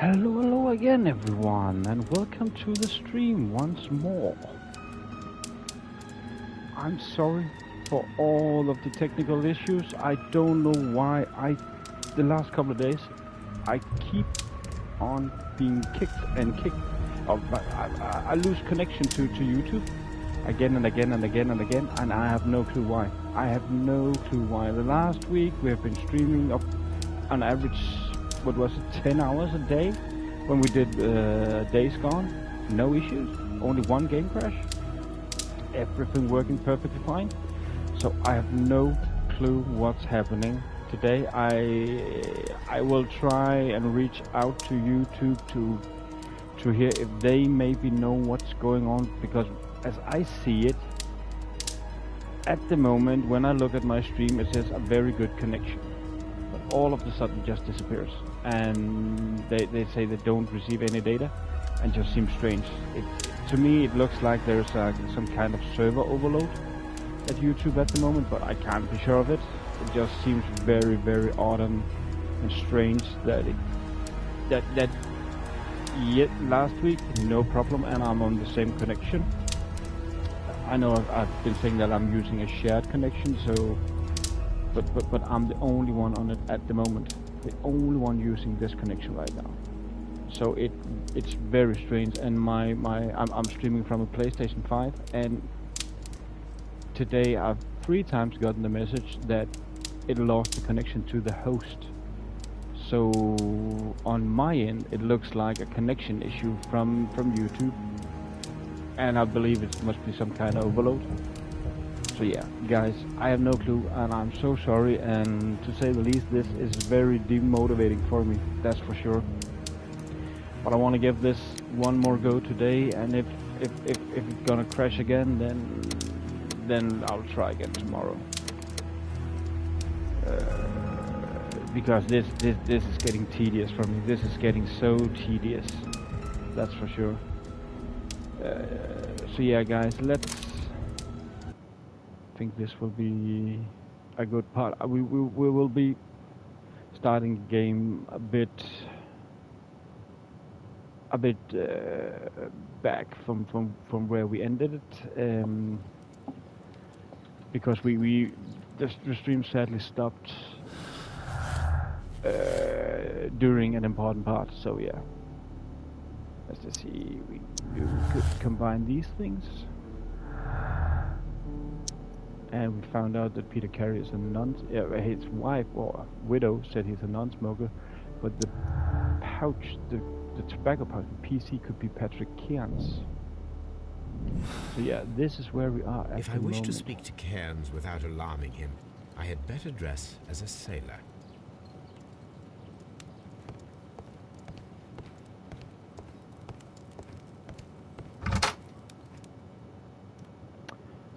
Hello again everyone, and welcome to the stream once more. I'm sorry for all of the technical issues. I don't know why the last couple of days, I keep on being kicked. I lose connection to YouTube again and again, and I have no clue why. The last week we have been streaming up on average, what was it, 10 hours a day when we did Days Gone. No issues, only one game crash. Everything working perfectly fine. So I have no clue what's happening today. I will try and reach out to YouTube to hear if they maybe know what's going on, because as I see it at the moment, when I look at my stream, it says a very good connection, but all of a sudden just disappears, and they say they don't receive any data, and just seems strange. To me it looks like there's some kind of server overload at YouTube at the moment, but I can't be sure of it. It just seems very, very odd and strange that yet last week no problem and I'm on the same connection. I know I've been saying that I'm using a shared connection, so but I'm the only one on it at the moment, the only one using this connection right now. So it's very strange, and I'm streaming from a PlayStation 5, and today I've 3 times gotten the message that it lost the connection to the host. So on my end it looks like a connection issue from YouTube, and I believe it must be some kind of overload. So yeah, guys, I have no clue, and I'm so sorry, and to say the least, this is very demotivating for me, that's for sure. But I want to give this one more go today, and if it's gonna crash again, then I'll try again tomorrow. Because this is getting tedious for me. This is getting so tedious, that's for sure. So yeah, guys, I think this will be a good part. We will be starting the game a bit back from where we ended it, because the stream sadly stopped during an important part. So yeah, let's just see. We could combine these things, and we found out that Peter Carey is a his wife or widow said he's a non-smoker, but the pouch, the tobacco pouch, the PC, could be Patrick Cairns. So yeah, this is where we are at If I wish to speak to Cairns without alarming him, I had better dress as a sailor.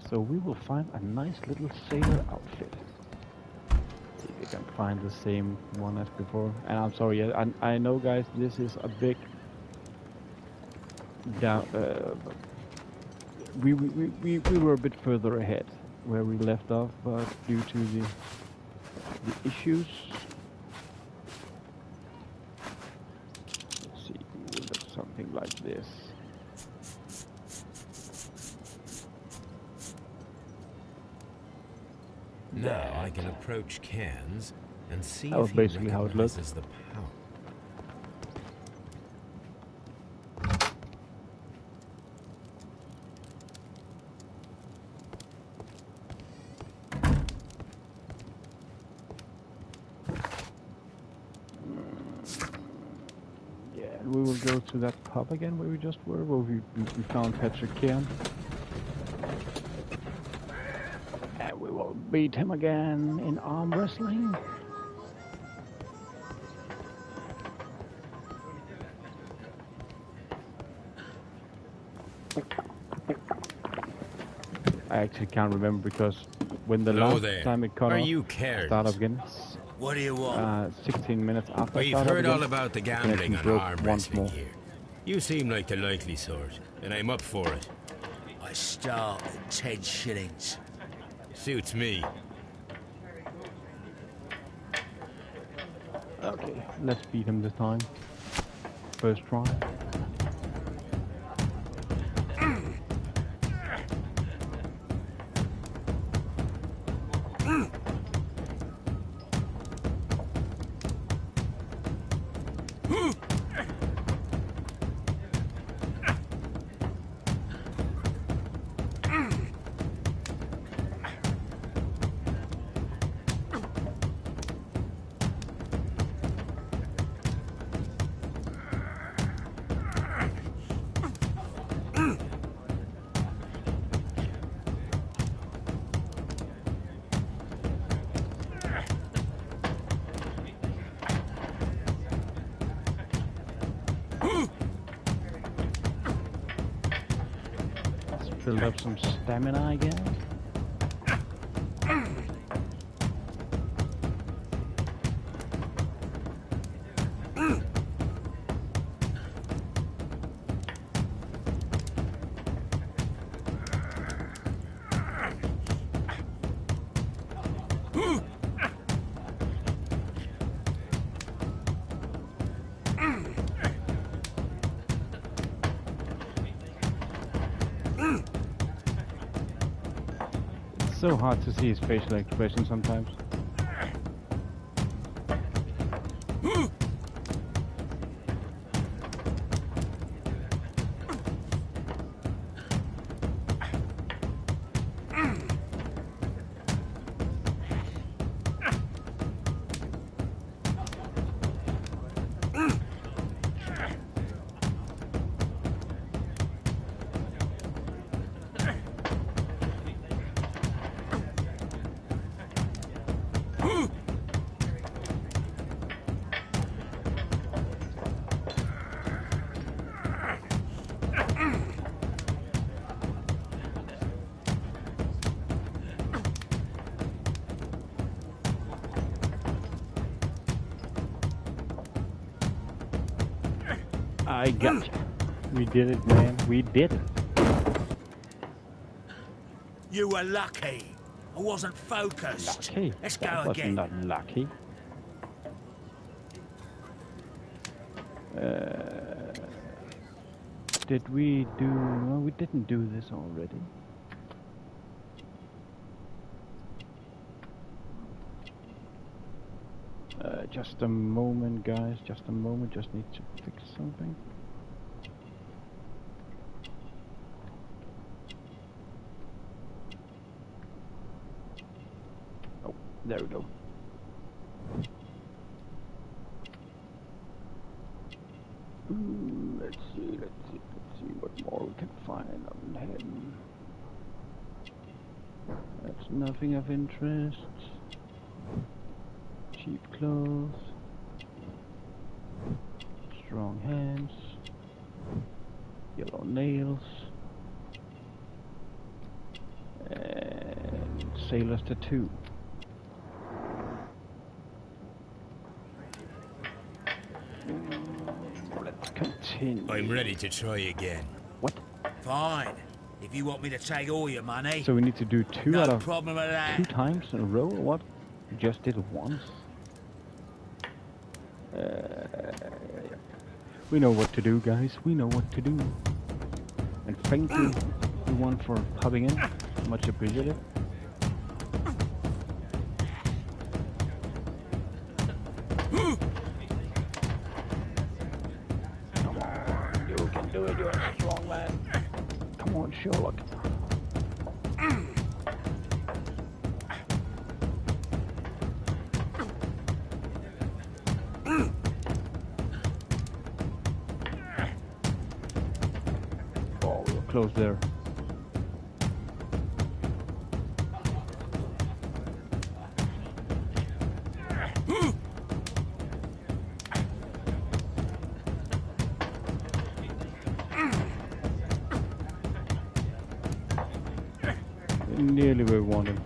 So we will find a nice little sailor outfit. See if we can find the same one as before. And I'm sorry, I know, guys, this is a big down. We were a bit further ahead where we left off, but due to the issues, let's see, we'll look something like this. Now I can approach Cairns and see that was if he basically how it looked. recognizes the power. Yeah, and we will go to that pub again where we just were, where we found Patrick Cairns. And we will beat him again in arm wrestling. I actually can't remember, because when the last time it cut off, I started again. What do you want? 16 minutes after. Well, you've heard all about the gambling and arm wrestling here. You seem like the likely sort, and I'm up for it. I start at 10 shillings. Suits me. Okay, let's beat him this time. first try. Build up some stamina, I guess. It's so hard to see his facial expression sometimes. I got you. We did it, man. We did it. You were lucky. I wasn't focused. Lucky? Let's go That again. was not lucky. Did we do... No, we didn't do this already. Just a moment, guys. Just a moment. Just need to fix something. Oh, there we go. Let's see what more we can find on him. That's nothing of interest. Cheap clothes, strong hands, yellow nails, and sailor's tattoo. Let's continue. I'm ready to try again. What? Fine. If you want me to take all your money. So we need to do two no out of problem with that. 2 times in a row, or what? We just did it once. We know what to do, guys. We know what to do. And thank you, everyone, for popping in. Much appreciated. Come on, you can do it. You're a strong man. Come on, Sherlock. Close there. Nearly where we wanted.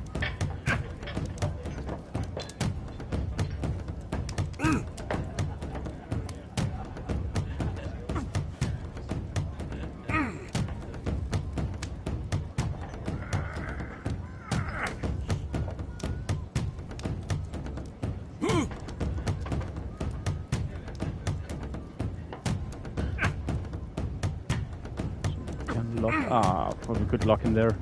luck. Ah, probably good luck in there.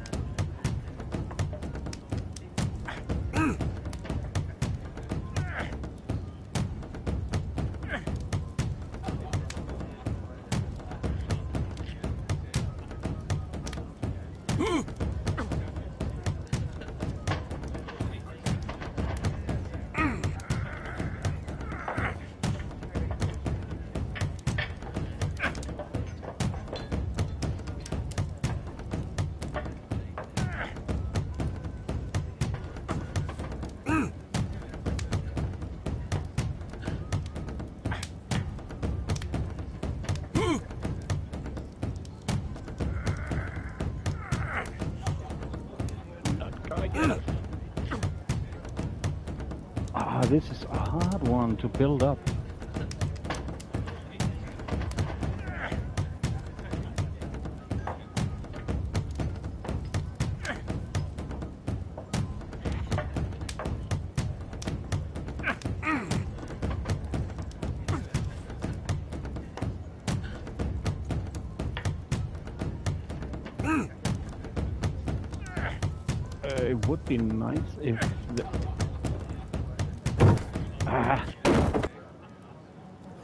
Ah, this is a hard one to build up. It would be nice if the...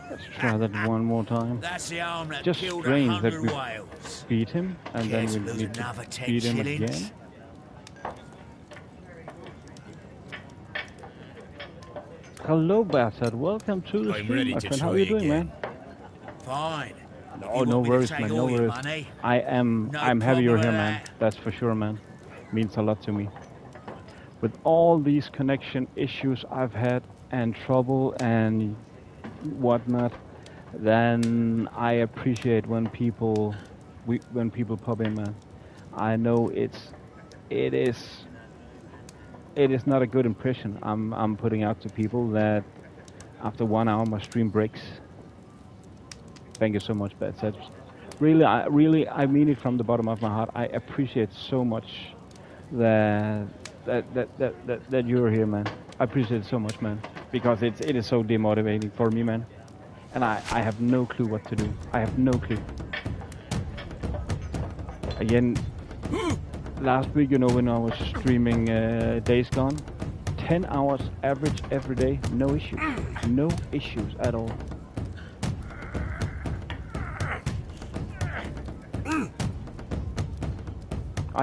Let's try that one more time. That's the arm that Just killed strange that 100 we whales. beat him and Care then to we lose need to another 10 beat him shillings? again. Hello, Bastard. Welcome to the stream, my friend. How are you doing, man? Fine. Oh, no worries, man. No worries. I'm happy you're here, man. That's for sure, man. Means a lot to me. With all these connection issues I've had and trouble and whatnot, then I appreciate when people pop in, man. I know it is not a good impression I'm putting out to people that after 1 hour my stream breaks. Thank you so much, Bad Sets. Really, I mean it from the bottom of my heart. I appreciate so much that you're here, man. I appreciate it so much, man, because it is so demotivating for me, man. And I have no clue what to do. I have no clue. Again, last week, you know, when I was streaming Days Gone, 10 hours average every day, no issues. No issues at all.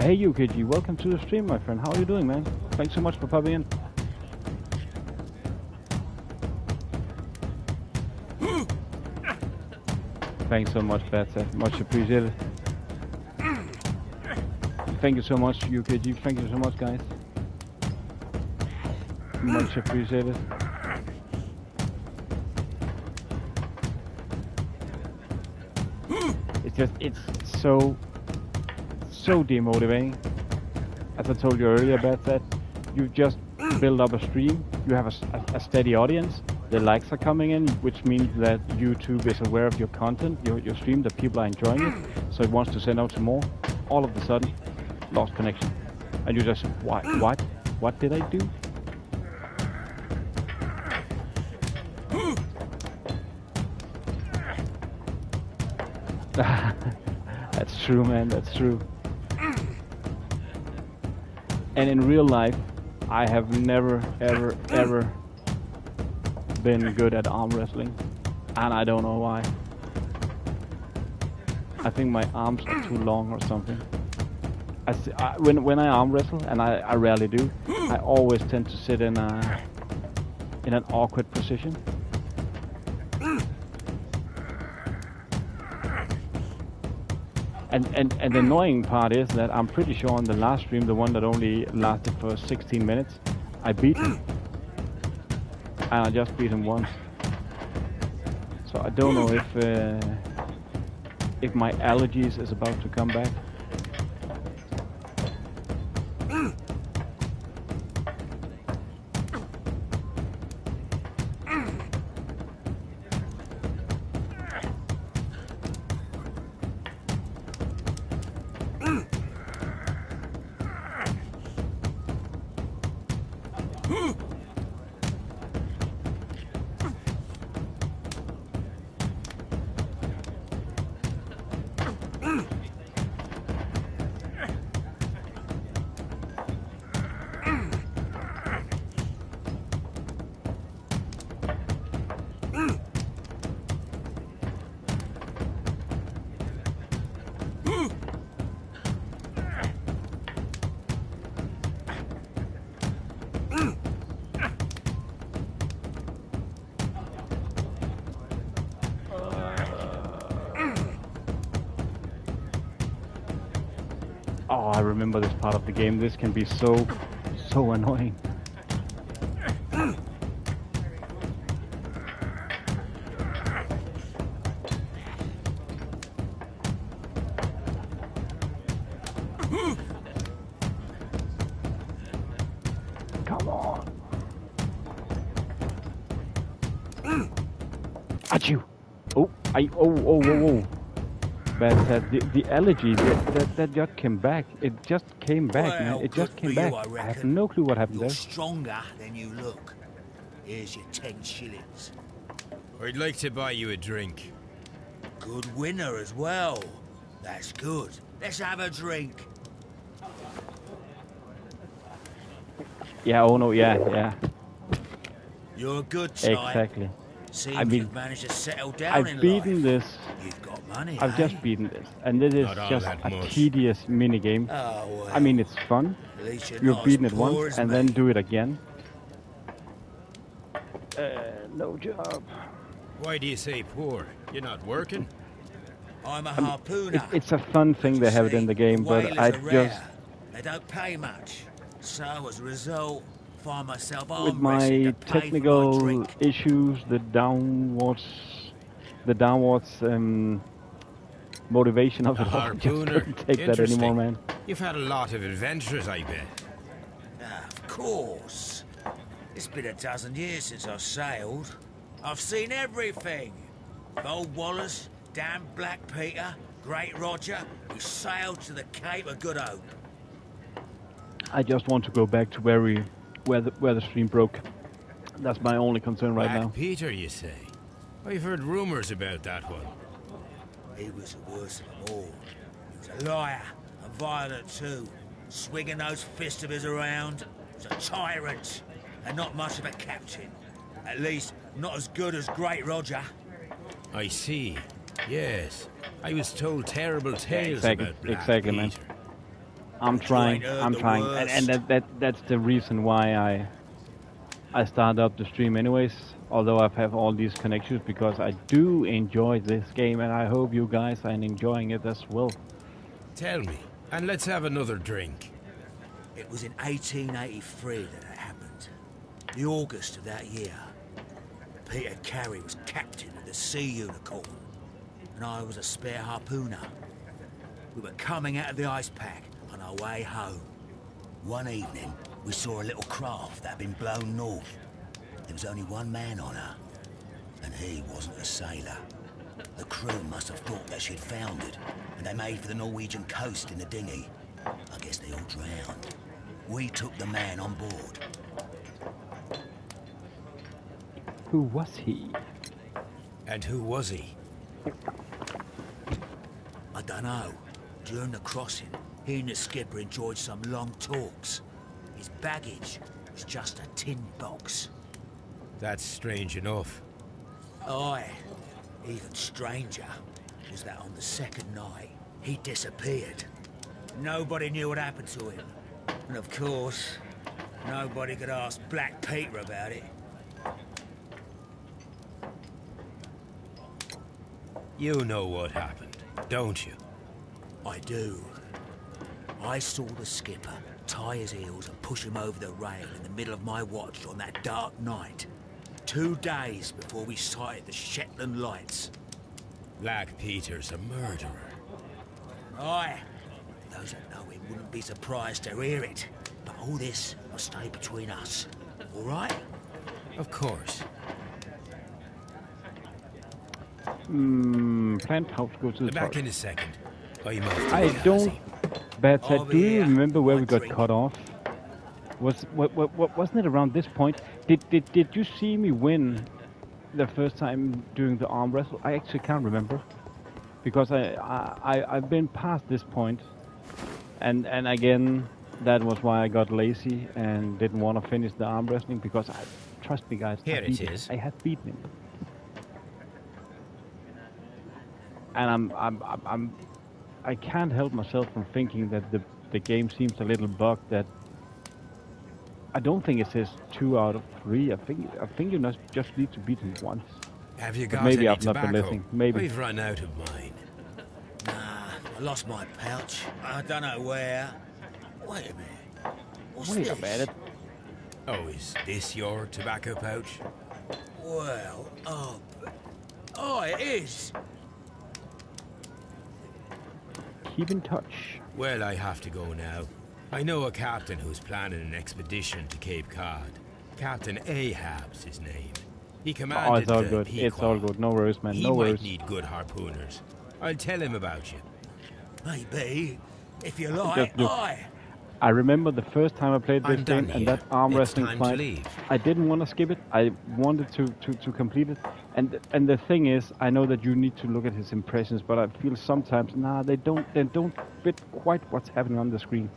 Hey UKG, welcome to the stream, my friend. How are you doing, man? Thanks so much for popping in. Thanks so much, Betsy. Much appreciated. Thank you so much, UKG. Thank you so much, guys. Much appreciated. It's so demotivating. As I told you earlier about that, you just build up a stream, you have a steady audience, the likes are coming in, which means that YouTube is aware of your content, your stream, that people are enjoying it, so it wants to send out some more. All of a sudden, lost connection. And you just, what did I do? That's true, man, that's true. And in real life, I have never, ever been good at arm wrestling. And I don't know why. I think my arms are too long or something. When I arm wrestle, and I rarely do, I always tend to sit in an awkward position. And the annoying part is that I'm pretty sure on the last stream, the one that only lasted for 16 minutes, I beat him. And I just beat him once. So I don't know if my allergies is about to come back. Oh, I remember this part of the game. This can be so annoying. Come on. Achoo! Oh, whoa. But the allergy that just came back. It just came back, Well, man. It just came you, back. I I have no clue what happened You're there. stronger than you look. Here's your 10 shillings. I'd like to buy you a drink. Good winner as well. That's good. Let's have a drink. Yeah. Oh no. Yeah. You're a good type. Exactly. Seems you've managed to settle down I've in beaten life. this. You've got money, I've just beaten this, and this is Not all just that a much. tedious mini game. Oh, well. I mean, it's fun. At least you're You've not beaten as it poor once as and me. then do it again. No job. Why do you say poor? You're not working? I'm a harpooner. It's a fun thing they have it in the game, but I whalers are just, rare. They don't pay much. So as a result, find myself with arm wrestling my to pay for my technical drink. issues, the downwards motivation of A it all, I just harpooner? couldn't take that anymore, man. You've had a lot of adventures, I bet. Of course. It's been a dozen years since I've sailed. I've seen everything. Old Wallace, damn Black Peter, Great Roger. We sailed to the Cape of Good Hope. I just want to go back to where the stream broke. That's my only concern right Black now. Peter, you say? I've heard rumors about that one. He was the worst of them all. He was a liar, and violent too. Swinging those fists of his around. He was a tyrant, and not much of a captain. At least, not as good as Great Roger. I see. Yes. I was told terrible tales Exactly, about Black exactly, Peter. man. I'm trying, and that's the reason why I started up the stream anyways. Although I have all these connections, because I do enjoy this game, and I hope you guys are enjoying it as well. Tell me, and let's have another drink. It was in 1883 that it happened. The August of that year. Peter Carey was captain of the Sea Unicorn, and I was a spare harpooner. We were coming out of the ice pack on our way home. One evening, we saw a little craft that had been blown north. There was only one man on her, and he wasn't a sailor. The crew must have thought that she'd foundered, and they made for the Norwegian coast in the dinghy. I guess they all drowned. We took the man on board. Who was he? And who was he? I don't know. During the crossing, he and the skipper enjoyed some long talks. His baggage was just a tin box. That's strange enough. Aye. Even stranger was that on the second night, he disappeared. Nobody knew what happened to him. And of course, nobody could ask Black Peter about it. You know what happened, don't you? I do. I saw the skipper tie his heels and push him over the rail in the middle of my watch on that dark night. 2 days before we sighted the Shetland lights. Black Peter's a murderer. Aye. Those that know him wouldn't be surprised to hear it. But all this must stay between us. All right? Of course. Plant house, go to the Back top. in a second. I'm off to I the don't. Gazi. Bad said, Over do you here. remember where we One got drink. cut off? Wasn't it around this point? Did you see me win the first time during the arm wrestle? I actually can't remember, because I've been past this point, and again, that was why I got lazy and didn't want to finish the arm wrestling, because trust me guys, Here it is. I have beaten him. and I can't help myself from thinking that the game seems a little bugged. That I don't think it says 2 out of 3. I think you just need to beat him once. Have you But got maybe any I've not been tobacco? listening. Maybe. We've run out of mine. Nah, I lost my pouch. I don't know where. Wait a minute. What's Wait this? a minute. Oh, is this your tobacco pouch? Well, oh, it is. Keep in touch. Well, I have to go now. I know a captain who's planning an expedition to Cape Cod. Captain Ahab's his name. He commanded Oh, it's all the good. Pequod. It's all good. No worries, man. He No worries. might need good harpooners. I'll tell him about you. Maybe. If you like, I remember the first time I played this game and that arm wrestling fight. I didn't want to skip it. I wanted to complete it. And the thing is, I know that you need to look at his impressions, but I feel sometimes they don't fit quite what's happening on the screen.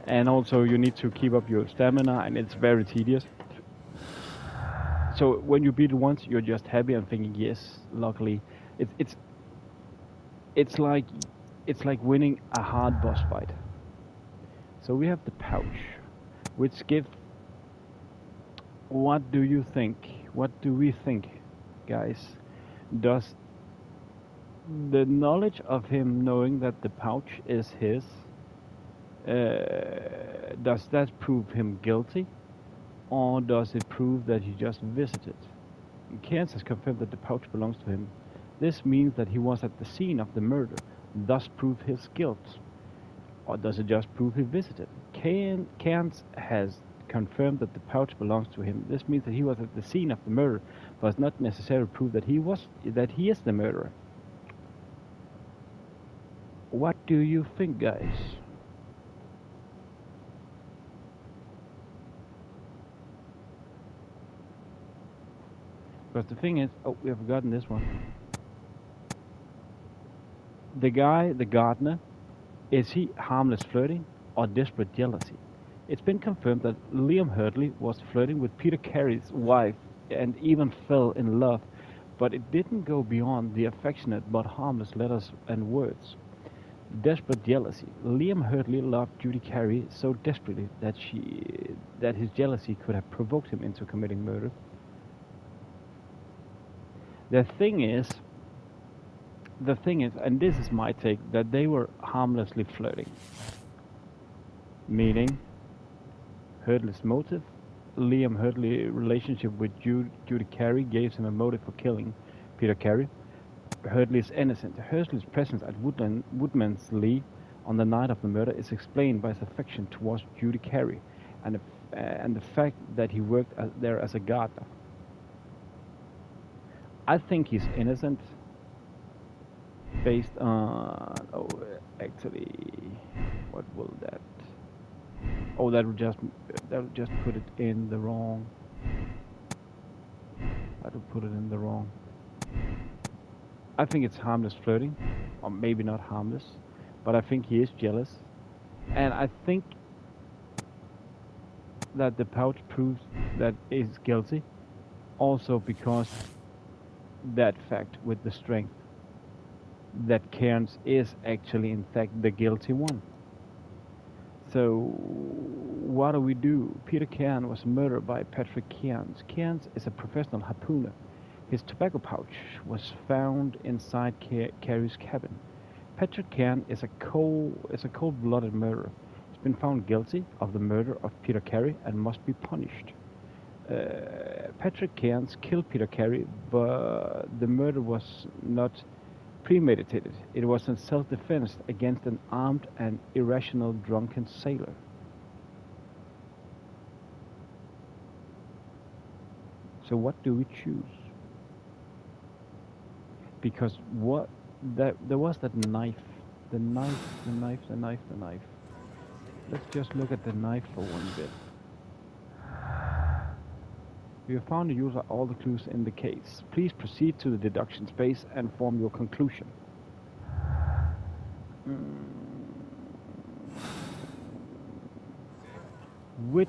And also you need to keep up your stamina, and it's very tedious. So when you beat it once, you're just happy and thinking, yes, luckily, it's like winning a hard boss fight. So we have the pouch, which gives. What do you think? What do we think, guys? Does the knowledge of him knowing that the pouch is his, does that prove him guilty? Or does it prove that he just visited? Cairns has confirmed that the pouch belongs to him. This means that he was at the scene of the murder, thus prove his guilt. Or does it just prove he visited? Cairns has confirmed that the pouch belongs to him. This means that he was at the scene of the murder, but does not necessarily prove that he is the murderer. What do you think, guys? Because the thing is, we have forgotten this one. The guy, the gardener, is he harmless flirting or desperate jealousy? It's been confirmed that Liam Hurley was flirting with Peter Carey's wife and even fell in love, but it didn't go beyond the affectionate but harmless letters and words. Desperate jealousy. Liam Hurley loved Judy Carey so desperately that his jealousy could have provoked him into committing murder. The thing is, and this is my take, that they were harmlessly flirting. Meaning, Hurley's motive, Liam Hurley's relationship with Judy Carey gave him a motive for killing Peter Carey. Hurley is innocent. Hurley's presence at Woodman's Lee on the night of the murder is explained by his affection towards Judy Carey and the fact that he worked there as a gardener. I think he's innocent based on... Oh, actually, what will that... Oh, that would just put it in the wrong... That would put it in the wrong... I think it's harmless flirting, or maybe not harmless, but I think he is jealous. And I think that the pouch proves that he's guilty, also because that fact with the strength that Cairns is actually in fact the guilty one. So what do we do? Peter Cairns was murdered by Patrick Cairns. Cairns is a professional harpooner. His tobacco pouch was found inside Carey's cabin. Patrick Cairns is a cold-blooded murderer. He's been found guilty of the murder of Peter Carey and must be punished. Patrick Cairns killed Peter Carey, but the murder was not premeditated. It was in self-defense against an armed and irrational drunken sailor. So what do we choose? Because there was that knife. The knife. Let's just look at the knife for one bit. We have found the user all the clues in the case. Please proceed to the deduction space and form your conclusion. Which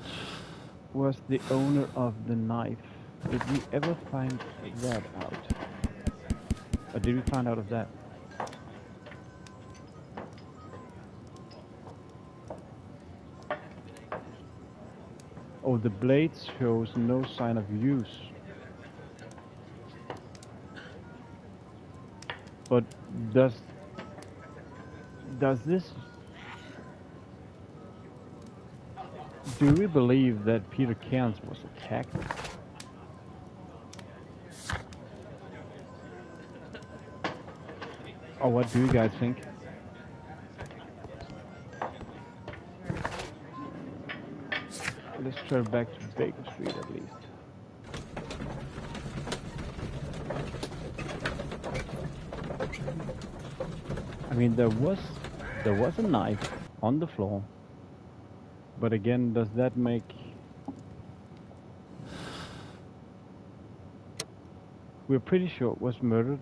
was the owner of the knife? Did we ever find that out? Or did we find out of that? Oh, the blade shows no sign of use. But does this... Do we believe that Peter Cairns was attacked? Or what do you guys think? Let's try back to Baker Street at least. I mean, there was a knife on the floor. But again, does that make... We're pretty sure it was murdered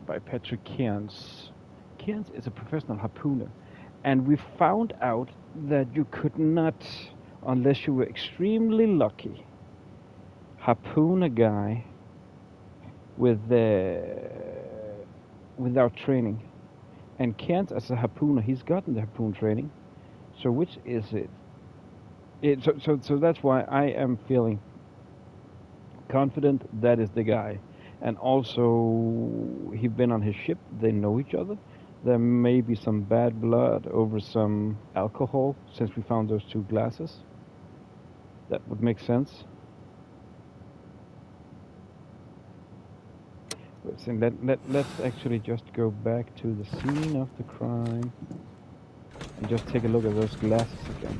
by Patrick Cairns. Cairns is a professional harpooner. And we found out that you could not, unless you were extremely lucky, harpoon a guy with without training. And Cairns, as a harpooner, he's gotten the harpoon training. So which is it? So that's why I am feeling confident that is the guy. And also, he's been on his ship. They know each other. There may be some bad blood over some alcohol, since we found those 2 glasses. That would make sense. Let's actually just go back to the scene of the crime and just take a look at those glasses again,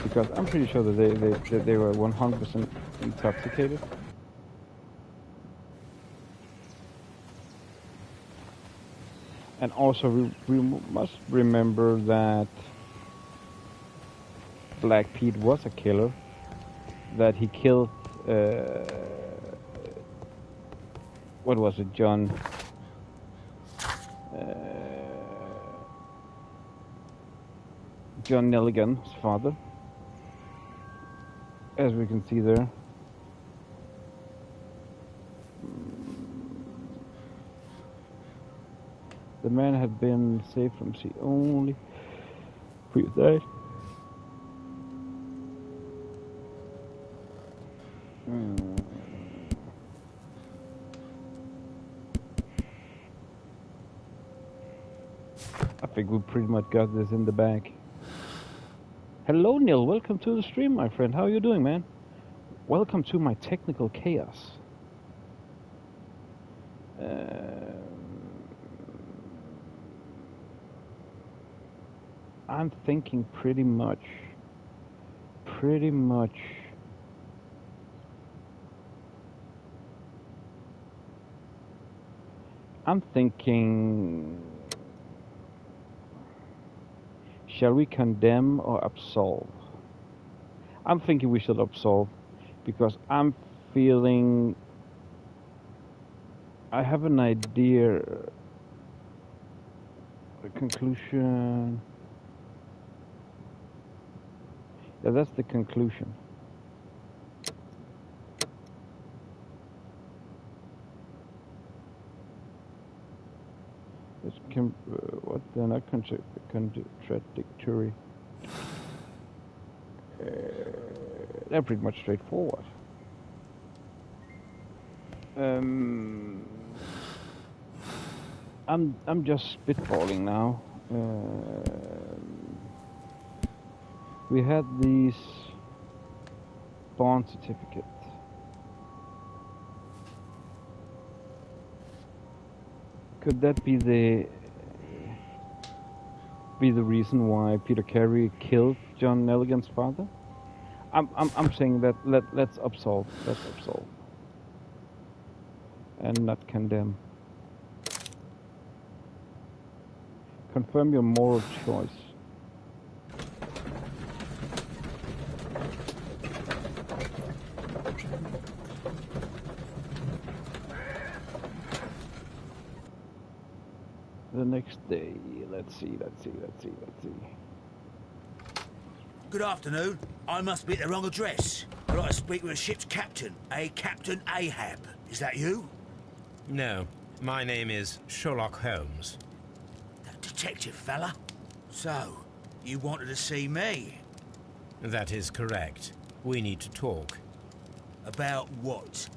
because I'm pretty sure that they were 100% intoxicated. And also we must remember that Black Pete was a killer, that he killed what was it, John Nelligan's father, as we can see there. The man had been saved from sea only for his died. I think we pretty much got this in the bag. Hello Neil, welcome to the stream, my friend. How are you doing, man? Welcome to my technical chaos. I'm thinking pretty much I'm thinking, shall we condemn or absolve? I'm thinking we should absolve, because I'm feeling I have an idea, the conclusion. Yeah, that's the conclusion. It's what they're not contradictory. They're pretty much straightforward. I'm just spitballing now. We had these bond certificate. Could that be the reason why Peter Carey killed John Nelligan's father? I'm saying that let's absolve. Let's absolve. And not condemn. Confirm your moral choice. The next day, let's see. Good afternoon. I must be at the wrong address. I'd like to speak with a ship's captain, a Captain Ahab. Is that you? No, my name is Sherlock Holmes. That detective fella? So, you wanted to see me? That is correct. We need to talk. About what?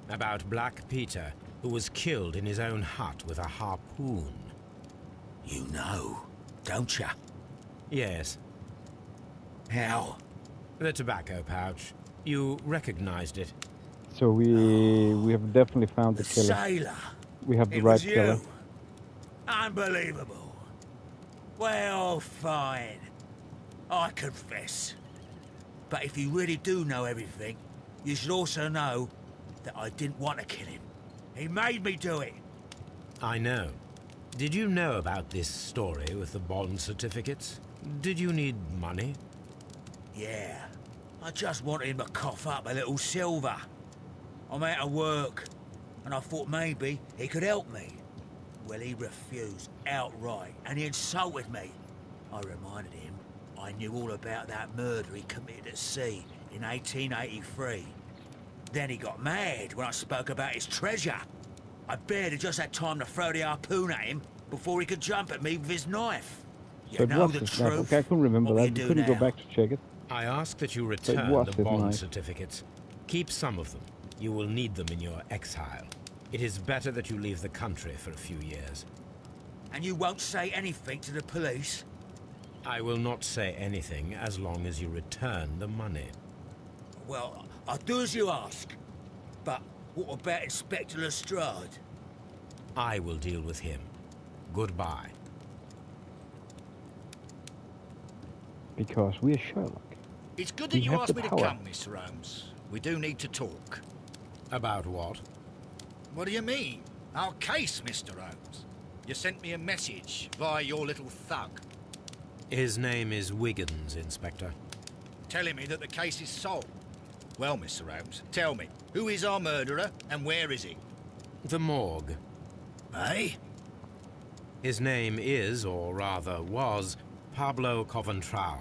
About Black Peter, who was killed in his own hut with a harpoon. You know, don't ya? Yes. How? The tobacco pouch. You recognized it. So we have definitely found the The killer. sailor. We have the It right was killer. you. Unbelievable. Well, fine. I confess. But if you really do know everything, you should also know that I didn't want to kill him. He made me do it. I know. Did you know about this story with the bond certificates? Did you need money? Yeah. I just wanted him to cough up a little silver. I'm out of work, and I thought maybe he could help me. Well, he refused outright, and he insulted me. I reminded him I knew all about that murder he committed at sea in 1883. Then he got mad when I spoke about his treasure. I barely just had time to throw the harpoon at him before he could jump at me with his knife. So You it know was the his knife. truth. Okay, I couldn't remember What will that. you We do couldn't go now? back to check it. I ask that you it return was the his bond knife. certificates. Keep some of them. You will need them in your exile. It is better that you leave the country for a few years. And you won't say anything to the police? I will not say anything as long as you return the money. Well, I'll do as you ask. But what about Inspector Lestrade? I will deal with him. Goodbye. Because we are Sherlock. It's good We that you have asked the me to power. come, Mr. Holmes. We do need to talk. About what? What do you mean? Our case, Mr. Holmes. You sent me a message via your little thug, His name is Wiggins, Inspector. telling me that the case is solved. Well, Mr. Holmes, tell me, who is our murderer and where is he? The morgue. Eh? His name is, or rather was, Pablo Coventral.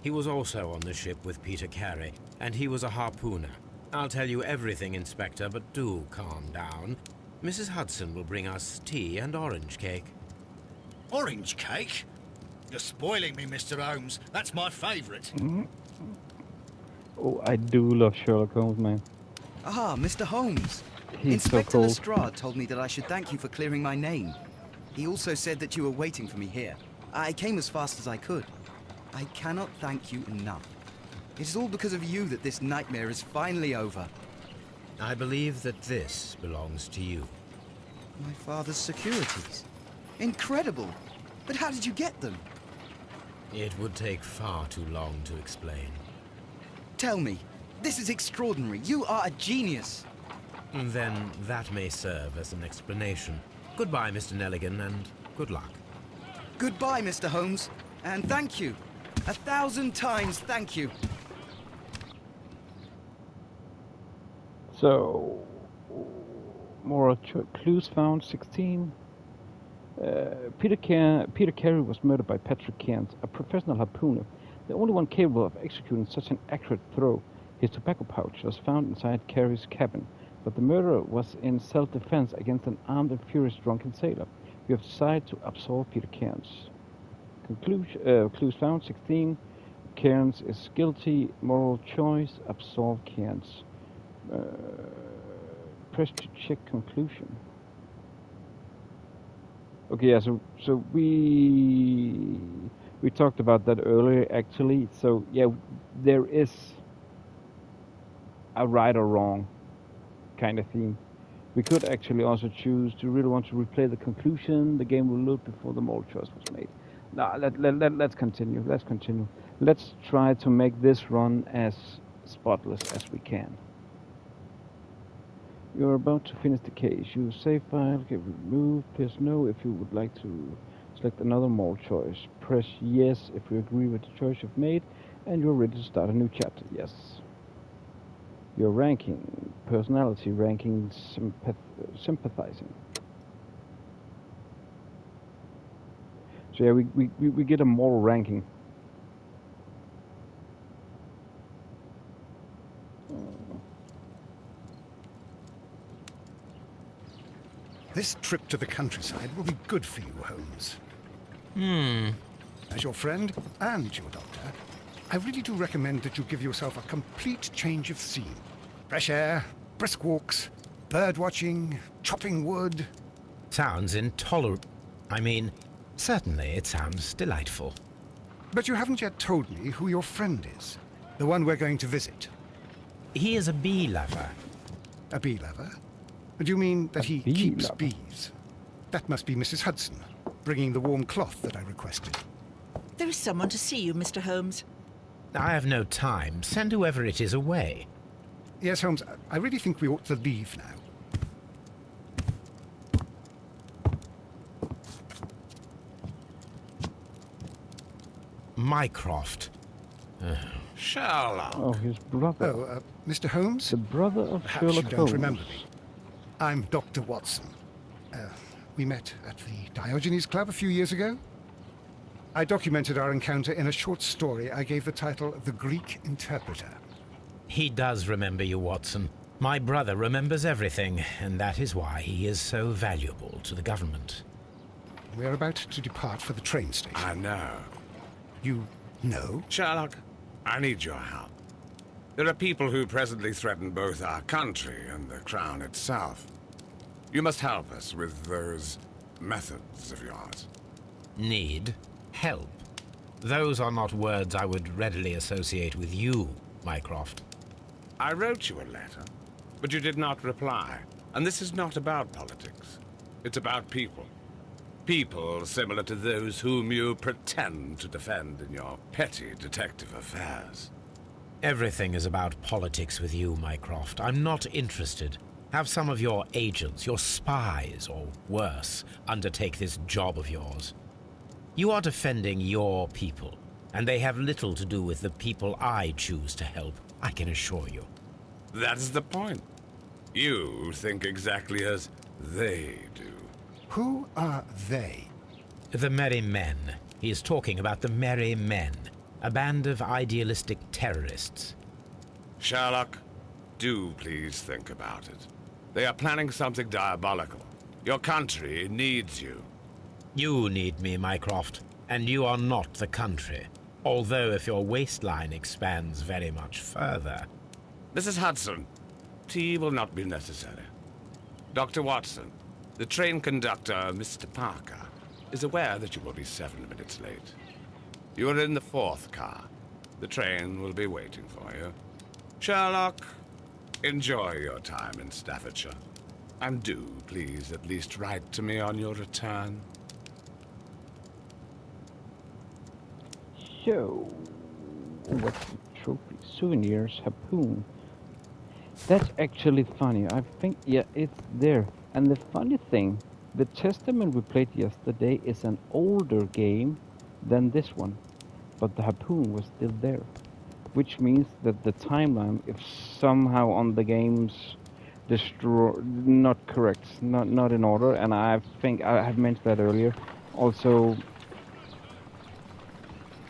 He was also on the ship with Peter Carey, and he was a harpooner. I'll tell you everything, Inspector, but do calm down. Mrs. Hudson will bring us tea and orange cake. Orange cake? You're spoiling me, Mr. Holmes. That's my favourite. Oh, I do love Sherlock Holmes, man. Ah, Mr. Holmes. He's so Inspector cool. Lestrade told me that I should thank you for clearing my name. He also said that you were waiting for me here. I came as fast as I could. I cannot thank you enough. It is all because of you that this nightmare is finally over. I believe that this belongs to you. My father's securities. Incredible. But how did you get them? It would take far too long to explain. Tell me. This is extraordinary. You are a genius. Then that may serve as an explanation. Goodbye, Mr. Nelligan, and good luck. Goodbye, Mr. Holmes. And thank you. 1,000 times thank you. So, more clues found. 16. Peter Carey was murdered by Patrick Kent, a professional harpooner, the only one capable of executing such an accurate throw. His tobacco pouch was found inside Carey's cabin, but the murderer was in self-defense against an armed and furious drunken sailor. We have decided to absolve Peter Cairns. Clues found. 16. Cairns is guilty. Moral choice. Absolve Cairns. Press to check conclusion. Okay, yeah, so we talked about that earlier, actually. So yeah, there is a right or wrong kind of theme. We could actually also choose to really want to replay the conclusion. The game will load before the moral choice was made. Now let's continue. Let's continue. Let's try to make this run as spotless as we can. You're about to finish the case. Your save file get removed. Press no if you would like to select another moral choice. Press yes if you agree with the choice you've made, and you're ready to start a new chapter. Yes. Your ranking, personality ranking, sympathizing. So yeah, we get a moral ranking. This trip to the countryside will be good for you, Holmes. Hmm. As your friend and your doctor, I really do recommend that you give yourself a complete change of scene. Fresh air, brisk walks, bird watching, chopping wood. Sounds intolerable. I mean, certainly it sounds delightful. But you haven't yet told me who your friend is. The one we're going to visit. He is a bee lover. A bee lover? Do you mean that he bee keeps lover? bees? That must be Mrs. Hudson, bringing the warm cloth that I requested. There is someone to see you, Mr. Holmes. I have no time. Send whoever it is away. Yes, Holmes, I really think we ought to leave now. Mycroft. Sherlock. Oh, his brother. Oh, Mr. Holmes? The brother of Perhaps Sherlock you don't Holmes. remember me. I'm Dr. Watson. We met at the Diogenes Club a few years ago. I documented our encounter in a short story I gave the title The Greek Interpreter. He does remember you, Watson. My brother remembers everything, and that is why he is so valuable to the government. We're about to depart for the train station. I know. You know? Sherlock, I need your help. There are people who presently threaten both our country and the Crown itself. You must help us with those methods of yours. Need help. Those are not words I would readily associate with you, Mycroft. I wrote you a letter, but you did not reply. And this is not about politics. It's about people. People similar to those whom you pretend to defend in your petty detective affairs. Everything is about politics with you, Mycroft. I'm not interested. Have some of your agents, your spies, or worse, undertake this job of yours. You are defending your people, and they have little to do with the people I choose to help, I can assure you. That's the point. You think exactly as they do. Who are they? The Merry Men. He is talking about the Merry Men, a band of idealistic terrorists. Sherlock, do please think about it. They are planning something diabolical. Your country needs you. You need me, Mycroft, and you are not the country. Although if your waistline expands very much further. Mrs. Hudson, tea will not be necessary. Dr. Watson, the train conductor, Mr. Parker, is aware that you will be 7 minutes late. You are in the 4th car. The train will be waiting for you. Sherlock, enjoy your time in Staffordshire. And do, please, at least write to me on your return. So, what's the trophy? Souvenirs, harpoon. That's actually funny. I think, yeah, it's there. And the funny thing, the Testament we played yesterday is an older game than this one. But the harpoon was still there. Which means that the timeline, if somehow on the game's not correct, not in order, and I think I have mentioned that earlier. Also,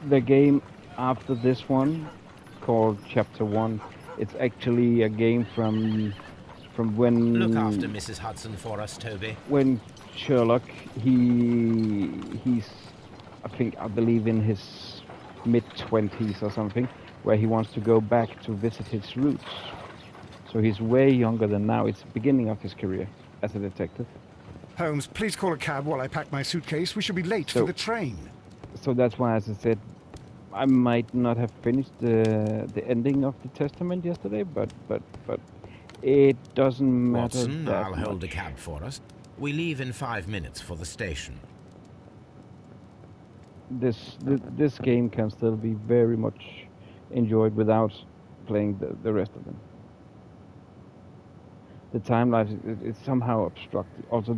the game after this one, called Chapter 1, it's actually a game from when... Look after Mrs. Hudson for us, Toby. When Sherlock, he's, I believe in his mid-20s or something, where he wants to go back to visit his roots. So he's way younger than now. It's the beginning of his career as a detective. Holmes, please call a cab while I pack my suitcase. We should be late for the train. So that's why, as I said, I might not have finished the ending of the Testament yesterday, but it doesn't matter. Watson, that I'll hold a much. cab for us. We leave in 5 minutes for the station. This game can still be very much enjoyed without playing the rest of them. The timeline is somehow obstructed. Also,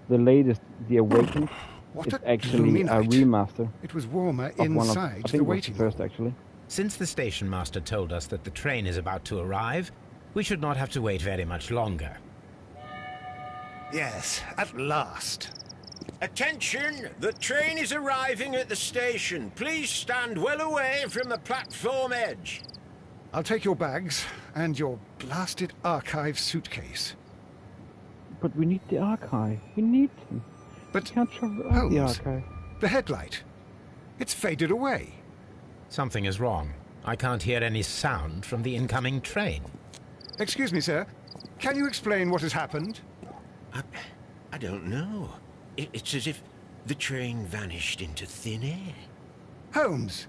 the latest, The Awakened, is actually a remaster. It was warmer of one of, inside I think the it was waiting the room. first, actually. Since the station master told us that the train is about to arrive, we should not have to wait very much longer. Yes, at last. Attention! The train is arriving at the station. Please stand well away from the platform edge. I'll take your bags and your blasted archive suitcase. But we need the archive. We need them. But We can't travel out the Holmes, archive. the headlight, it's faded away. Something is wrong. I can't hear any sound from the incoming train. Excuse me, sir. Can you explain what has happened? I don't know. It's as if the train vanished into thin air. Holmes,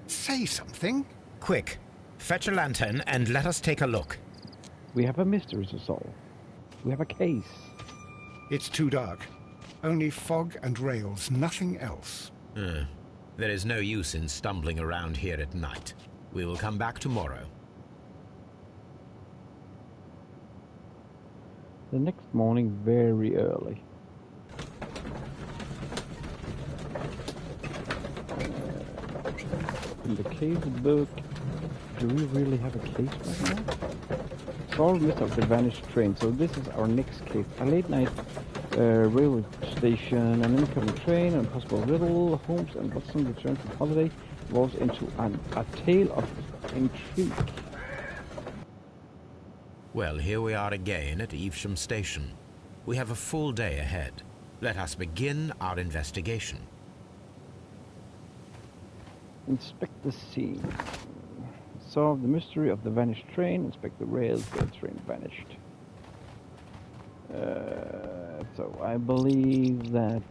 say something. Quick, fetch a lantern and let us take a look. We have a mystery to solve. We have a case. It's too dark. Only fog and rails, nothing else. There is no use in stumbling around here at night. We will come back tomorrow. The next morning, very early. In the case book, do we really have a case right now? Solve mystery of the vanished train. So this is our next case. A late night railway station, an incoming train, and possible riddle. Holmes and Watson return from holiday. Evolves into a tale of intrigue. Well, here we are again at Evesham Station. We have a full day ahead. Let us begin our investigation. Inspect the scene. Solve the mystery of the vanished train. Inspect the rails where the train vanished. So I believe that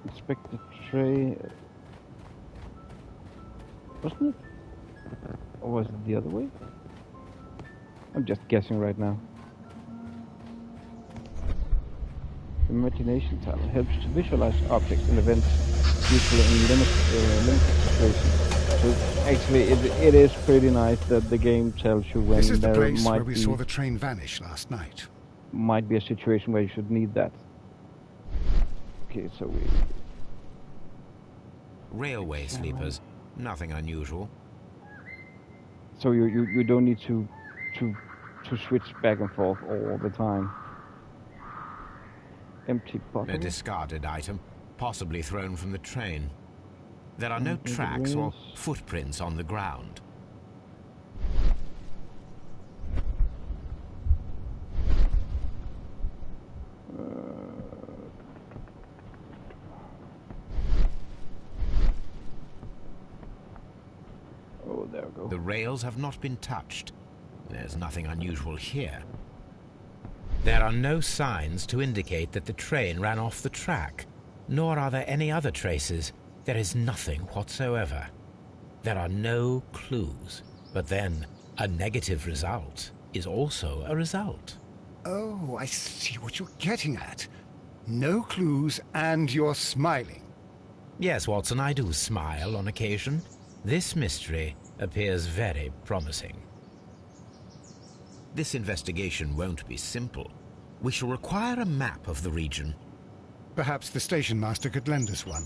inspect the train. Wasn't it? Or was it the other way? I'm just guessing right now. Imagination talent helps to visualize objects and events, usually in limited situations. So actually, it is pretty nice that the game tells you when This is the there place where might we be, saw the train vanish last night. might be a situation where you should need that. Okay, so we... Railway sleepers. Nothing unusual. So you don't need to switch back and forth all the time. Empty bottle. A discarded item, possibly thrown from the train. There are no Maybe tracks or rails. footprints on the ground. Oh, there we go. The rails have not been touched. There's nothing unusual here. There are no signs to indicate that the train ran off the track, nor are there any other traces. There is nothing whatsoever. There are no clues. But then, a negative result is also a result. Oh, I see what you're getting at. No clues, and you're smiling. Yes, Watson, I do smile on occasion. This mystery appears very promising. This investigation won't be simple. We shall require a map of the region. Perhaps the station master could lend us one.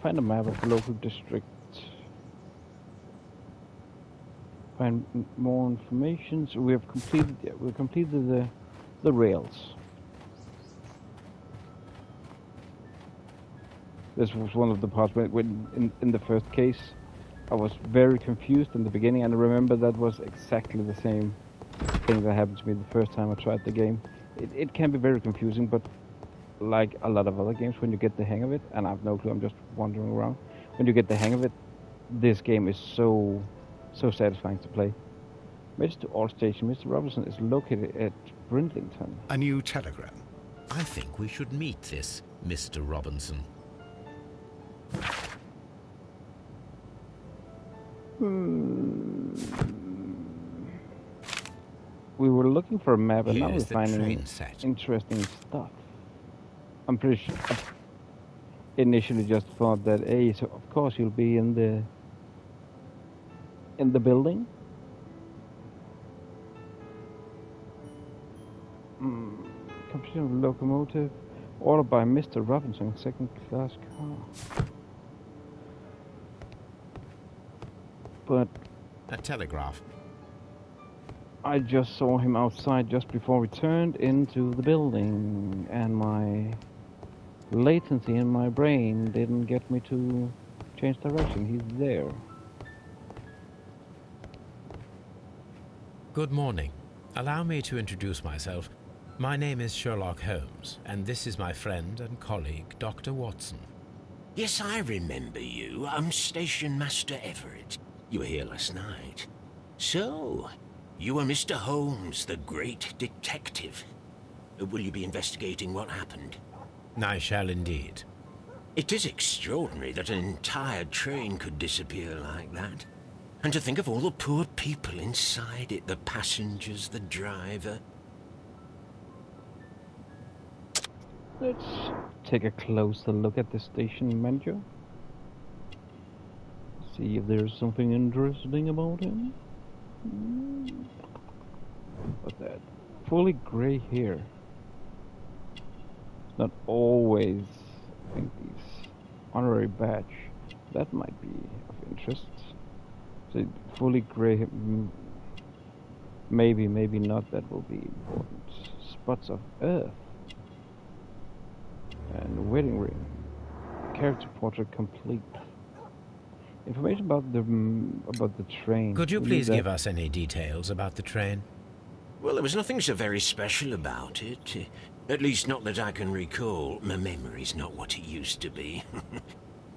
Find a map of the local district. Find more information. So we have completed. Yeah, we've completed the rails. This was one of the parts when in the first case, I was very confused in the beginning, and I remember that was exactly the same thing that happened to me the first time I tried the game. It can be very confusing, but like a lot of other games, when you get the hang of it, and I have no clue, I'm just wandering around. When you get the hang of it, this game is so satisfying to play. Message to all station. Mr. Robinson is located at Bridlington. A new telegram. I think we should meet this Mr. Robinson. We were looking for a map, and now we're Here's the finding train set. interesting stuff. I'm pretty sure. Initially, just thought that, hey, so of course you'll be in the building. Computer locomotive, ordered by Mr. Robinson, second-class car. But A telegraph. I just saw him outside just before we turned into the building, and my latency in my brain didn't get me to change direction. He's there. Good morning. Allow me to introduce myself. My name is Sherlock Holmes, and this is my friend and colleague, Dr. Watson. Yes, I remember you. I'm Station Master Everett. You were here last night. So, you are Mr. Holmes, the great detective. Will you be investigating what happened? I shall indeed. It is extraordinary that an entire train could disappear like that. And to think of all the poor people inside it, the passengers, the driver. Let's take a closer look at the station manager. See if there's something interesting about him. What's that? Fully grey hair. Not always. I think these honorary badge. That might be of interest. So fully grey hair. Maybe, maybe not. That will be important. Spots of earth. And wedding ring. Character portrait complete. Information about the train. Could you please give us any details about the train? Well, there was nothing so very special about it. At least not that I can recall. My memory's not what it used to be.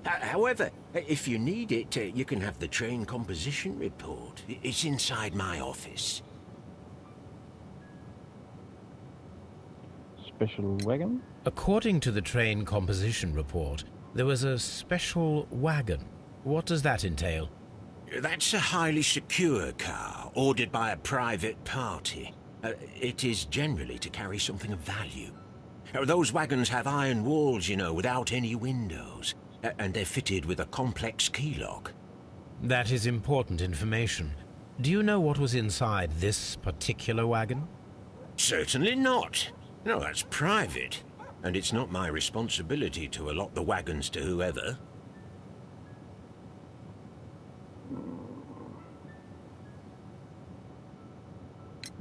However, if you need it, you can have the train composition report. It's inside my office. Special wagon? According to the train composition report, there was a special wagon. What does that entail? That's a highly secure car, ordered by a private party. It is generally to carry something of value. Those wagons have iron walls, you know, without any windows. And they're fitted with a complex key lock. That is important information. Do you know what was inside this particular wagon? Certainly not. No, that's private. And it's not my responsibility to allot the wagons to whoever.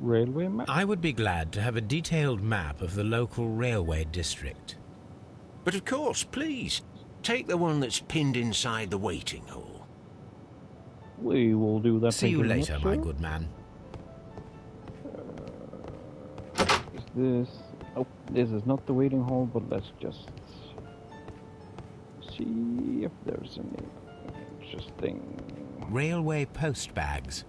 Railway map? I would be glad to have a detailed map of the local railway district. But of course, please. Take the one that's pinned inside the waiting hall. We will do that. See you later, my good man. Is this... Oh, this is not the waiting hall, but let's just see if there's any interesting... Railway post bags.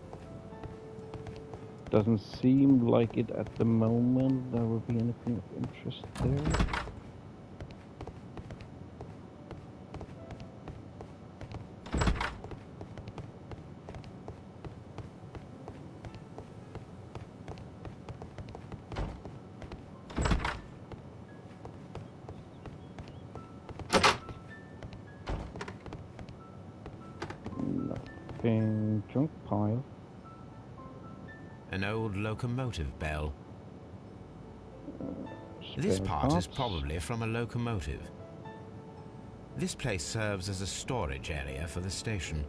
Doesn't seem like it at the moment. There will be anything of interest there. Nothing. Junk pile. An old locomotive bell. This part is probably from a locomotive. This place serves as a storage area for the station.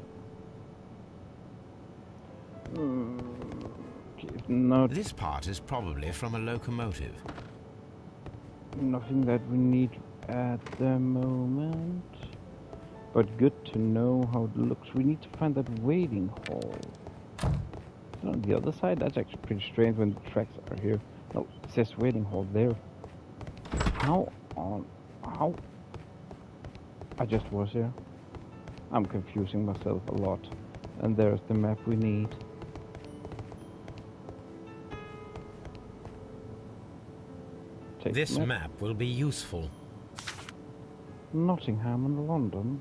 This part is probably from a locomotive. Nothing that we need at the moment. But good to know how it looks. We need to find that waiting hall. On the other side, that's actually pretty strange when the tracks are here. No, it says waiting hall there. How? I just was here. I'm confusing myself a lot. And there's the map we need. Take This map will be useful. Nottingham and London.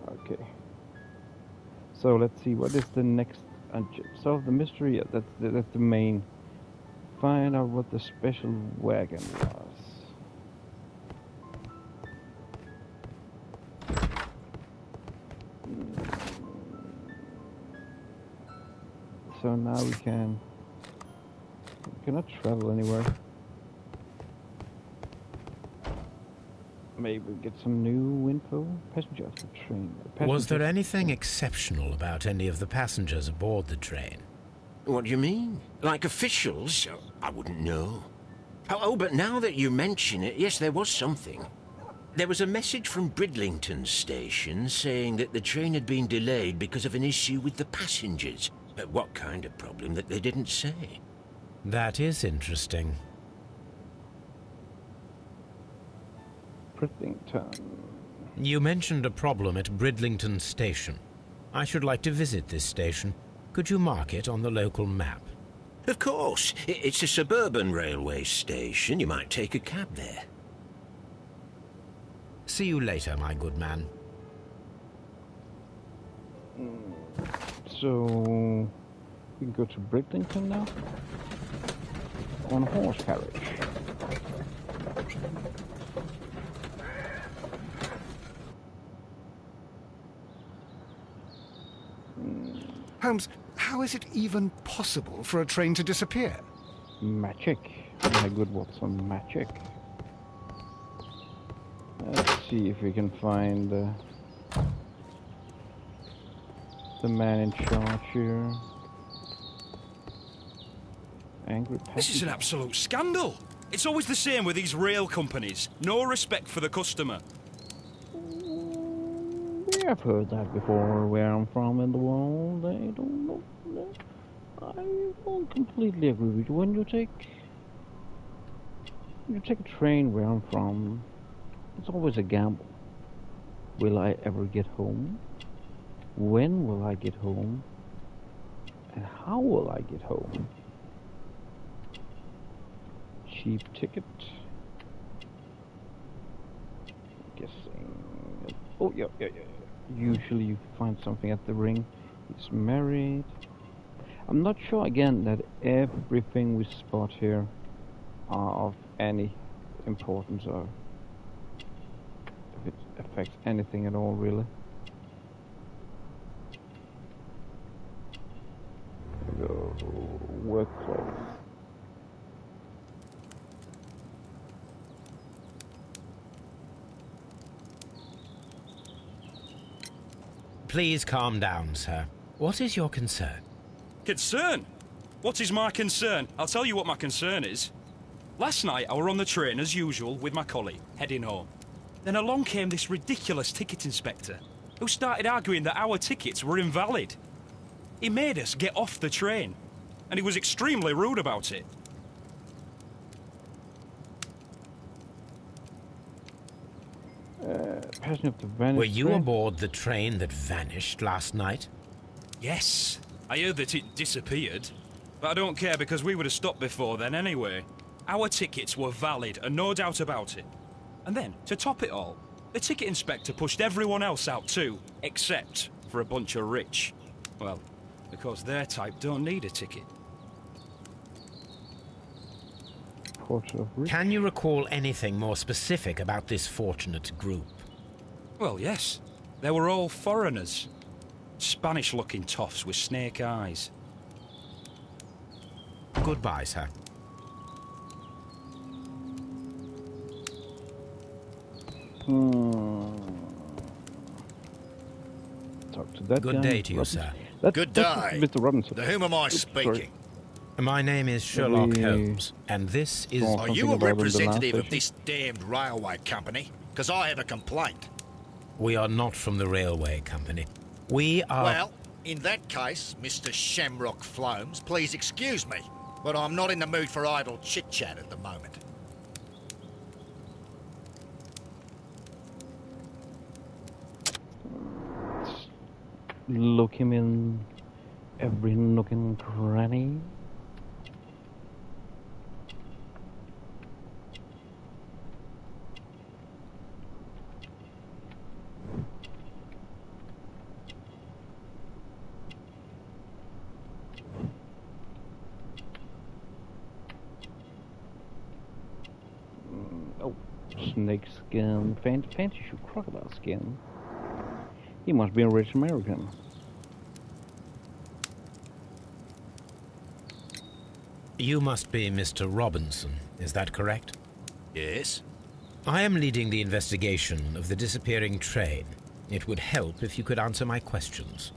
Okay. So let's see, what is the next? Solve the mystery. Yeah, that's the main. Find out what the special wagon was. So now we cannot travel anywhere. Maybe get some new info. Passenger of the train. Was there anything exceptional about any of the passengers aboard the train? What do you mean? Like officials? I wouldn't know. Oh, but now that you mention it, yes, there was something. There was a message from Bridlington station saying that the train had been delayed because of an issue with the passengers. But what kind of problem that they didn't say? That is interesting. Bridlington. You mentioned a problem at Bridlington Station. I should like to visit this station. Could you mark it on the local map? Of course. It's a suburban railway station. You might take a cab there. See you later, my good man. So we can go to Bridlington now on a horse carriage. Holmes, how is it even possible for a train to disappear? Magic. My good Watson, magic. Let's see if we can find the man in charge here. Angry passenger. This is an absolute scandal. It's always the same with these rail companies. No respect for the customer. We have heard that before. Where I'm from in the world, they don't know. I won't completely agree with you. When you take a train where I'm from, it's always a gamble. Will I ever get home? When will I get home? And how will I get home? Cheap ticket. Guessing. Oh, yeah. Usually you find something at the ring. He's married. I'm not sure again that everything we spot here are of any importance or if it affects anything at all, really. There we go. Work clothes. Please calm down, sir. What is your concern? Concern? What is my concern? I'll tell you what my concern is. Last night I were on the train as usual with my colleague, heading home. Then along came this ridiculous ticket inspector, who started arguing that our tickets were invalid. He made us get off the train, and he was extremely rude about it. Were you aboard the train that vanished last night? Yes, I heard that it disappeared. But I don't care because we would have stopped before then anyway. Our tickets were valid and no doubt about it. And then, to top it all, the ticket inspector pushed everyone else out too, except for a bunch of rich. Well, because their type don't need a ticket. Can you recall anything more specific about this fortunate group? Well, yes. They were all foreigners. Spanish-looking toffs with snake eyes. Goodbye, sir. Talk to that Good guy, day to you, Robinson. sir. Good day. Mr. Robinson. To whom am I Oops, speaking? sorry. My name is Sherlock Holmes, and this is... Oh. Are you Something a about them, the representative last of this damned railway company? Because I have a complaint. We are not from the railway company. We are... Well, in that case, Mr. Shamrock Flomes, please excuse me, but I'm not in the mood for idle chit-chat at the moment. Look him in every nook and cranny. Oh, snake skin, fancy shoe, crocodile skin. He must be a rich American. You must be Mr. Robinson, is that correct? Yes? I am leading the investigation of the disappearing train. It would help if you could answer my questions.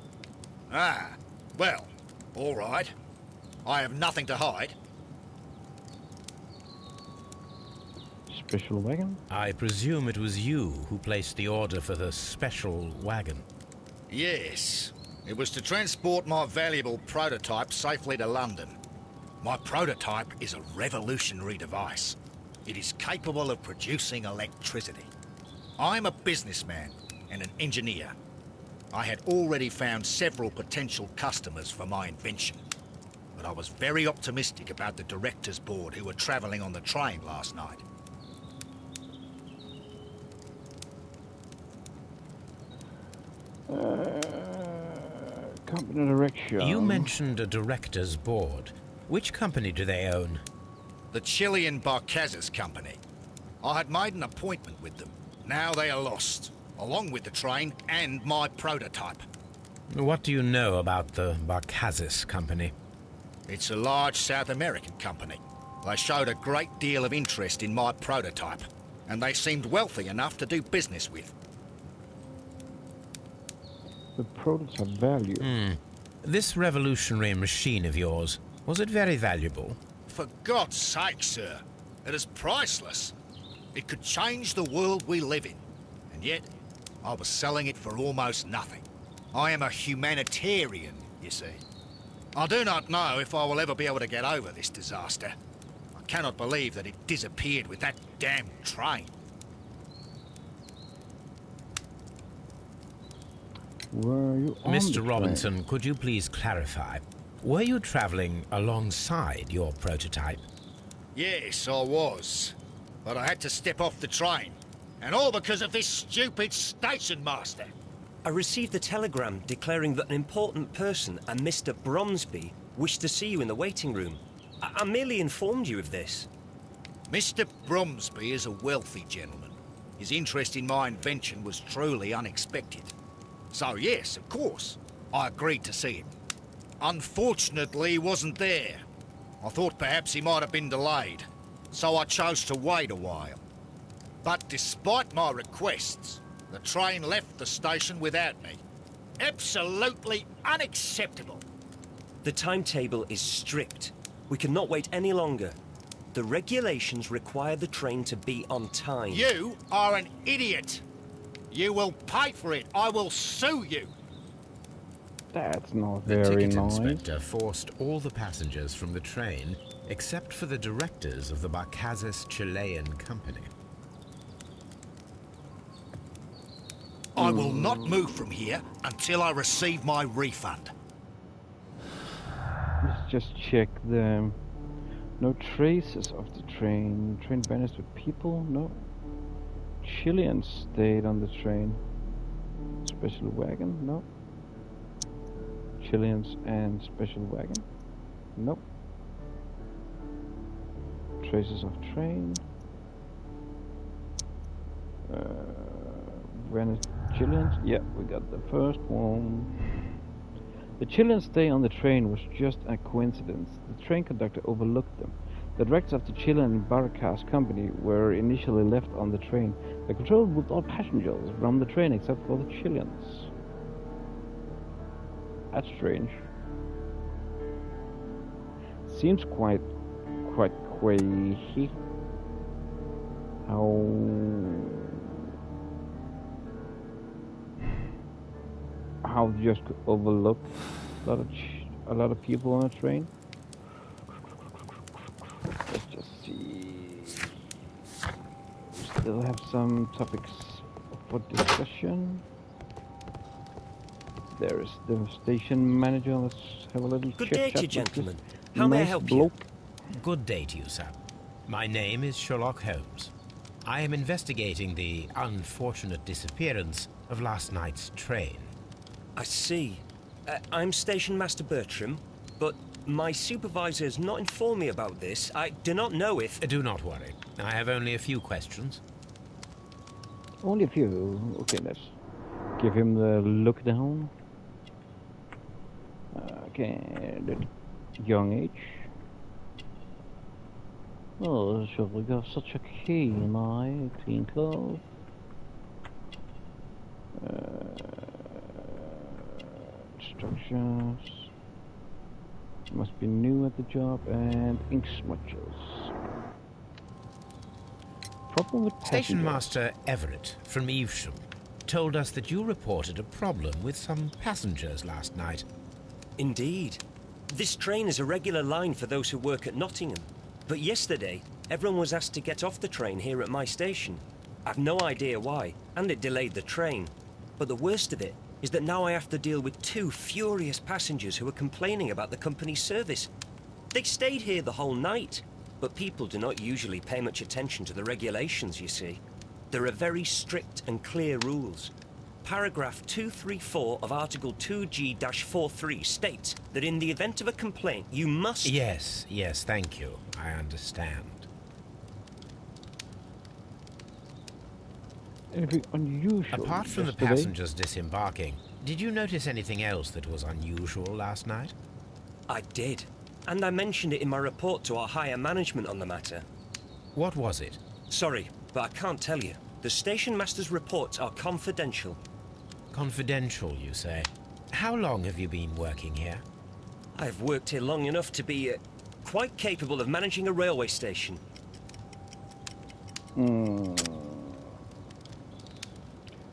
Ah, well, all right. I have nothing to hide. Special wagon? I presume it was you who placed the order for the special wagon. Yes. It was to transport my valuable prototype safely to London. My prototype is a revolutionary device. It is capable of producing electricity. I'm a businessman and an engineer. I had already found several potential customers for my invention, but I was very optimistic about the directors' board who were travelling on the train last night. Company direction. You mentioned a director's board. Which company do they own? The Chilean Barcazes Company. I had made an appointment with them. Now they are lost, along with the train and my prototype. What do you know about the Barcazes Company? It's a large South American company. They showed a great deal of interest in my prototype, and they seemed wealthy enough to do business with. The prototype value. This revolutionary machine of yours, was it very valuable? For God's sake, sir, it is priceless. It could change the world we live in, and yet I was selling it for almost nothing. I am a humanitarian, you see. I do not know if I will ever be able to get over this disaster. I cannot believe that it disappeared with that damn train. Were you on the Mr. train? Robinson, could you please clarify? Were you traveling alongside your prototype? Yes, I was. But I had to step off the train. And all because of this stupid station master. I received a telegram declaring that an important person, a Mr. Bromsby, wished to see you in the waiting room. I merely informed you of this. Mr. Bromsby is a wealthy gentleman. His interest in my invention was truly unexpected. So yes, of course, I agreed to see him. Unfortunately, he wasn't there. I thought perhaps he might have been delayed, so I chose to wait a while. But despite my requests, the train left the station without me. Absolutely unacceptable. The timetable is strict. We cannot wait any longer. The regulations require the train to be on time. You are an idiot. You will pay for it. I will sue you. That's not The very ticket nice. inspector forced all the passengers from the train except for the directors of the Barcazes Chilean Company. I will not move from here until I receive my refund. Let's just check the... No traces of the train. Train vanished with people? No. Chileans stayed on the train. Special wagon? No. Chileans and special wagon? Nope. Traces of train. Vanished Chileans? Yeah, we got the first one. The Chilean stay on the train was just a coincidence. The train conductor overlooked them. The directors of the Chilean Barcazes Company were initially left on the train. The control moved all passengers from the train except for the Chileans. That's strange. Seems quite quaky. How just overlook a lot of people on a train. Let's just see. We still have some topics for discussion. There is the station manager. Let's have a little Good chit day chat to you, with gentlemen. this How may I nice help bloke. you? Good day to you, sir. My name is Sherlock Holmes. I am investigating the unfortunate disappearance of last night's train. I see. I'm Station Master Bertram, but my supervisor has not informed me about this. I do not know if... Do not worry. I have only a few questions. Only a few. Okay, let's give him the look down. Okay, the young age. Oh, sure, we got such a keen eye, clean clothes. Instructions. Must be new at the job, and ink smudges. Problem with Station passengers. Master Everett from Evesham told us that you reported a problem with some passengers last night. Indeed. This train is a regular line for those who work at Nottingham. But yesterday, everyone was asked to get off the train here at my station. I've no idea why, and it delayed the train. But the worst of it is that now I have to deal with 2 furious passengers who are complaining about the company's service. They stayed here the whole night, but people do not usually pay much attention to the regulations, you see. There are very strict and clear rules. Paragraph 234 of Article 2G-43 states that in the event of a complaint, you must... Yes, thank you. I understand. Anything unusual? Apart from the passengers disembarking, did you notice anything else that was unusual last night? I did. And I mentioned it in my report to our higher management on the matter. What was it? Sorry, but I can't tell you. The station master's reports are confidential. Confidential, you say? How long have you been working here? I've worked here long enough to be quite capable of managing a railway station.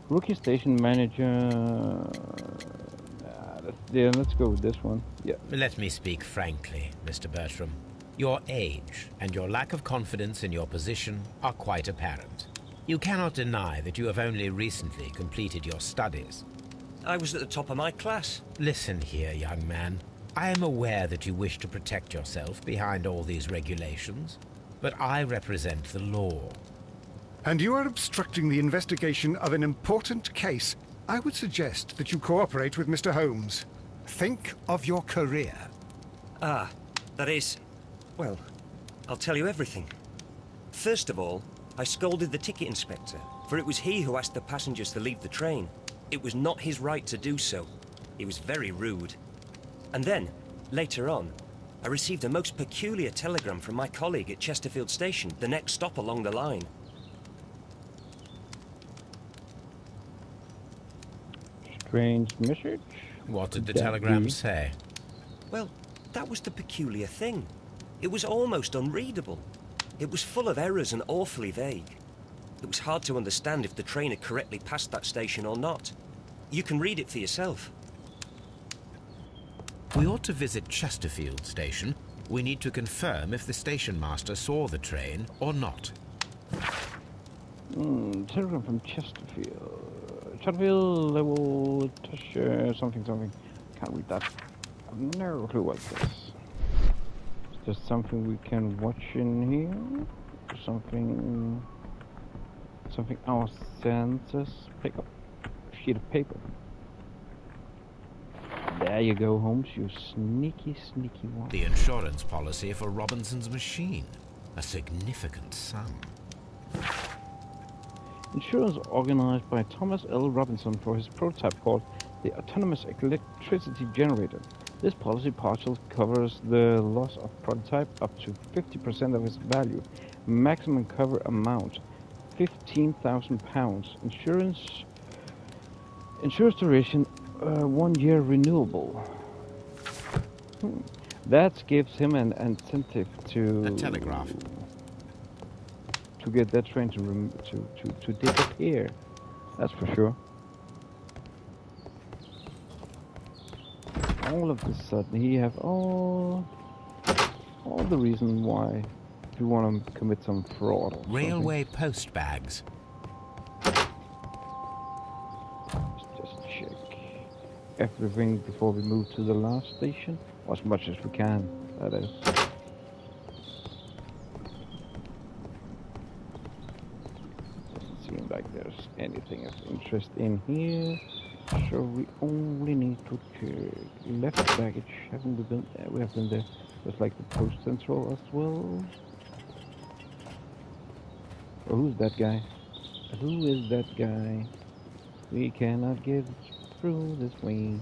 Rookie station manager. Yeah, let's go with this one. Yeah. Let me speak frankly, Mr. Bertram. Your age and your lack of confidence in your position are quite apparent. You cannot deny that you have only recently completed your studies. I was at the top of my class. Listen here, young man. I am aware that you wish to protect yourself behind all these regulations, but I represent the law. And you are obstructing the investigation of an important case. I would suggest that you cooperate with Mr. Holmes. Think of your career. Ah, that is... Well, I'll tell you everything. First of all, I scolded the ticket inspector, for it was he who asked the passengers to leave the train. It was not his right to do so. He was very rude. And then, later on, I received a most peculiar telegram from my colleague at Chesterfield Station, the next stop along the line. Strange message? What did the telegram say? Well, that was the peculiar thing. It was almost unreadable. It was full of errors and awfully vague. It was hard to understand if the train had correctly passed that station or not. You can read it for yourself. We ought to visit Chesterfield Station. We need to confirm if the station master saw the train or not. Telegram from Chesterfield. Chesterfield level something. Can't read that. I have no clue what this is. Is there something we can watch in here? Something our senses pick up. A sheet of paper. There you go, Holmes, you sneaky one. The insurance policy for Robinson's machine. A significant sum. Insurance organized by Thomas L. Robinson for his prototype called the Autonomous Electricity Generator. This policy partially covers the loss of prototype up to 50% of its value. Maximum cover amount, £15,000. Insurance duration, 1 year renewable. That gives him an incentive to... A telegraph. To get that train to disappear. That's for sure. All of a sudden, he have all the reason why you want to commit some fraud. Or Railway post bags. Let's just check everything before we move to the last station, or as much as we can. That is. Doesn't seem like there's anything of interest in here. So we only need to check left baggage. Haven't we been there? We have been there. Just like the post central as well. Oh, who's that guy? Who is that guy? We cannot get through this way.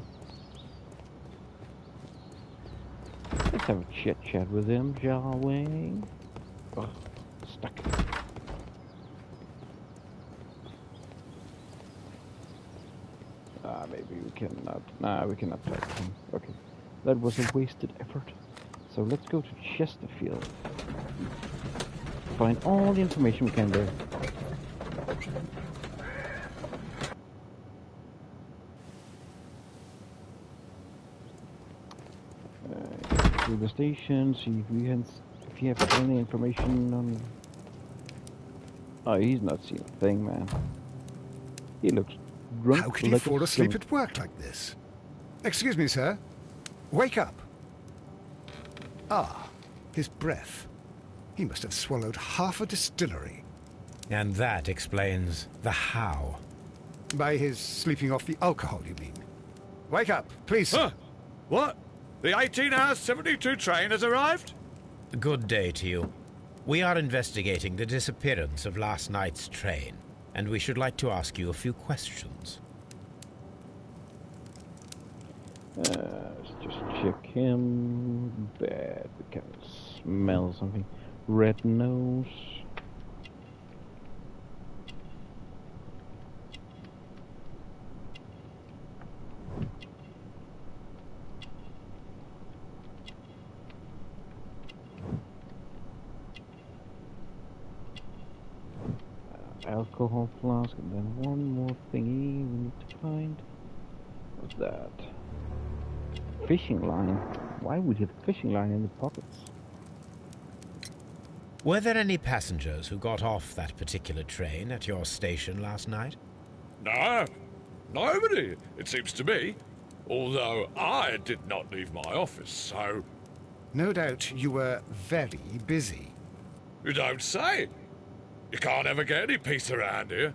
Let's have a chit chat with him, shall we? Oh, stuck. Maybe we cannot. Nah, we cannot talk to him. Okay. That was a wasted effort. So let's go to Chesterfield. Find all the information we can there. To the station, see if we have any information on Oh, he's not seen a thing, man. He looks drunk. How can he fall asleep at work like this? Excuse me, sir. Wake up. Ah, his breath. He must have swallowed half a distillery. And that explains the how. By his sleeping off the alcohol, you mean? Wake up, please. Huh? What? The 18 hours 72 train has arrived? Good day to you. We are investigating the disappearance of last night's train, and we should like to ask you a few questions. Let's just check him. Bad. We can smell something. Red nose. Alcohol flask, and then one more thingy we need to find. What's that? Fishing line. Why would you have a fishing line in the pockets? Were there any passengers who got off that particular train at your station last night? No, nobody, it seems to me. Although I did not leave my office, so... No doubt you were very busy. You don't say. You can't ever get any peace around here.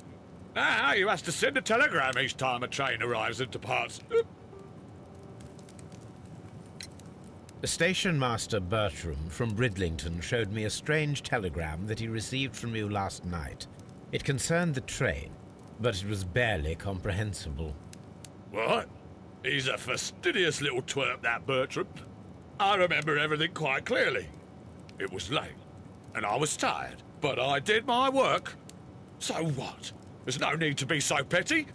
Now you have to send a telegram each time a train arrives and departs. The station master Bertram from Bridlington showed me a strange telegram that he received from you last night. It concerned the train, but it was barely comprehensible. What? He's a fastidious little twerp, that Bertram. I remember everything quite clearly. It was late, and I was tired, but I did my work. So what? There's no need to be so petty.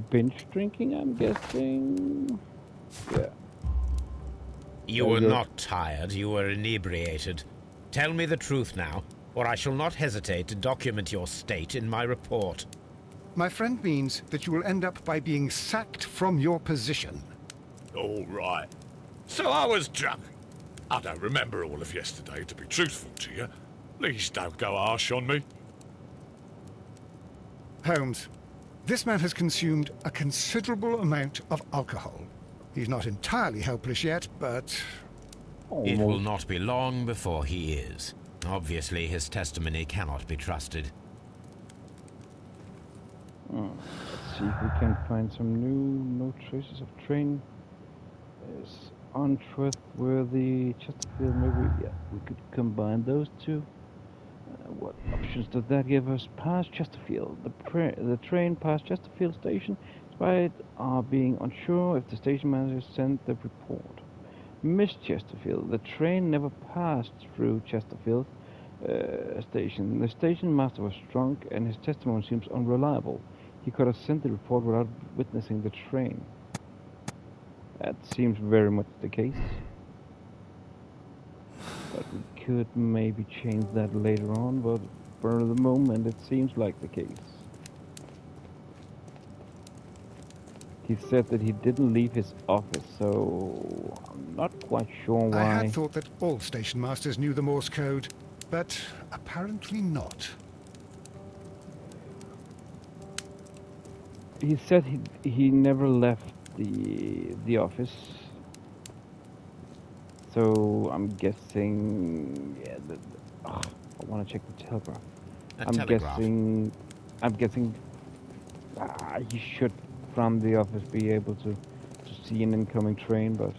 Binge drinking, I'm guessing. Yeah. You were not tired, you were inebriated. Tell me the truth now, or I shall not hesitate to document your state in my report. My friend means that you will end up by being sacked from your position. All right. So I was drunk. I don't remember all of yesterday, to be truthful to you. Please don't go harsh on me. Holmes, this man has consumed a considerable amount of alcohol. He's not entirely helpless yet, but... It will not be long before he is. Obviously, his testimony cannot be trusted. Let's see if we can find some no traces of train. Is untrustworthy. Chesterfield, maybe, yeah, we could combine those two. What options does that give us? Past Chesterfield. The train passed Chesterfield station, despite our being unsure if the station manager sent the report. Miss Chesterfield. The train never passed through Chesterfield station. The station master was drunk, and his testimony seems unreliable. He could have sent the report without witnessing the train. That seems very much the case. But we could maybe change that later on, but for the moment it seems like the case. He said that he didn't leave his office, so I'm not quite sure why. I had thought that all station masters knew the Morse code, but apparently not. He said he never left the office. So I'm guessing, yeah. I want to check the telegraph. I'm guessing. He should, from the office, be able to see an incoming train, but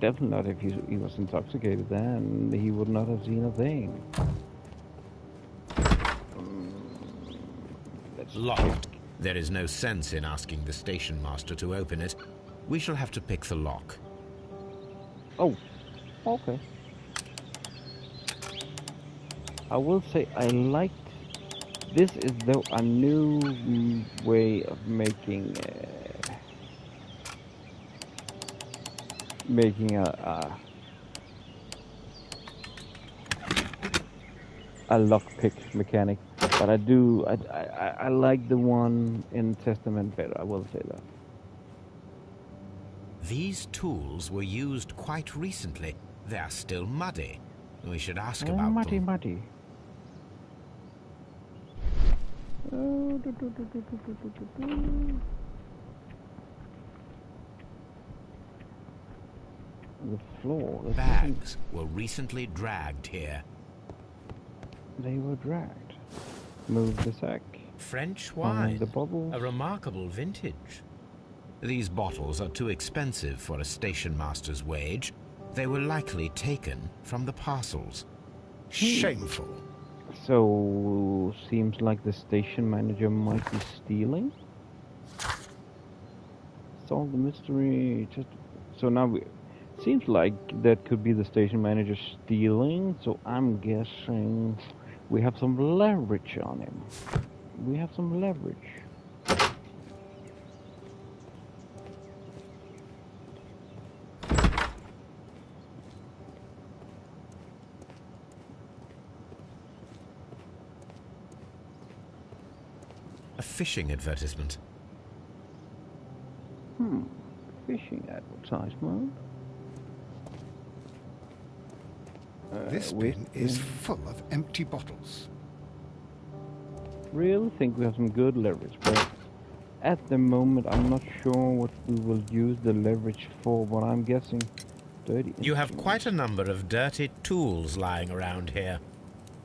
definitely not if he was intoxicated. Then he would not have seen a thing. Locked. There is no sense in asking the station master to open it. We shall have to pick the lock. Oh, okay. I will say I liked this. Is though a new way of making a lockpick mechanic, but I like the one in Testament better. I will say that. These tools were used quite recently. They're still muddy. We should ask Oh, about muddy, them. muddy. Oh, the floor. There's Bags were recently dragged here. They were dragged. Move the sack. French Find wine. the bottles. A remarkable vintage. These bottles are too expensive for a station master's wage. They were likely taken from the parcels. Shameful. So, seems like the station manager might be stealing. Solve the mystery. So now seems like that could be the station manager stealing. So I'm guessing we have some leverage on him. We have some leverage. A fishing advertisement. Fishing advertisement. This bin is full of empty bottles. Really think we have some good leverage, but at the moment I'm not sure what we will use the leverage for, but I'm guessing dirty. You have quite a number of dirty tools lying around here.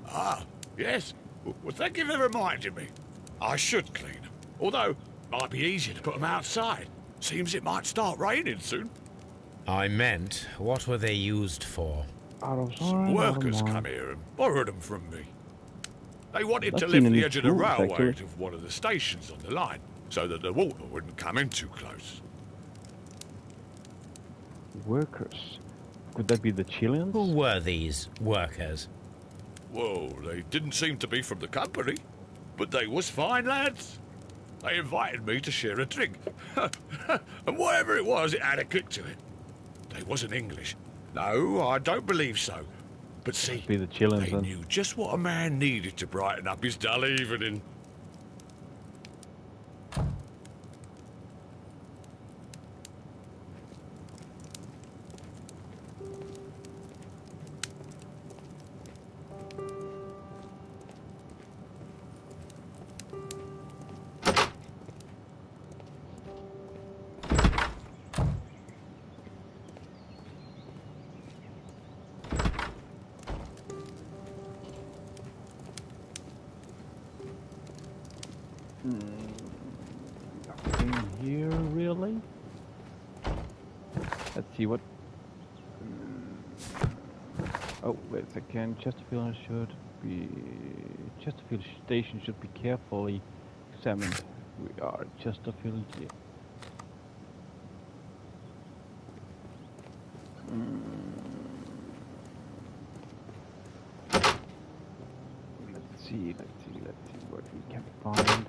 Ah, yes. Well, thank you for reminding me. I should clean them. Although, it might be easier to put them outside. Seems it might start raining soon. I meant, what were they used for? Out of Some sight, out of workers mind. come here and borrowed them from me. They wanted to I've lift seen the any edge of the tools, railway actually. of one of the stations on the line, so that the water wouldn't come in too close. Workers. Could that be the Chileans? Who were these workers? Well, they didn't seem to be from the company, but they was fine lads. They invited me to share a drink. And whatever it was, it had a kick to it. They wasn't English. No, I don't believe so. But see, Be the Chileans they then. knew just what a man needed to brighten up his dull evening. Nothing here, really? Let's see what... Oh, wait a second. Chesterfield Station should be carefully examined. We are at Chesterfield here. Let's see what we can find.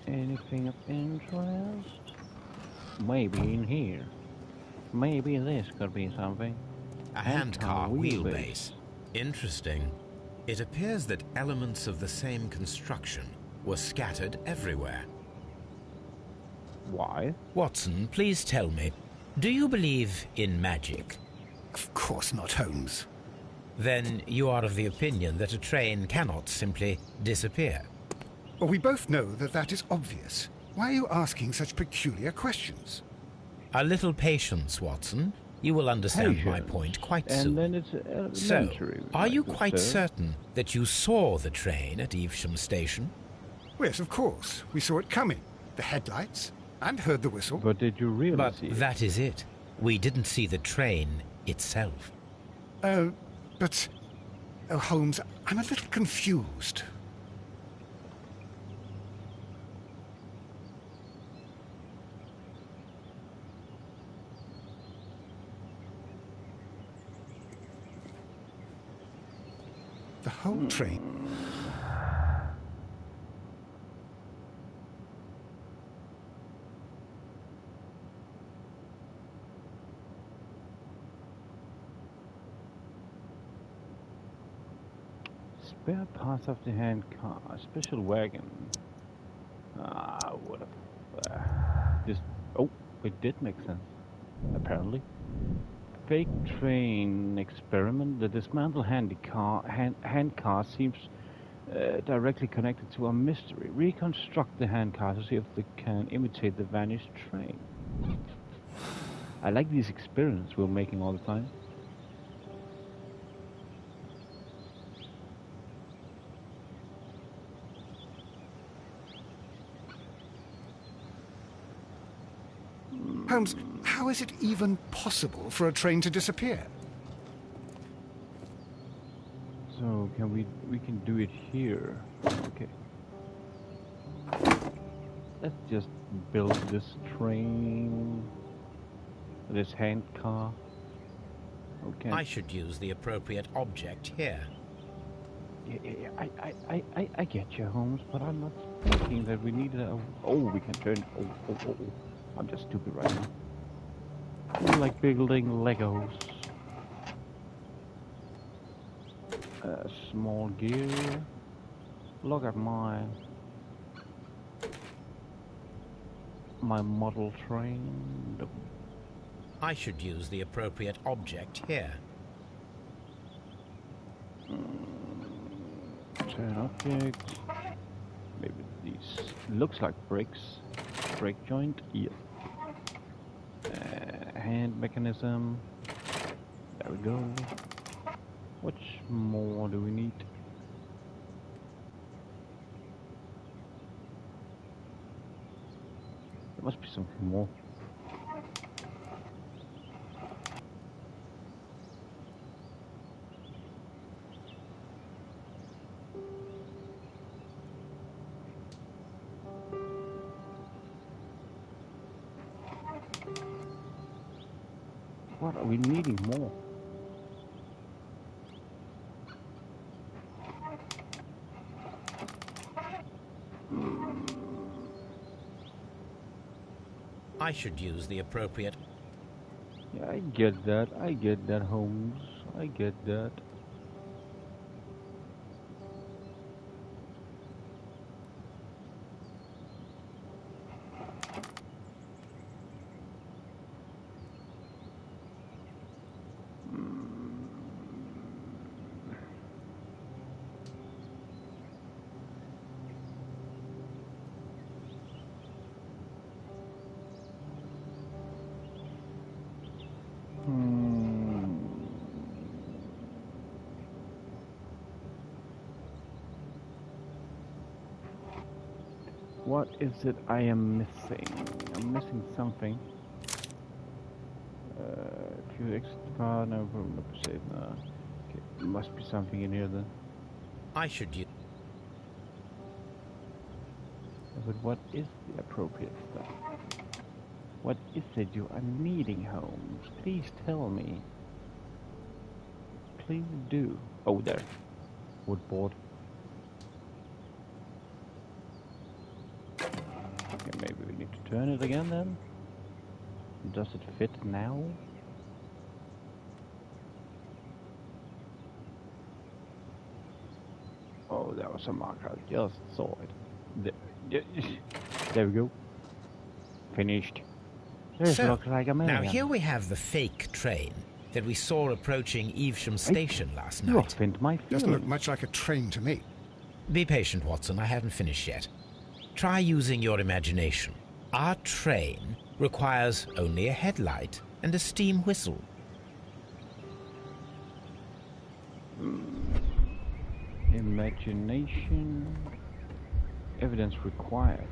Anything of interest? Maybe in here. Maybe this could be something. A handcar wheelbase. Interesting. It appears that elements of the same construction were scattered everywhere. Why? Watson, please tell me, do you believe in magic? Of course not, Holmes. Then you are of the opinion that a train cannot simply disappear. Well, we both know that that is obvious. Why are you asking such peculiar questions? A little patience, Watson. You will understand my Patience. point quite And soon. then it's So, elementary. are you like quite this, certain that you saw the train at Evesham Station? Yes, of course. We saw it coming. The headlights. And heard the whistle. But did you really But see it? that is it. We didn't see the train itself. But... Oh, Holmes, I'm a little confused. The whole train... Spare parts of the handcar, special wagon. What a... This... Oh, it did make sense. Apparently. Fake train experiment. The dismantled handcar seems directly connected to a mystery. Reconstruct the handcar to see if they can imitate the vanished train. I like these experiments we're making all the time. Holmes, how is it even possible for a train to disappear? So can we can do it here. Okay. Let's just build this train. This handcar. Okay. I should use the appropriate object here. Yeah, I get you, Holmes, but I'm not thinking that we need a... Oh, we can turn... Oh. I'm just stupid right now. I like building Legos. Small gear. Look at my model train. I should use the appropriate object here. Turn object. Maybe these looks like bricks. Brake joint. Yeah. Hand mechanism. There we go. What more do we need? There must be something more. What are we needing more? I should use the appropriate... Yeah, I get that, Holmes. I get that. What is it I am missing? I'm missing something. If you exit the car, no problem. Okay, there must be something in here then. I should use... But what is the appropriate stuff? What is it you are needing, Holmes? Please tell me. Please do. Oh, there. Wood board. Okay, maybe we need to turn it again then. Does it fit now? Oh, there was a marker. I just saw it. There we go. Finished. This looks like a man. Now here we have the fake train that we saw approaching Evesham Station last night. You offend my feelings. Doesn't look much like a train to me. Be patient, Watson. I haven't finished yet. Try using your imagination. Our train requires only a headlight and a steam whistle. Imagination. Evidence required.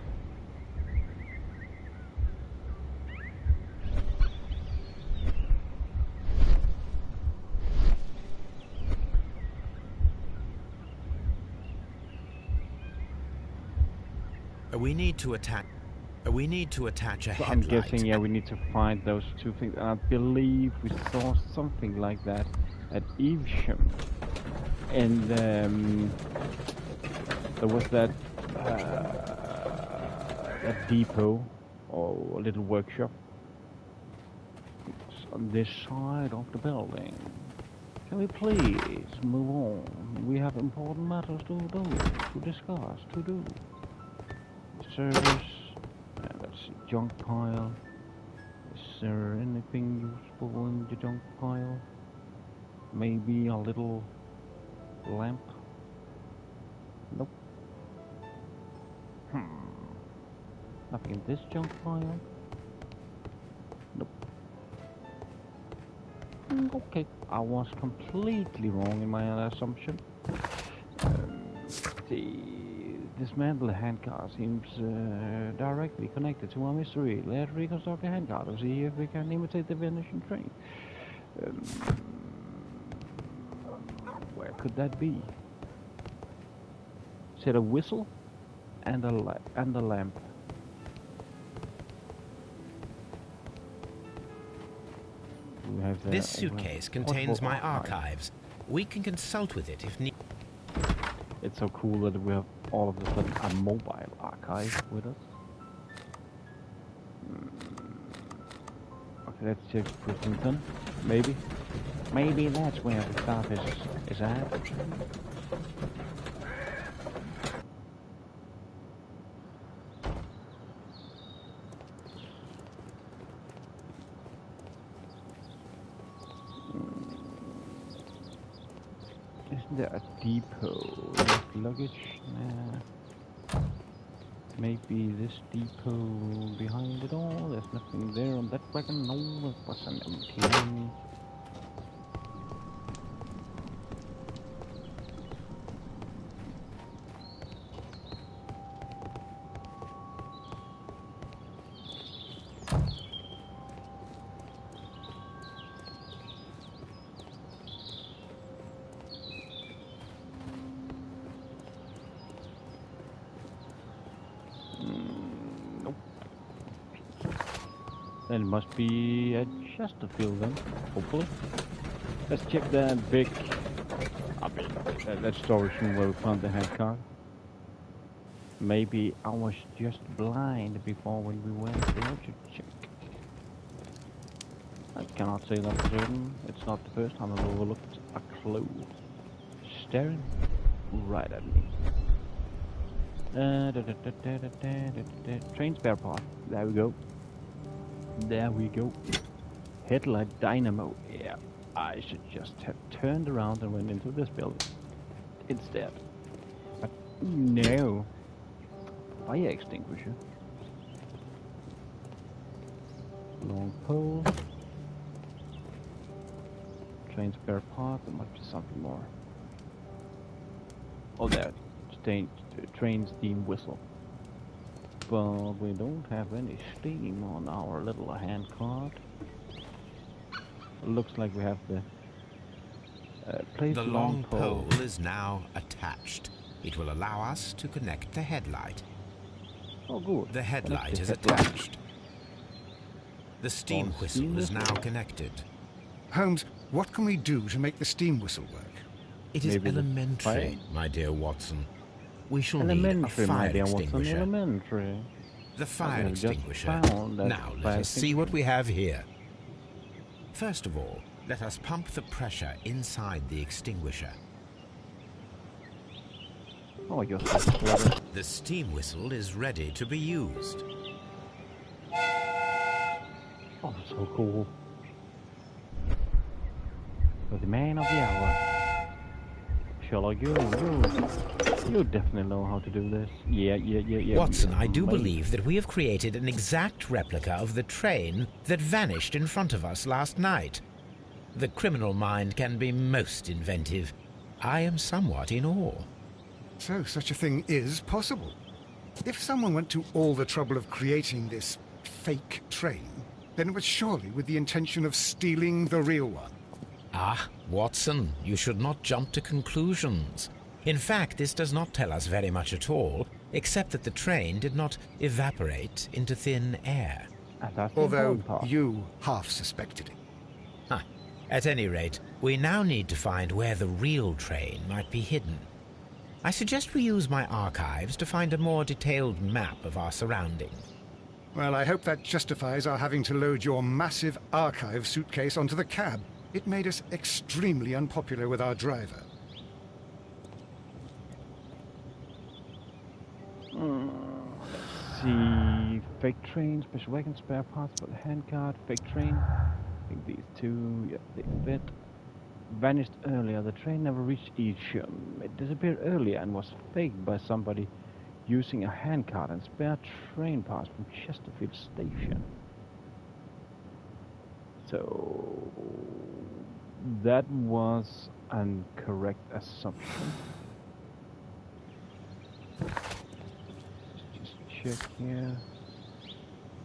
We need to attach a So I'm headlight. guessing, yeah, we need to find those two things. And I believe we saw something like that at Evesham. And there was that depot or a little workshop. It's on this side of the building. Can we please move on? We have important matters to discuss, to do. Service, let's see, junk pile, there anything useful in the junk pile? Maybe a little lamp? Nope. Nothing in this junk pile? Nope. Okay, I was completely wrong in my assumption. The dismantled handcar seems directly connected to our mystery. Let's reconstruct the handcar to see if we can imitate the vanishing train. Where could that be? Said a whistle and a lamp. We have This suitcase contains my archives. We can consult with it if need. It's so cool that we have all of a sudden a mobile archive with us. Okay, let's check Brislington. Maybe. Maybe that's where the stuff is at. Isn't there a depot? Luggage? Nah. Maybe this depot behind it all? There's nothing there on that wagon. No, it was an empty. Then it must be a Chesterfield then, hopefully. Let's check that big, that storage room where we found the handcart. Maybe I was just blind before when we went there to check. I cannot say that for certain. It's not the first time I've overlooked a clue staring right at me. Train spare part. There we go. There we go. Headlight dynamo. Yeah, I should just have turned around and went into this building instead. But no. Fire extinguisher. Long pole. Train spare part. There must be something more. Oh, there. Train steam whistle. But we don't have any steam on our little handcart. Looks like we have the The long pole is now attached. It will allow us to connect the headlight. Oh, good. The headlight is attached. The steam whistle is now connected. Holmes, what can we do to make the steam whistle work? It is elementary, my dear Watson. We shall need a fire extinguisher. Elementary. The fire extinguisher. Now, let us see what we have here. First of all, let us pump the pressure inside the extinguisher. Oh, you're so clever. The steam whistle is ready to be used. Oh, so cool. For the man of the hour. Sherlock, you definitely know how to do this. Yeah. Watson, I do believe that we have created an exact replica of the train that vanished in front of us last night. The criminal mind can be most inventive. I am somewhat in awe. So, such a thing is possible. If someone went to all the trouble of creating this fake train, then it was surely with the intention of stealing the real one. Ah, Watson, you should not jump to conclusions. In fact, this does not tell us very much at all, except that the train did not evaporate into thin air. Although you half suspected it. At any rate, we now need to find where the real train might be hidden. I suggest we use my archives to find a more detailed map of our surroundings. Well, I hope that justifies our having to load your massive archive suitcase onto the cab. It made us extremely unpopular with our driver. See, Fake train, special wagon, spare parts for the handcart, fake train. I think these two, yeah, they fit. Vanished earlier. The train never reached Evesham. It disappeared earlier and was faked by somebody using a handcart and spare train parts from Chesterfield Station. So that was an correct assumption. Just check here.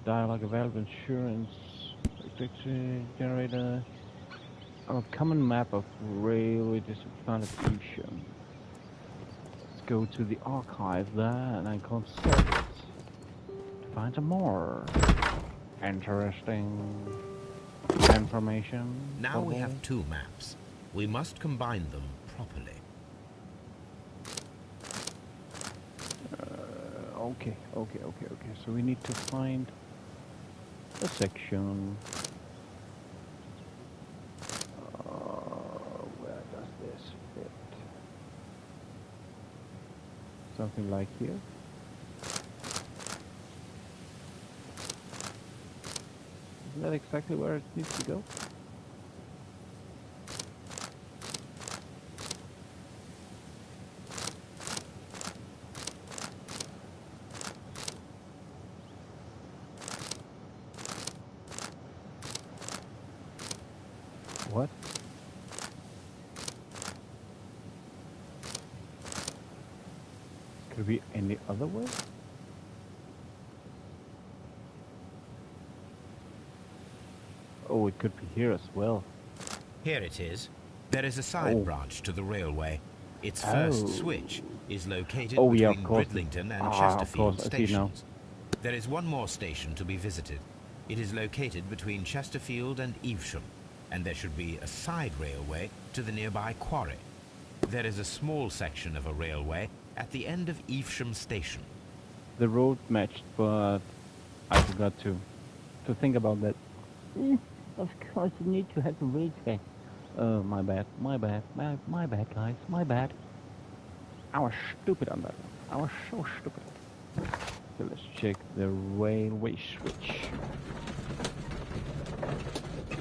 Dialogue available, insurance, electricity generator. A common map of railway district found at Evesham. Let's go to the archive there and then consult it to find some more interesting information. Now we have two maps. We must combine them properly. Okay. So we need to find a section. Where does this fit? Something like here. Isn't that exactly where it needs to go? What? Could it be any other way? Oh, it could be here as well. Here it is. There is a side branch to the railway. Its first switch is located between Bridlington and Chesterfield stations. There is one more station to be visited. It is located between Chesterfield and Evesham, and there should be a side railway to the nearby quarry. There is a small section of a railway at the end of Evesham station. The road matched, but I forgot to think about that. Of course, you need to have the railway. My bad, guys, my bad. I was stupid on that one. I was so stupid. So let's check the railway switch.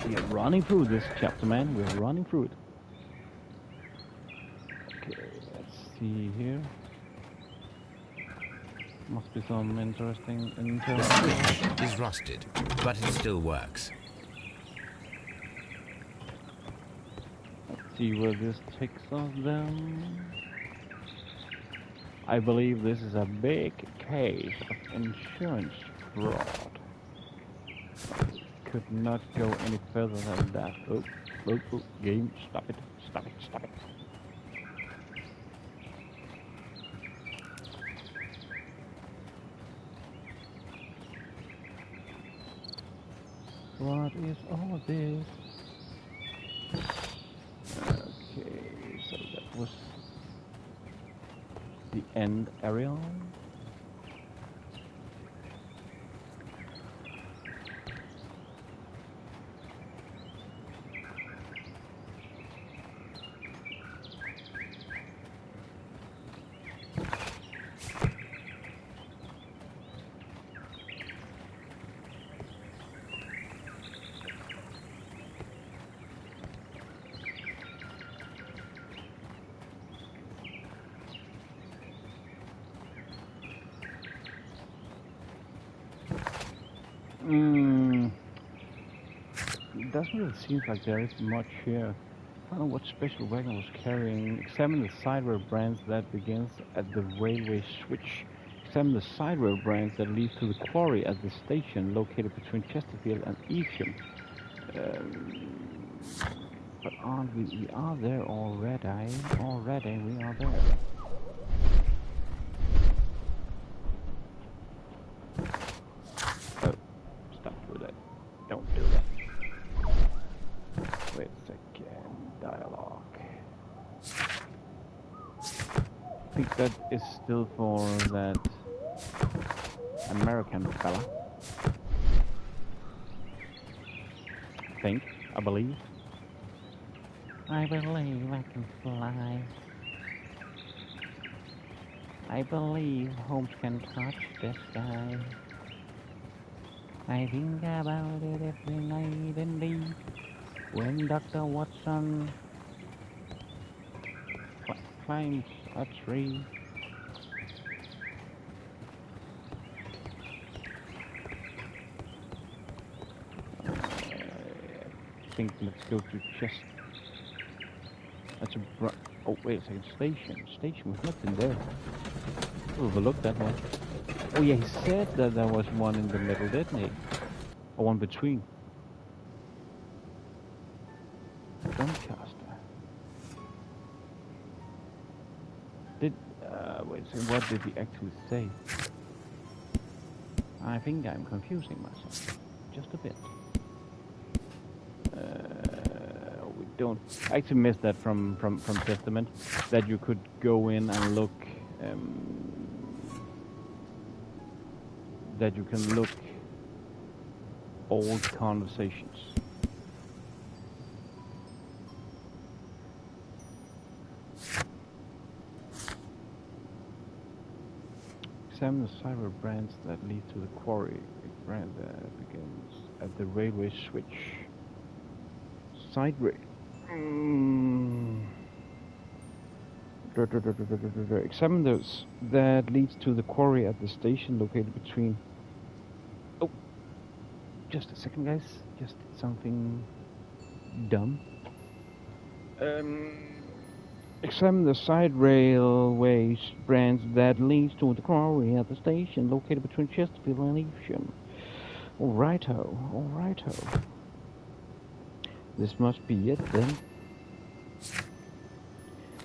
We are running through this chapter, man. We're running through it. Okay, let's see here. Must be some interesting intel. The switch is rusted, but it still works. Let's see where this takes us then. I believe this is a big case of insurance fraud. Could not go any further than that. Oh, game, stop it. What is all this? Okay, so that was the end area. It doesn't really seem like there is much here. I don't know what special wagon was carrying. Examine the side rail branch that begins at the railway switch. Examine the side rail branch that leads to the quarry at the station located between Chesterfield and Evesham. But aren't we? We are there already. Already, we are there. Oh, stop with that. Don't do that. Wait a second. Dialogue. I think that is still for that American fella. I believe. I believe I can fly. I believe Holmes can touch the sky. I think about it every night and day. When Dr. Watson climbs a tree. I think let's go to chest. That's a oh wait a second, station was nothing there. Overlooked that one. Oh yeah, he said that there was one in the middle, didn't he? Or one between. Doncaster. Did wait a second, what did he actually say? I think I'm confusing myself just a bit. We don't actually miss that from Testament, that you could go in and look, that you can look old conversations. Examine the cyber brands that lead to the quarry. A brand that begins at the railway switch. Side rail. Examine those that leads to the quarry at the station located between. Oh, just a second, guys. Just something dumb. Examine the side railways branch that leads to the quarry at the station located between Chesterfield and Evesham. Alrighto, alrighto. This must be it then.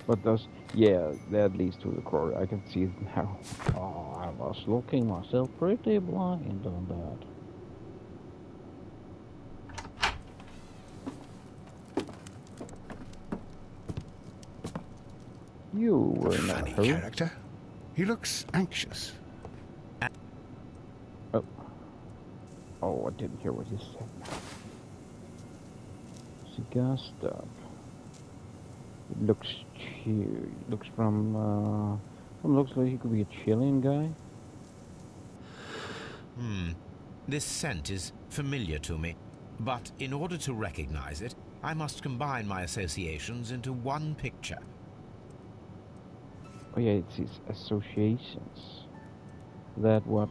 But those, yeah, that leads to the quarry. I can see it now. Oh, I was looking myself pretty blind on that. You were in a Funny hurry. character. He looks anxious. Oh. Oh, I didn't hear what you said. Cigar stub. It looks looks looks like he could be a Chilean guy. This scent is familiar to me, but in order to recognize it, I must combine my associations into one picture. Oh yeah, it's his associations. That what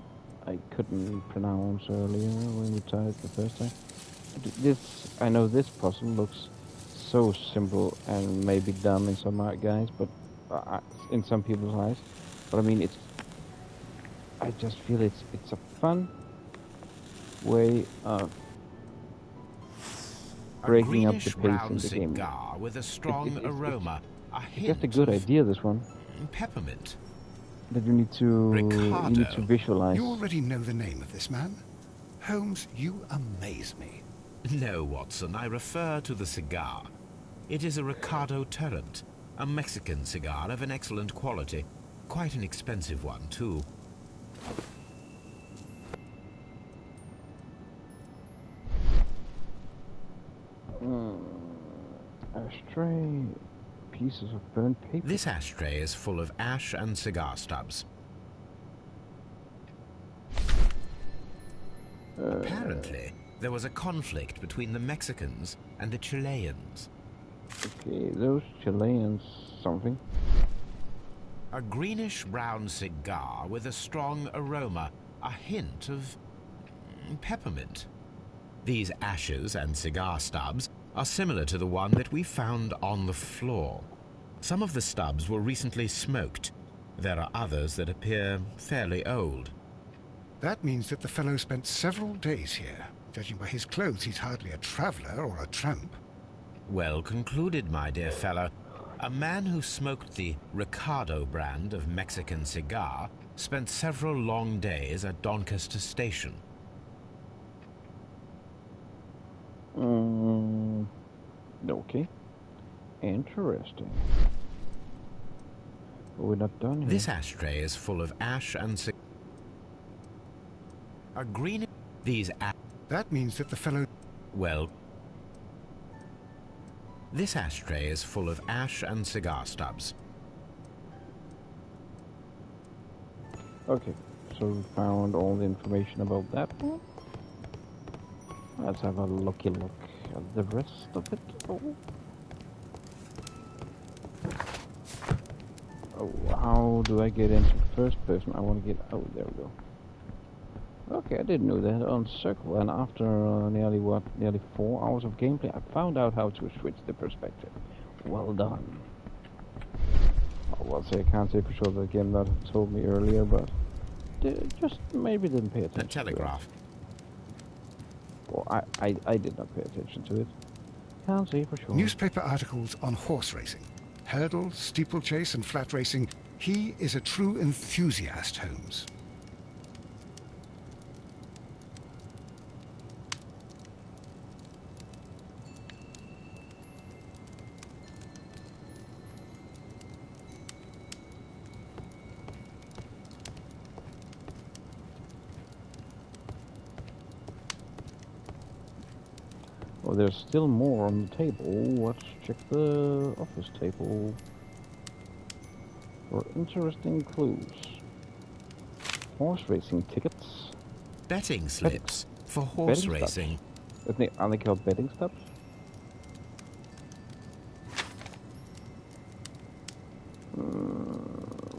I couldn't pronounce earlier when we tried the first time. This, I know this puzzle looks so simple and maybe dumb in some guys, but in some people's eyes. But I mean, I just feel it's a fun way of breaking up the pace in the game. Cigar with a strong aroma. It's just a good idea, this one. Peppermint. That you need to visualize. You already know the name of this man? Holmes, you amaze me. No, Watson, I refer to the cigar. It is a Ricardo Turrent, a Mexican cigar of an excellent quality. Quite an expensive one, too. Ashtray, pieces of burnt paper. This ashtray is full of ash and cigar stubs. Apparently, there was a conflict between the Mexicans and the Chileans. Okay, those Chileans something. A greenish-brown cigar with a strong aroma, a hint of peppermint. These ashes and cigar stubs are similar to the one that we found on the floor. Some of the stubs were recently smoked. There are others that appear fairly old. That means that the fellow spent several days here. Judging by his clothes, he's hardly a traveler or a tramp. Well concluded, my dear fellow. A man who smoked the Ricardo brand of Mexican cigar spent several long days at Doncaster Station. Okay. Interesting. But we're not done here. This ashtray is full of ash and a green. These That means that the fellow... Well, this ashtray is full of ash and cigar stubs. Okay, so we found all the information about that one. Let's have a looky look at the rest of it. Oh, how do I get into first person? I want to get... Oh, there we go. Okay, I didn't know that on circle, and after nearly 4 hours of gameplay, I found out how to switch the perspective. Well done. Well, I can't say for sure the game that told me earlier, but just maybe didn't pay attention. The telegraph. Well, I did not pay attention to it. Can't say for sure. Newspaper articles on horse racing. Hurdle, steeplechase and flat racing. He is a true enthusiast, Holmes. Oh, there's still more on the table. Let's check the office table for interesting clues. Horse racing tickets. Betting slips for horse Betting racing. Stubs. Are they called betting stubs?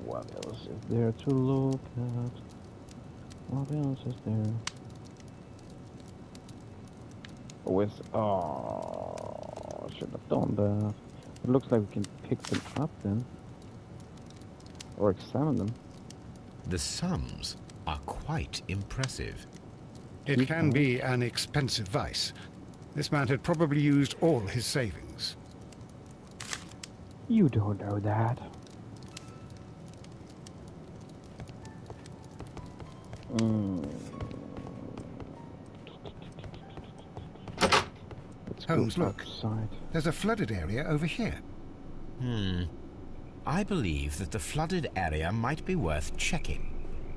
What else is there to look at? What else is there? Oh, I should have done that. It looks like we can pick them up then. Or examine them. The sums are quite impressive. It can be an expensive vice. This man had probably used all his savings. You don't know that. Holmes, look. There's a flooded area over here. I believe that the flooded area might be worth checking.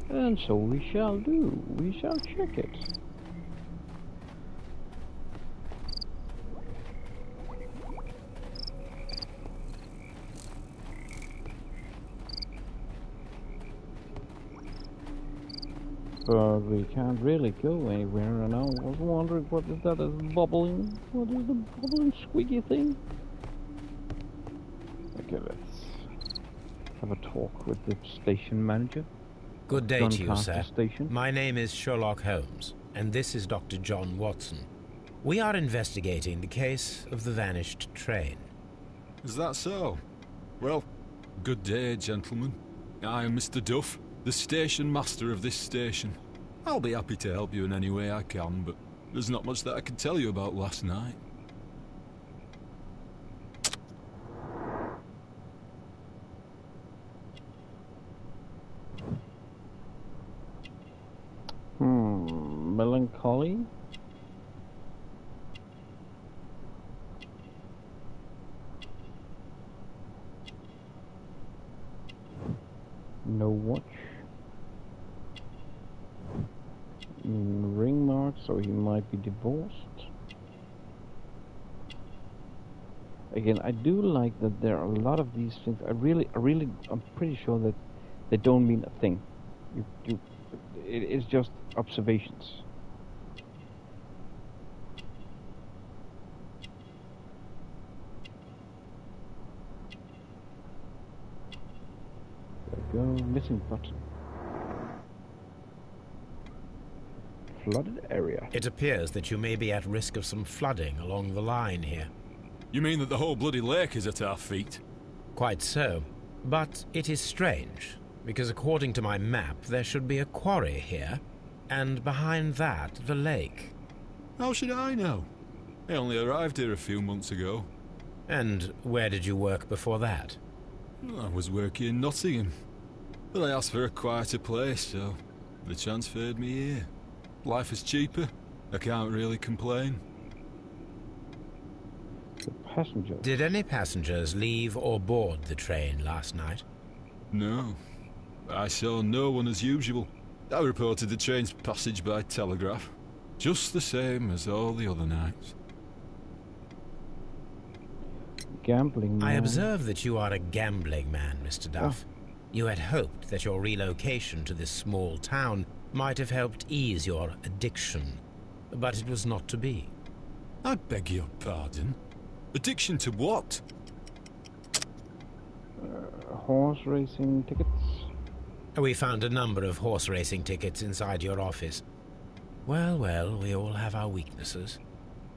And so we shall do. We shall check it. But we can't really go anywhere, and I was wondering what is that is bubbling? What is the bubbling squeaky thing? Okay, let's have a talk with the station manager. Good day to you, Doncaster sir. Station. My name is Sherlock Holmes, and this is Dr. John Watson. We are investigating the case of the vanished train. Is that so? Well, good day, gentlemen. I am Mr. Duff, the station master of this station. I'll be happy to help you in any way I can, but there's not much that I can tell you about last night. Melancholy? No watch. Ring mark, so he might be divorced. Again, I do like that there are a lot of these things. I'm pretty sure that they don't mean a thing. It's just observations. There we go, missing button. Flooded area. It appears that you may be at risk of some flooding along the line here. You mean that the whole bloody lake is at our feet? Quite so. But it is strange, because according to my map, there should be a quarry here, and behind that, the lake. How should I know? I only arrived here a few months ago. And where did you work before that? I was working in Nottingham, but I asked for a quieter place, so they transferred me here. Life is cheaper. I can't really complain. The passengers. Did any passengers leave or board the train last night? No. I saw no one as usual. I reported the train's passage by telegraph, just the same as all the other nights. Gambling man. I observe that you are a gambling man, Mr. Duff. You had hoped that your relocation to this small town might have helped ease your addiction. but it was not to be. I beg your pardon? Addiction to what? Horse racing tickets. We found a number of horse racing tickets inside your office. Well, well, we all have our weaknesses.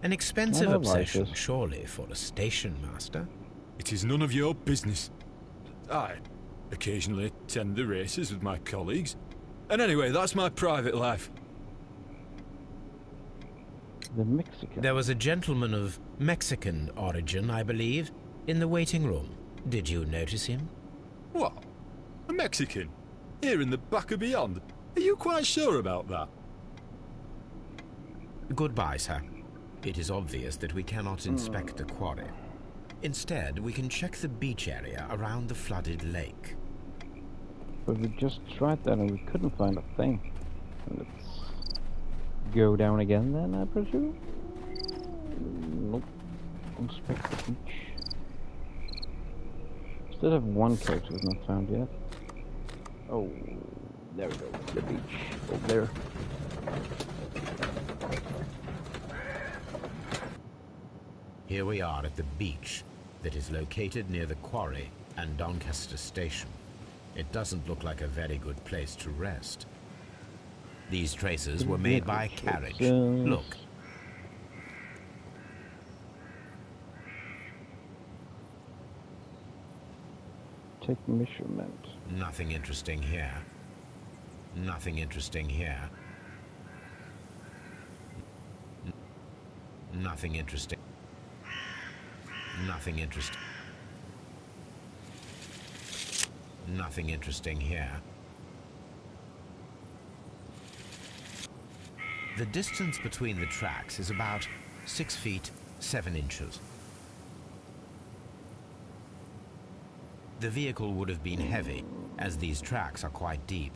An expensive Not obsession, vices. surely, for a station master. It is none of your business. I occasionally attend the races with my colleagues. And anyway, that's my private life. The Mexican. There was a gentleman of Mexican origin, I believe, in the waiting room. Did you notice him? What? A Mexican? Here in the back of beyond? Are you quite sure about that? Goodbye, sir. It is obvious that we cannot inspect the quarry. Instead, we can check the beach area around the flooded lake. But we just tried that and we couldn't find a thing. Let's go down again then, I presume? Nope. Inspect the beach. Still have one character who's not found yet. Oh, there we go. The beach. Over there. Here we are at the beach that is located near the quarry and Doncaster Station. It doesn't look like a very good place to rest. These traces were made by carriage. Look. Take measurement. Nothing interesting here. Nothing interesting here. Nothing interesting. Nothing interesting. Nothing interesting here. The distance between the tracks is about 6 feet 7 inches. The vehicle would have been heavy, as these tracks are quite deep.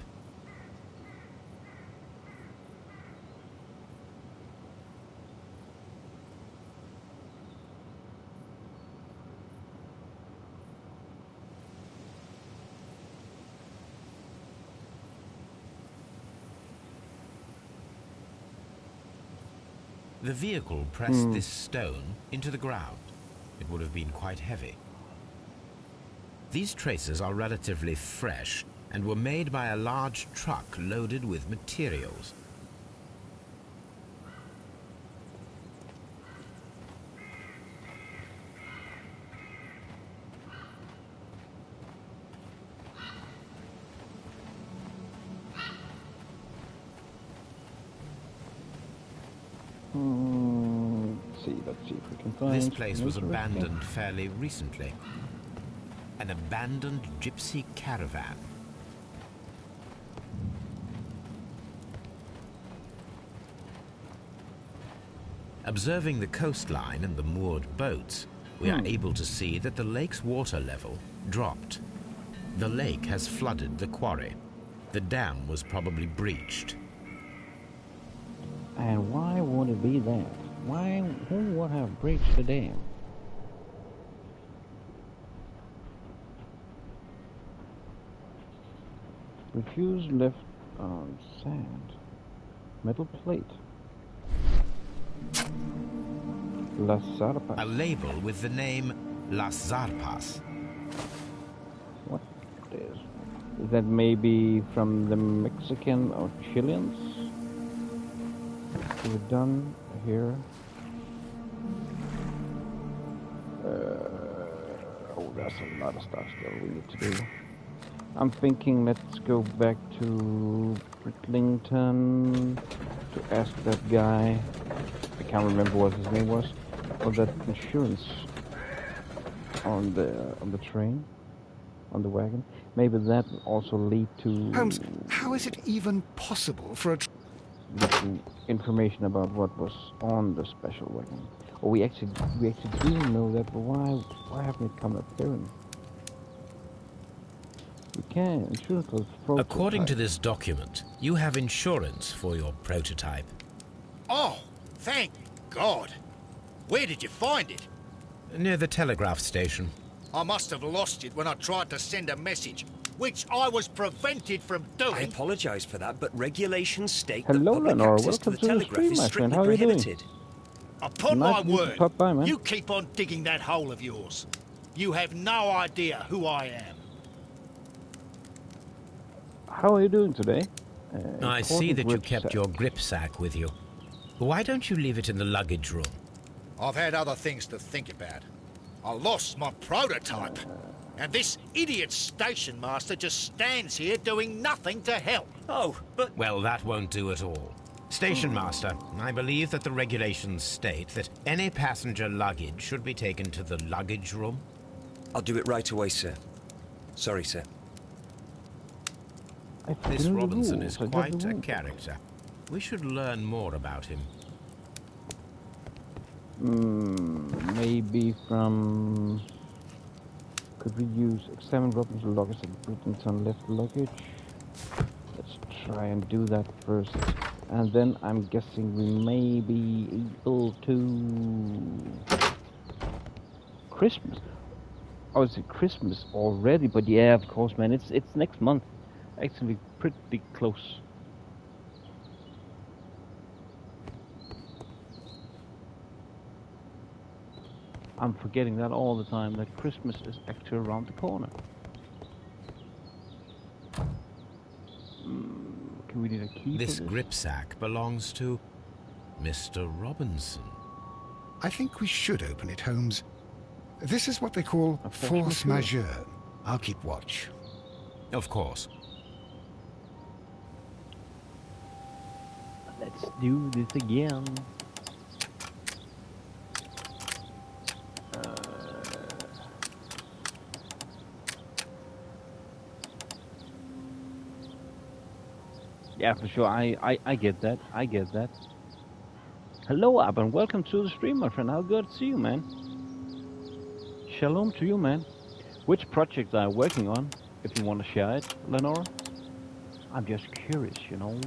The vehicle pressed this stone into the ground. It would have been quite heavy. These traces are relatively fresh and were made by a large truck loaded with materials. Let's see if we can find. This place was abandoned fairly recently. An abandoned gypsy caravan. Observing the coastline and the moored boats, we are able to see that the lake's water level dropped. The lake has flooded the quarry. The dam was probably breached. And why would it be that? Who would have breached the dam? Refuse left on sand. Metal plate. Las Zarpas. A label with the name Las Zarpas. What is that? Maybe from the Mexican or Chileans? We're done here. Oh, there's a lot of stuff still we need to do. I'm thinking let's go back to Bridlington to ask that guy. I can't remember what his name was. Or that insurance on the train, on the wagon. Maybe that will also lead to Holmes, how is it even possible for a... information about what was on the special wagon. Or we actually do know that, but why haven't it come up here? We can. Insurance was prototype. According to this document, you have insurance for your prototype. Oh, thank God. Where did you find it? Near the telegraph station. I must have lost it when I tried to send a message. which I was prevented from doing. I apologise for that, but regulations state Hello, that public Lenore. access to Welcome the to the telegraph stream, is my friend. strictly How are you doing? prohibited. Upon Nice my of you to word, pop by, man. you keep on digging that hole of yours. You have no idea who I am. How are you doing today? I see that you grip kept sack. your grip sack with you. Why don't you leave it in the luggage room? I've had other things to think about. I lost my prototype. And this idiot station master just stands here doing nothing to help. Oh, but... Well, that won't do at all. Station Master, I believe that the regulations state that any passenger luggage should be taken to the luggage room. I'll do it right away, sir. Sorry, sir. This Robinson is quite a character. We should learn more about him. Maybe from... Could we use examine Robinson's luggage and Brittington left luggage? Let's try and do that first. And then I'm guessing we may be able to... Christmas? Oh, it's Christmas already, but yeah, of course, man. It's next month. Actually, pretty close. I'm forgetting that all the time, that Christmas is actually around the corner. Can we need a key This for this? grip sack belongs to Mr. Robinson. I think we should open it, Holmes. This is what they call A force majeure. I'll keep watch. Of course. Let's do this again. Yeah, for sure. I get that. I get that. Hello, Ab, and welcome to the stream, my friend. How good to see you, man. Shalom to you, man. Which project are you working on? If you want to share it, Lenora. I'm just curious, you know.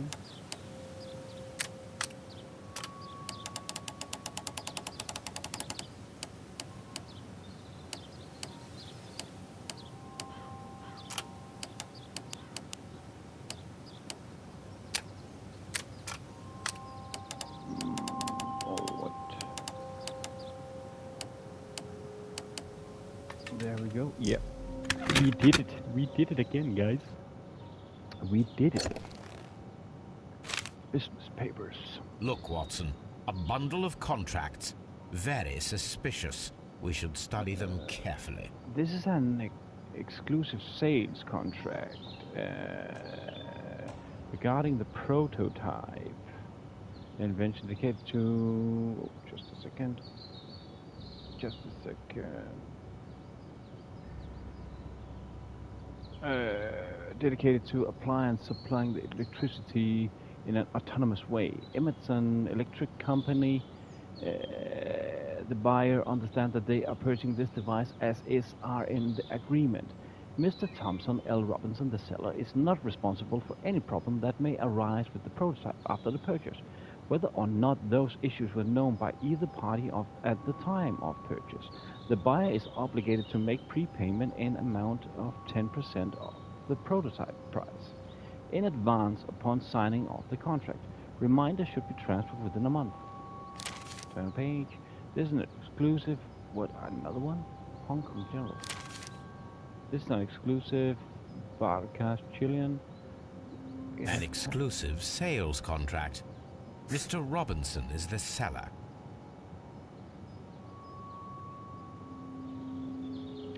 There we go. Yeah. We did it. We did it again, guys. We did it. Business papers. Look, Watson. A bundle of contracts. Very suspicious. We should study them carefully. This is an exclusive sales contract regarding the prototype. Invention dedicated to... Oh, just a second. Just a second. Dedicated to applying and supplying the electricity in an autonomous way. Emerson Electric Company, the buyer understands that they are purchasing this device as are in the agreement. Mr. Thompson L. Robinson, the seller, is not responsible for any problem that may arise with the prototype after the purchase, whether or not those issues were known by either party at the time of purchase. The buyer is obligated to make prepayment in amount of 10% of the prototype price in advance upon signing of the contract. Reminder should be transferred within a month. Turn page. This is an exclusive. What? Another one? Hong Kong General. This is an exclusive. Barcast Chilean. An exclusive sales contract. Mr. Robinson is the seller.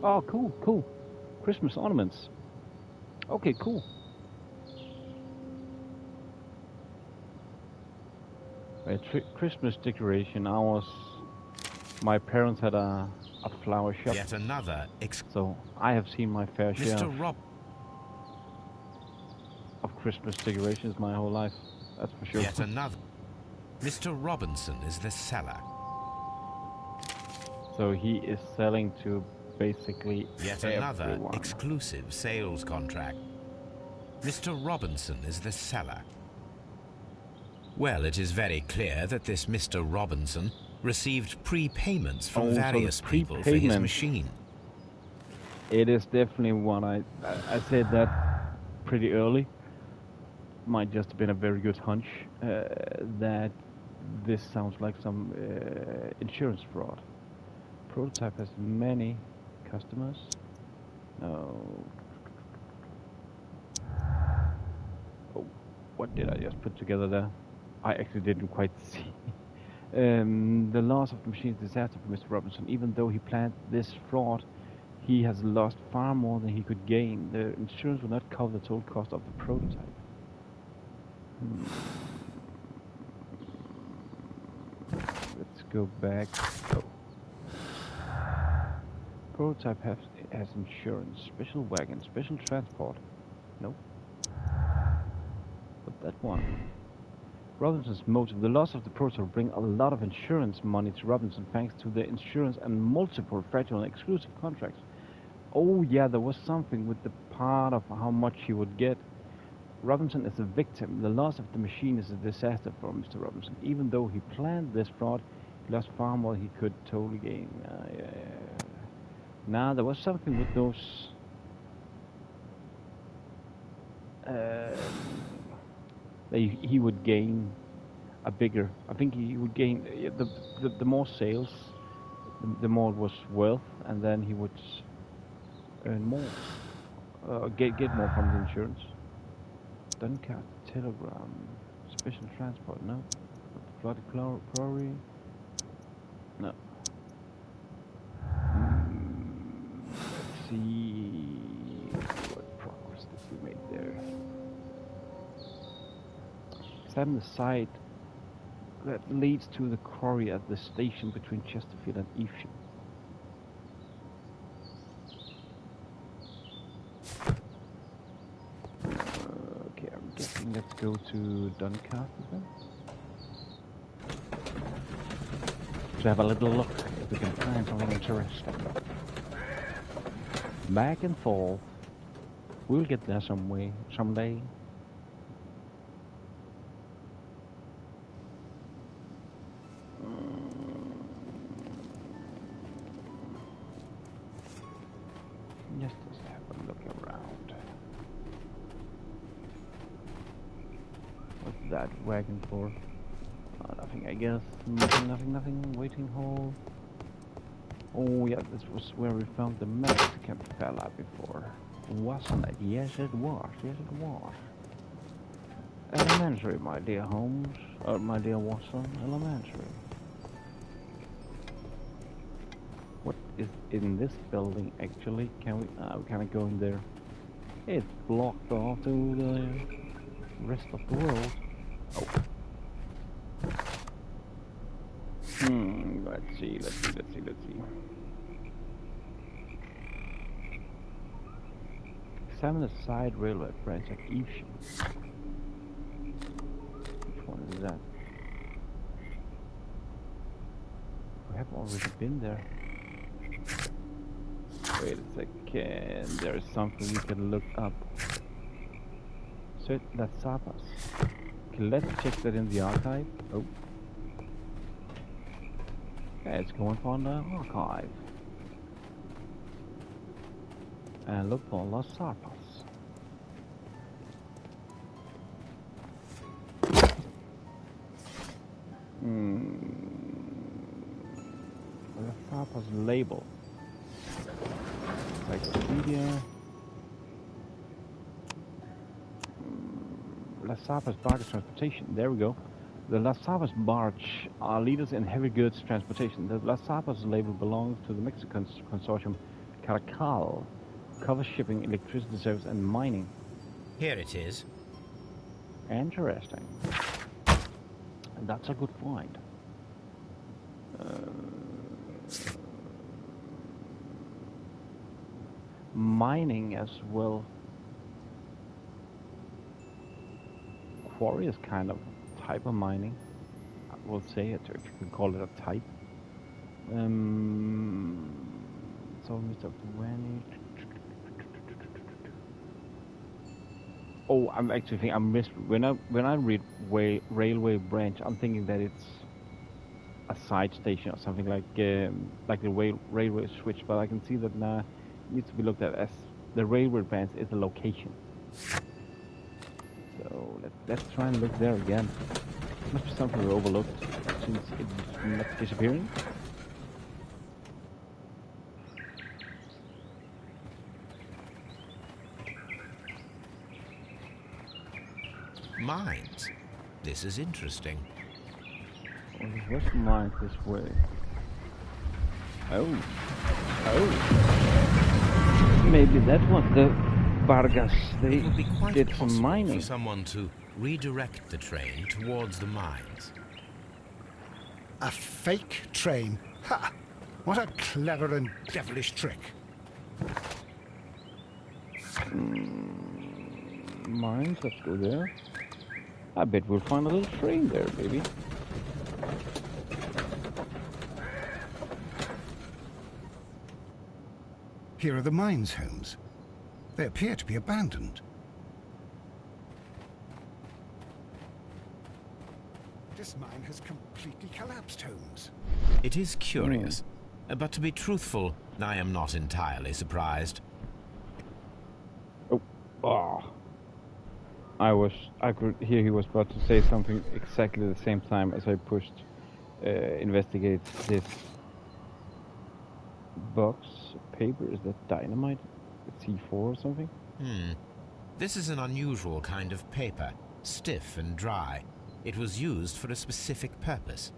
Oh, cool, cool. Christmas ornaments. Okay, cool. Christmas decoration. My parents had a flower shop. Yet another so I have seen my fair share Mr. of Christmas decorations my whole life. That's for sure. Yet another. Mr. Robinson is the seller. So he is selling to basically Yet everyone. another exclusive sales contract. Mr. Robinson is the seller. Well, it is very clear that this Mr. Robinson received prepayments from various people for his machine. It is definitely one. I said that pretty early. Might just have been a very good hunch that this sounds like some insurance fraud. Prototype has many customers. No. Oh, what did I just put together there? I actually didn't quite see. The loss of the machine is disaster for Mr. Robinson. Even though he planned this fraud, he has lost far more than he could gain. The insurance will not cover the total cost of the prototype. Let's go back. Oh. Prototype has insurance, special wagon, special transport. Nope. But that one. Robinson's motive. The loss of the prototype will bring a lot of insurance money to Robinson thanks to the insurance and multiple fragile and exclusive contracts. Oh yeah, there was something with the part of how much he would get. Robinson is a victim. The loss of the machine is a disaster for Mr. Robinson. Even though he planned this fraud, he lost far more than he could totally gain. Now there was something with those he would gain a bigger. I think he would gain the more sales, the more it was worth, and then he would earn more, get more from the insurance. Dunkard telegram, special transport. No, flooded quarry. No. Let's see what progress did we make there. Examine the site that leads to the quarry at the station between Chesterfield and Evesham. Okay, I'm guessing let's go to Doncaster then. To have a little look if we can find something interesting. Back and forth. We'll get there someday. Just have a look around. What's that wagon for? Nothing, I guess. Nothing. Waiting hall. Oh yeah, this was where we found the Mexican fella before. Wasn't it? Yes, it was. Elementary, my dear Holmes. My dear Watson. Elementary. What is in this building, actually? Can we can't go in there. It's blocked off to the rest of the world. Oh. Let's see. Examine the side railway branch at Evesham. Which one is that? We have already been there. Wait a second, there is something we can look up. So that's Sapas. Okay, let's check that in the archive. Oh. Okay, it's going for the archive. And look for Los Sapas. Los Sapas label. Encyclopedia. Las Sapas barge transportation. There we go. The Las Sapas barge are leaders in heavy goods transportation. The Las Sapas label belongs to the Mexican consortium Caracal, covers shipping, electricity service, and mining. Here it is. Interesting. That's a good find. Mining as well. Quarry is kind of a type of mining. I will say it, if you can call it a type. So Mr. Wanny. Oh, I'm actually thinking when I read railway branch, I'm thinking that it's a side station or something like the railway switch. But I can see that now needs to be looked at as the railroad bands is the location. So let's try and look there again. Must be something we overlooked since it's not disappearing. Mines. This is interesting. Oh, there was mines this way. Oh. Maybe that was the Vargas. They It would be quite did some possible mining. for someone to redirect the train towards the mines. A fake train? Ha! What a clever and devilish trick. Mines, let's go there. I bet we'll find a little train there, maybe. Here are the mines, Holmes. They appear to be abandoned. This mine has completely collapsed, Holmes. It is curious, but to be truthful, I am not entirely surprised. Oh. I could hear he was about to say something exactly the same time as I pushed investigate this box paper. Is that dynamite? C4 or something? This is an unusual kind of paper, stiff and dry. It was used for a specific purpose.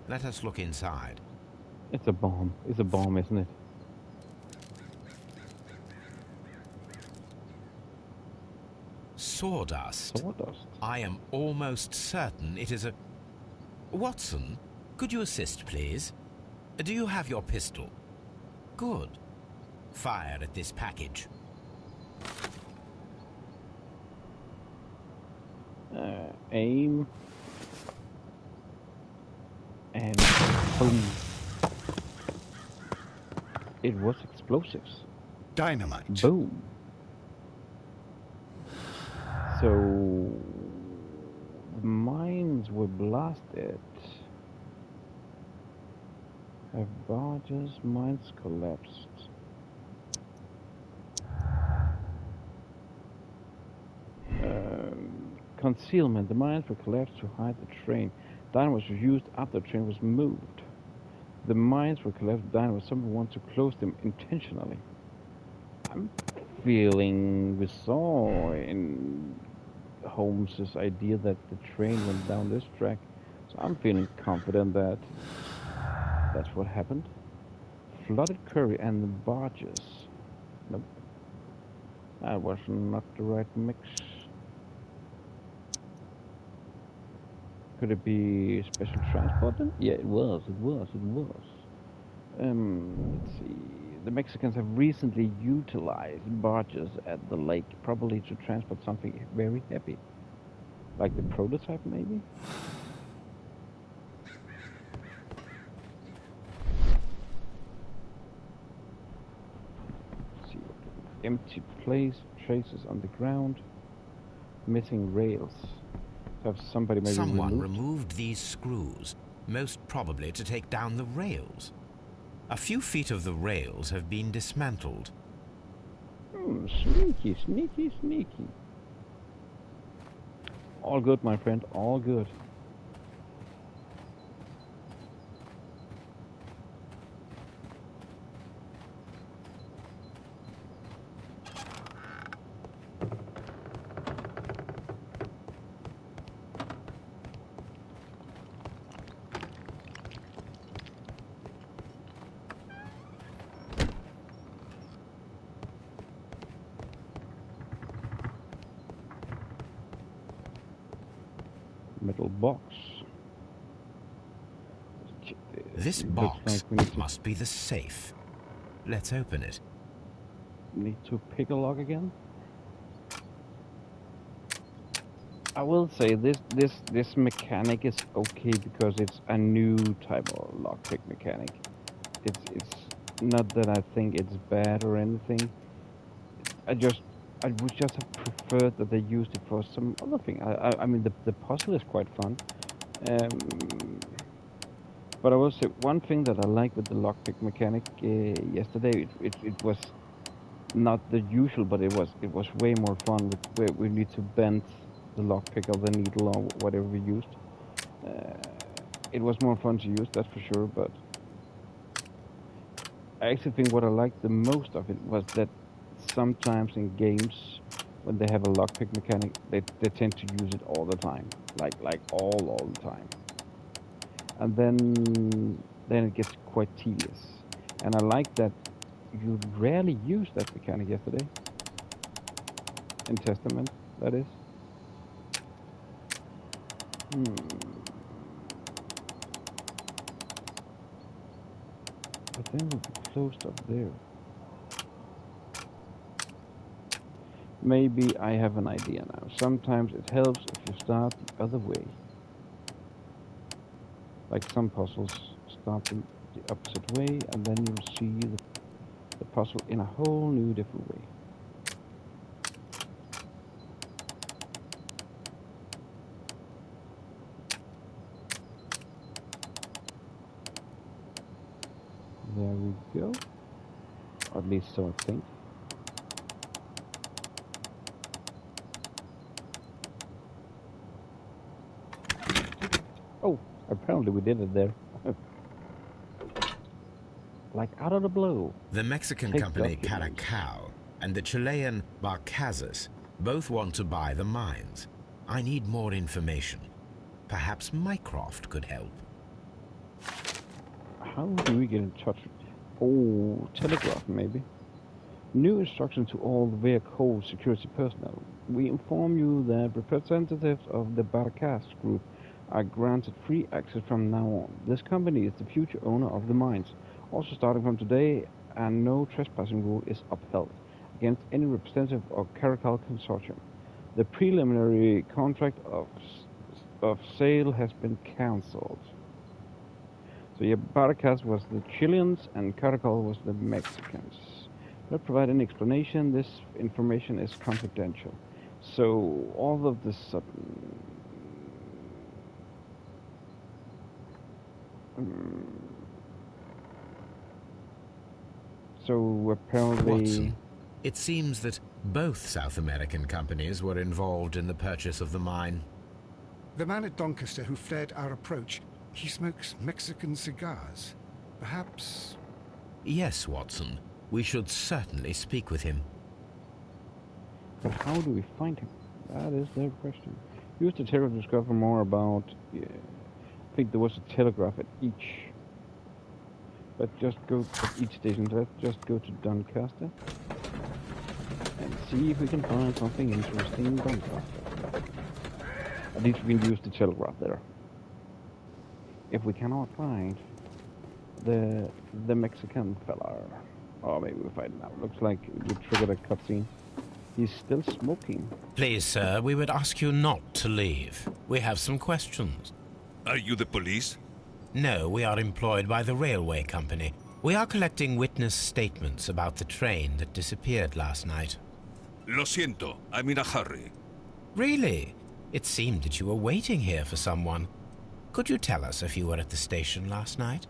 Let us look inside. It's a bomb. It's a bomb, isn't it? Sawdust. Sawdust? I am almost certain it is a... Watson, could you assist, please? Do you have your pistol? Good. Fire at this package. Aim. And boom. It was explosives. Dynamite. Boom. So the mines were blasted. Have barges, mines collapsed. Concealment. The mines were collapsed to hide the train. Dynamite was used after the train was moved. The mines were collapsed. Dynamite. Someone wanted to close them intentionally. I'm feeling we saw in Holmes's idea that the train went down this track, so I'm feeling confident that that's what happened. Flooded curry and the barges. Nope. That was not the right mix. Could it be special transport then? Yeah, it was. Let's see. The Mexicans have recently utilized barges at the lake, probably to transport something very heavy. Like the prototype, maybe? Let's see. Empty place, traces on the ground, missing rails. Have somebody maybe Someone removed these screws, most probably to take down the rails. A few feet of the rails have been dismantled. Sneaky. All good, my friend, all good. Metal box. This box must be the safe. Let's open it. Need to pick a lock again. I will say this mechanic is okay because it's a new type of lockpick mechanic. It's not that I think it's bad or anything. I would just have preferred that they used it for some other thing. I mean, the puzzle is quite fun. But I will say one thing that I like with the lockpick mechanic yesterday, it was not the usual, but it was way more fun. Where we need to bend the lockpick or the needle or whatever we used. It was more fun to use, that's for sure. But I actually think what I liked the most of it was that sometimes in games, when they have a lockpick mechanic, they tend to use it all the time, like all the time, and then it gets quite tedious. And I like that you rarely use that mechanic yesterday. In Testament, that is. But then we'll be closed up there. Maybe I have an idea now. Sometimes it helps if you start the other way. Like some puzzles start in the opposite way, and then you'll see the puzzle in a whole new different way. There we go. Or at least so I think. Oh, apparently we did it there. Like out of the blue. The Mexican company Caracao and the Chilean Barcazas both want to buy the mines. I need more information. Perhaps Mycroft could help. How do we get in touch? Oh, telegraph maybe. New instruction to all vehicle security personnel. We inform you that representatives of the Barcaz group are granted free access from now on. This company is the future owner of the mines. Also starting from today, and no trespassing rule is upheld against any representative of Caracal Consortium. The preliminary contract of sale has been cancelled. So yeah, Barcaz was the Chileans and Caracal was the Mexicans. Not provide any explanation. This information is confidential. So all of the sudden, so apparently... Watson, it seems that both South American companies were involved in the purchase of the mine. The man at Doncaster who fled our approach, he smokes Mexican cigars. Perhaps... Yes, Watson. We should certainly speak with him. But how do we find him? That is the question. Use the telegraph to discover more about... I think there was a telegraph at each... Let's just go to each station. Let's just go to Doncaster and see if we can find something interesting in Doncaster. At least we can use the telegraph there. If we cannot find the Mexican fella, or maybe we find him now. Looks like we triggered a cutscene. He's still smoking. Please, sir, we would ask you not to leave. We have some questions. Are you the police? No, we are employed by the railway company. We are collecting witness statements about the train that disappeared last night. Lo siento, I'm in a hurry. Really? It seemed that you were waiting here for someone. Could you tell us if you were at the station last night?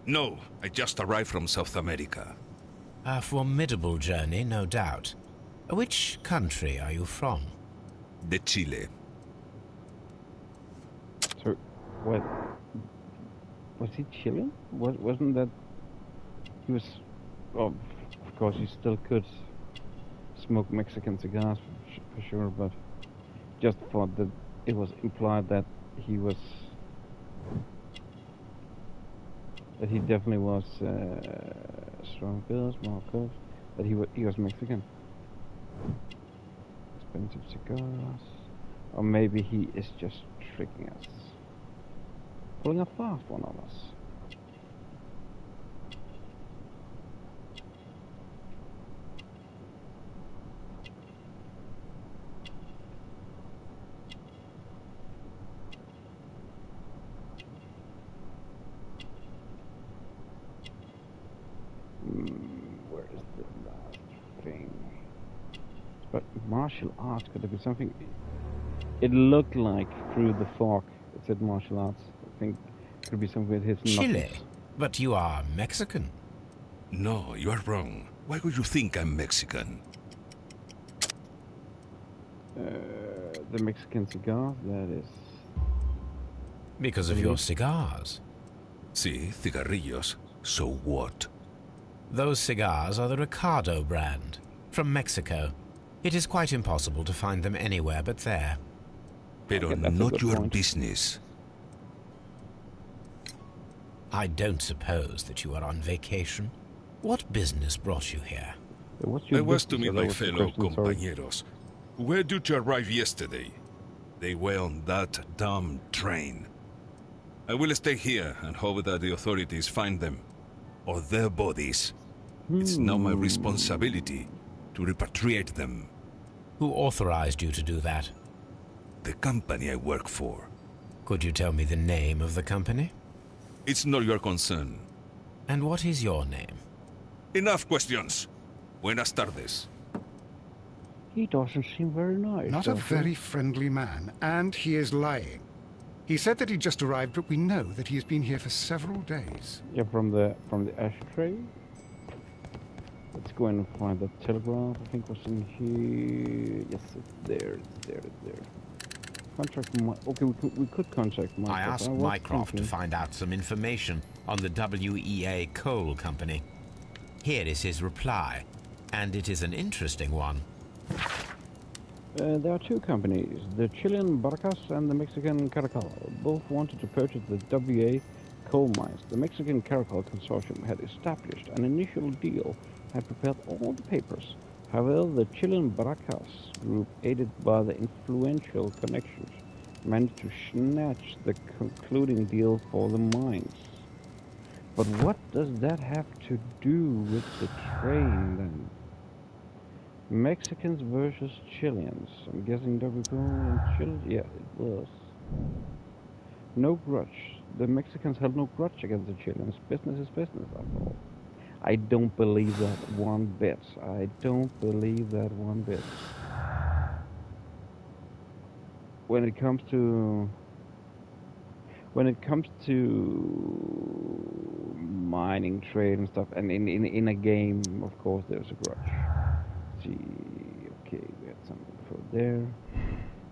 No, I just arrived from South America. A formidable journey, no doubt. Which country are you from? De Chile. So, what? Was he Chilean? Wasn't that... He was... Oh, of course, he still could smoke Mexican cigars for sure, but just thought that it was implied that he was... That he definitely was strong bills, more coke, that he was Mexican. Expensive cigars. Or maybe he is just tricking us. Pulling a fast one on us. Where is the last thing? But martial arts could have been something. It looked like through the fog. It said martial arts. I think it could be something with his Chile? knuckles. But you are Mexican. No, you are wrong. Why would you think I'm Mexican? The Mexican cigar, that is... Because of your cigars. See, cigarrillos. So what? Those cigars are the Ricardo brand, from Mexico. It is quite impossible to find them anywhere but there. Pero not your business. I don't suppose that you are on vacation. What business brought you here? I was to meet my fellow compañeros. Where did you arrive yesterday? They were on that damn train. I will stay here and hope that the authorities find them. Or their bodies. It's now my responsibility to repatriate them. Who authorized you to do that? The company I work for. Could you tell me the name of the company? It's not your concern. And what is your name? Enough questions. Buenas tardes. He doesn't seem very nice. Not a very friendly man, and he is lying. He said that he just arrived, but we know that he has been here for several days. Yeah, from the ashtray. Let's go in and find the telegraph. I think was in here. Yes, it's there. It's there. Contact. Okay, we could contact Mycroft. I asked Mycroft to find out some information on the WEA Coal Company. Here is his reply, and it is an interesting one. There are two companies, the Chilean Barcas and the Mexican Caracal. Both wanted to purchase the WA coal mines. The Mexican Caracal Consortium had established an initial deal, had prepared all the papers. However, the Chilean Barcas group, aided by the influential connections, managed to snatch the concluding deal for the mines. But what does that have to do with the train, then? Mexicans versus Chileans. I'm guessing WCO and Chile? Yeah, it was. No grudge. The Mexicans held no grudge against the Chileans. Business is business, after all. I don't believe that one bit. I don't believe that one bit. When it comes to mining, trade and stuff, and in a game, of course, there's a grudge. See, okay, we had some info there.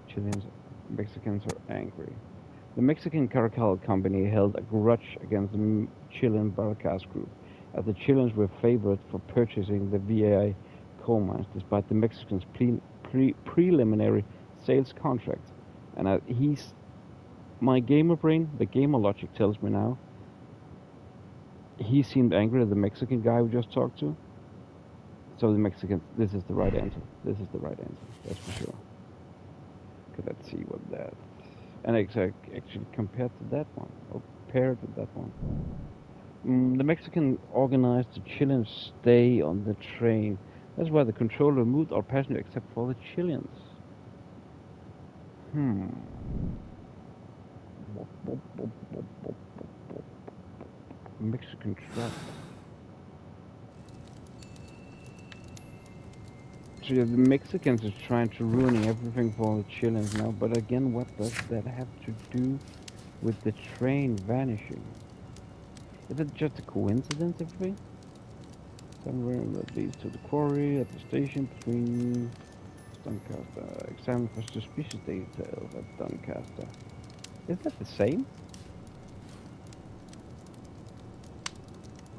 Chileans, Mexicans are angry. The Mexican Caracal Company held a grudge against the Chilean Barcas group, as the Chileans were favored for purchasing the VAI coal mines, despite the Mexicans' preliminary sales contract. And my gamer brain, the gamer logic tells me now, he seemed angry at the Mexican guy we just talked to. So the Mexicans, this is the right answer. This is the right answer, that's for sure. Okay, let's see what that... And actually compared to that one, or paired with that one. The Mexican organized the Chileans stay on the train. That's why the controller removed all passengers except for the Chileans. Mexican truck. So yeah, the Mexicans are trying to ruin everything for the Chileans now, but again, what does that have to do with the train vanishing? Is it just a coincidence, everything? Somewhere that leads to the quarry at the station between Doncaster. Examine for suspicious details at Doncaster. Is that the same?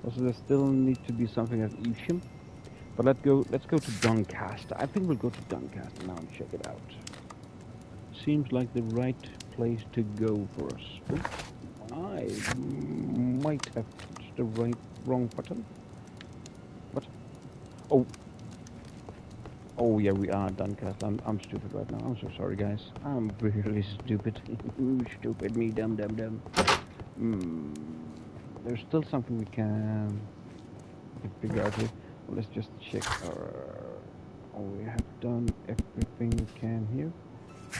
Also, there still need to be something at Evesham. But let's go to Doncaster. I think we'll go to Doncaster now and check it out. Seems like the right place to go for us. Oh, I might have touched the wrong button. What? Oh yeah, we are Doncaster. I'm stupid right now. I'm so sorry, guys. I'm really stupid. Stupid me, dumb. There's still something we can figure out here. Let's just check we have done everything we can here.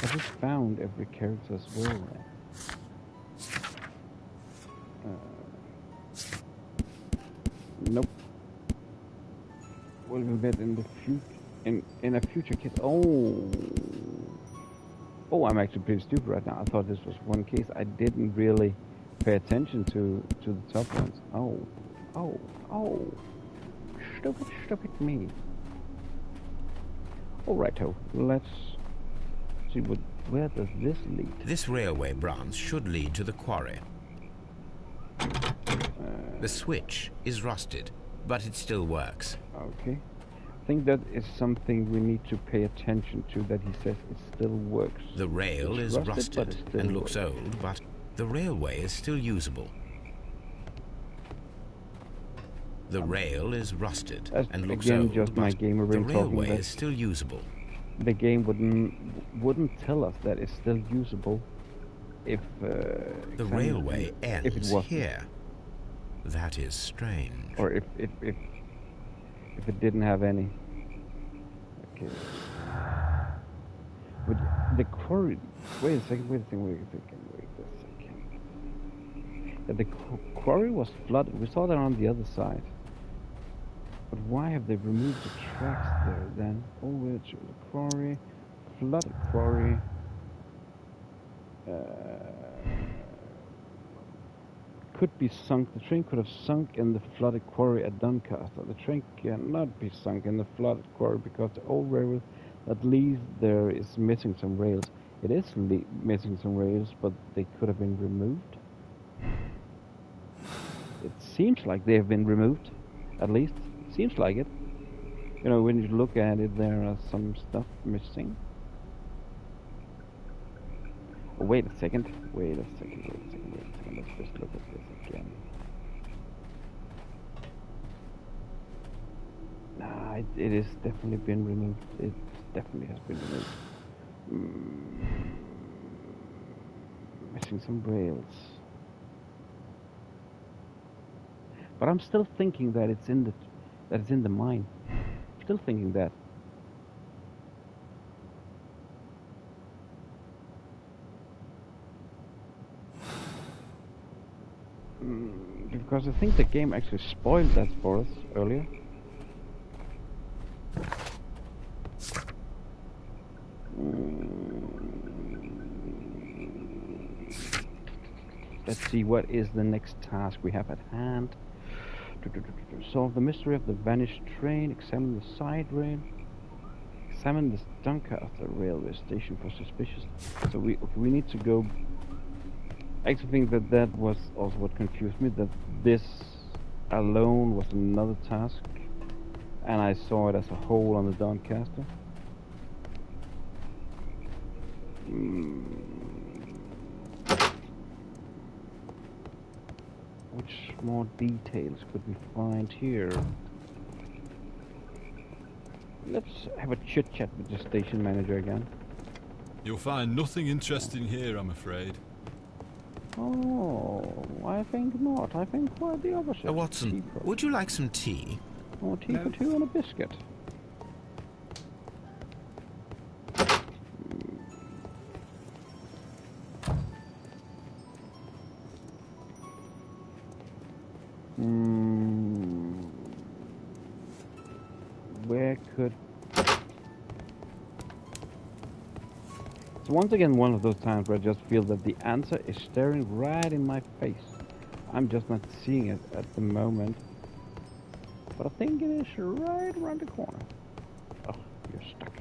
I just found every character as well. Nope. We'll get in the future, in a future kit. Oh, I'm actually pretty stupid right now. I thought this was one case. I didn't really pay attention to the top ones. Oh. Stupid me. Alrighto, let's see where does this lead? This railway branch should lead to the quarry. The switch is rusted, but it still works. Okay. I think that is something we need to pay attention to, that he says it still works. The rail It's is rusted and looks works. old, but the railway is still usable. The rail is rusted and looks again, old, just but my gamer the brain talking railway that is still usable. the game wouldn't tell us that it's still usable if the railway ends if it wasn't. here. That is strange. Or if it didn't have any. Okay. But the quarry. Wait a second. Yeah, the quarry was flooded. We saw that on the other side. But why have they removed the tracks there then? Over to the quarry, flooded quarry. Could be sunk. The train could have sunk in the flooded quarry at Doncaster. The train cannot be sunk in the flooded quarry because the old railroad that leads there is missing some rails. It is missing some rails, but they could have been removed. It seems like they have been removed, at least. It seems like it. You know, when you look at it, there are some stuff missing. Oh, wait a second. Let's just look at this again. Nah, it is definitely been removed. It definitely has been removed. Missing some rails. But I'm still thinking that it's in the mine. Still thinking that. Because I think the game actually spoiled that for us earlier. Let's see, what is the next task we have at hand? Solve the mystery of the vanished train, examine the side rail, examine the Doncaster railway station for suspicious. So we need to go. I actually think that was also what confused me, that this alone was another task, and I saw it as a whole on the Doncaster. Which more details could we find here? Let's have a chit-chat with the station manager again. You'll find nothing interesting here, I'm afraid. Oh, I think not. I think quite the opposite. Watson, would you like some tea? Oh, tea for two and a biscuit. Where could... It's once again one of those times where I just feel that the answer is staring right in my face. I'm just not seeing it at the moment. But I think it is right around the corner. Oh, you're stuck.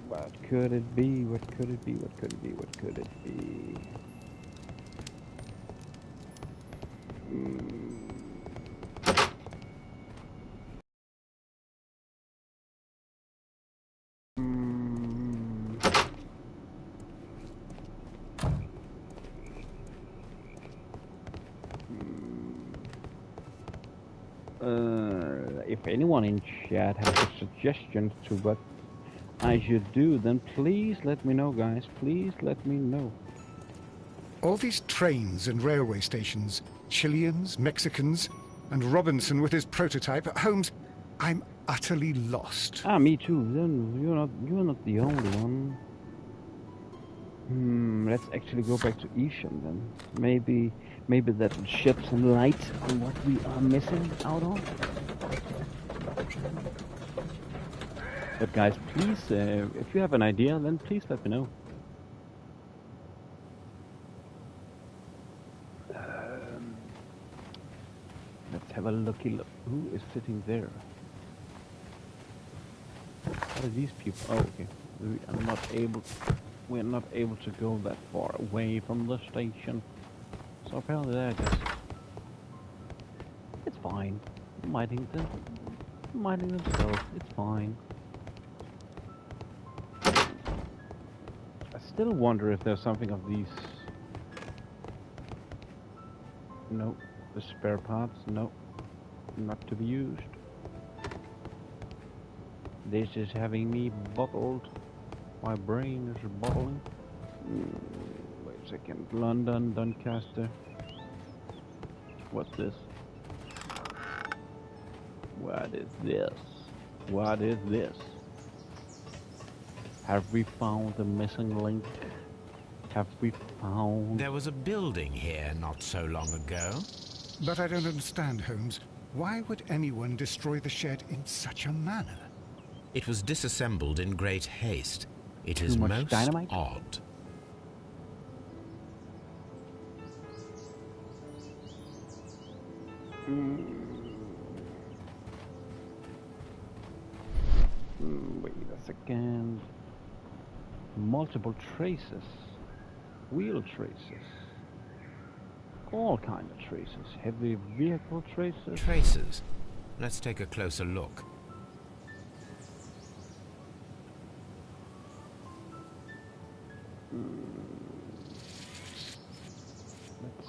What could it be? What could it be? What could it be? What could it be? If anyone in chat has a suggestion to what I should do, then please let me know, guys. Please let me know. All these trains and railway stations, Chileans, Mexicans, and Robinson with his prototype. Holmes, I'm utterly lost. Ah, me too. Then you're not the only one. Let's actually go back to Isham then. Maybe that will shed some light on what we are missing out on. But guys, please, if you have an idea, then please let me know. have a looky look. Who is sitting there? What are these people? Oh, okay. We're not able to go that far away from the station. So apparently they're just... It's fine. Minding themselves. It's fine. I still wonder if there's something of these... Nope. The spare parts? Nope. Not to be used. This is having me bottled. My brain is bottling. Wait a second. London, Doncaster. What's this? What is this? What is this? Have we found the missing link? Have we found... There was a building here not so long ago. But I don't understand, Holmes. Why would anyone destroy the shed in such a manner? It was disassembled in great haste. It is most dynamite? odd. Wait a second. Multiple traces. Wheel traces. All kind of traces. Heavy vehicle traces. Traces. Let's take a closer look.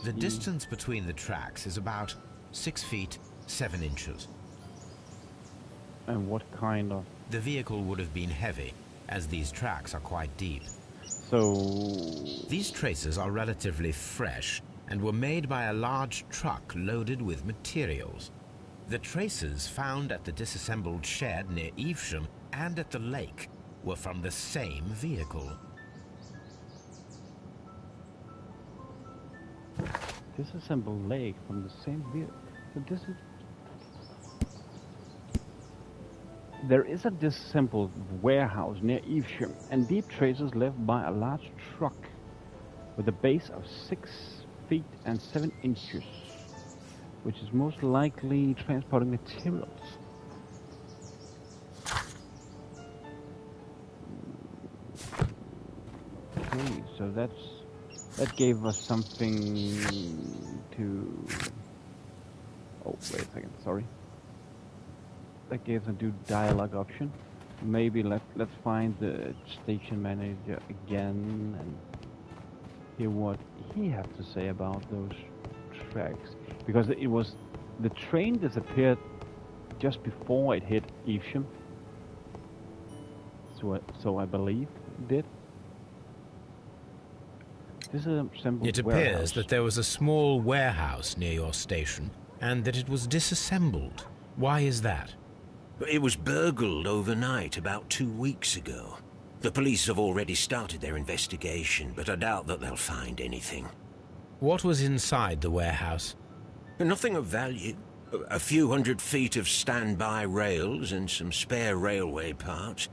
The distance between the tracks is about 6 feet 7 inches. And what kind of... The vehicle would have been heavy, as these tracks are quite deep. So... These traces are relatively fresh and were made by a large truck loaded with materials. The traces found at the disassembled shed near Evesham and at the lake were from the same vehicle. Disassembled lake from the same vehicle. So this is... There is a disassembled warehouse near Evesham and deep traces left by a large truck with a base of 6 feet and 7 inches, which is most likely transporting materials. Okay, so that gave us something to... Oh, wait a second, sorry. That gave us a new dialogue option. Maybe let's find the station manager again and hear what he had to say about those tracks. Because it was... The train disappeared just before it hit Evesham. So I believe it did. It appears that there was a small warehouse near your station and that it was disassembled. Why is that? It was burgled overnight about 2 weeks ago. The police have already started their investigation, but I doubt that they'll find anything. What was inside the warehouse? Nothing of value. A few 100 feet of standby rails and some spare railway parts.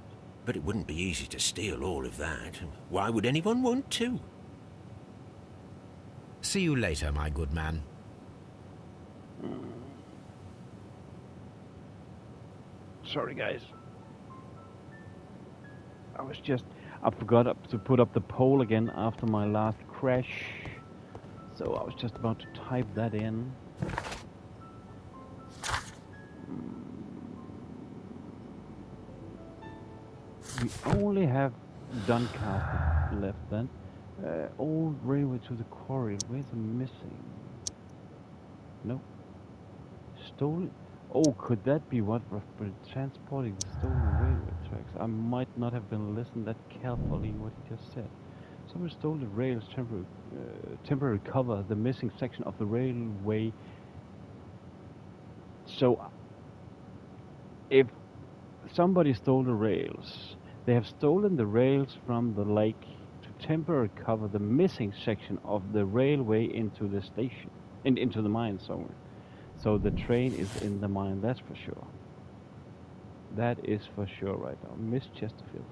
But it wouldn't be easy to steal all of that. Why would anyone want to? See you later, my good man. Sorry, guys. I forgot to put up the poll again after my last crash. So I was just about to type that in. We only have Doncaster left then. Old railway to the quarry. Where's the missing? Nope. Stolen. Oh, could that be what was transporting the stolen railway tracks? I might not have been listening that carefully what he just said. Someone stole the rails temporarily cover the missing section of the railway. So, if somebody stole the rails, they have stolen the rails from the lake to temporarily cover the missing section of the railway into the station, into the mine somewhere. So the train is in the mine, that's for sure. That is for sure right now. Miss Chesterfield.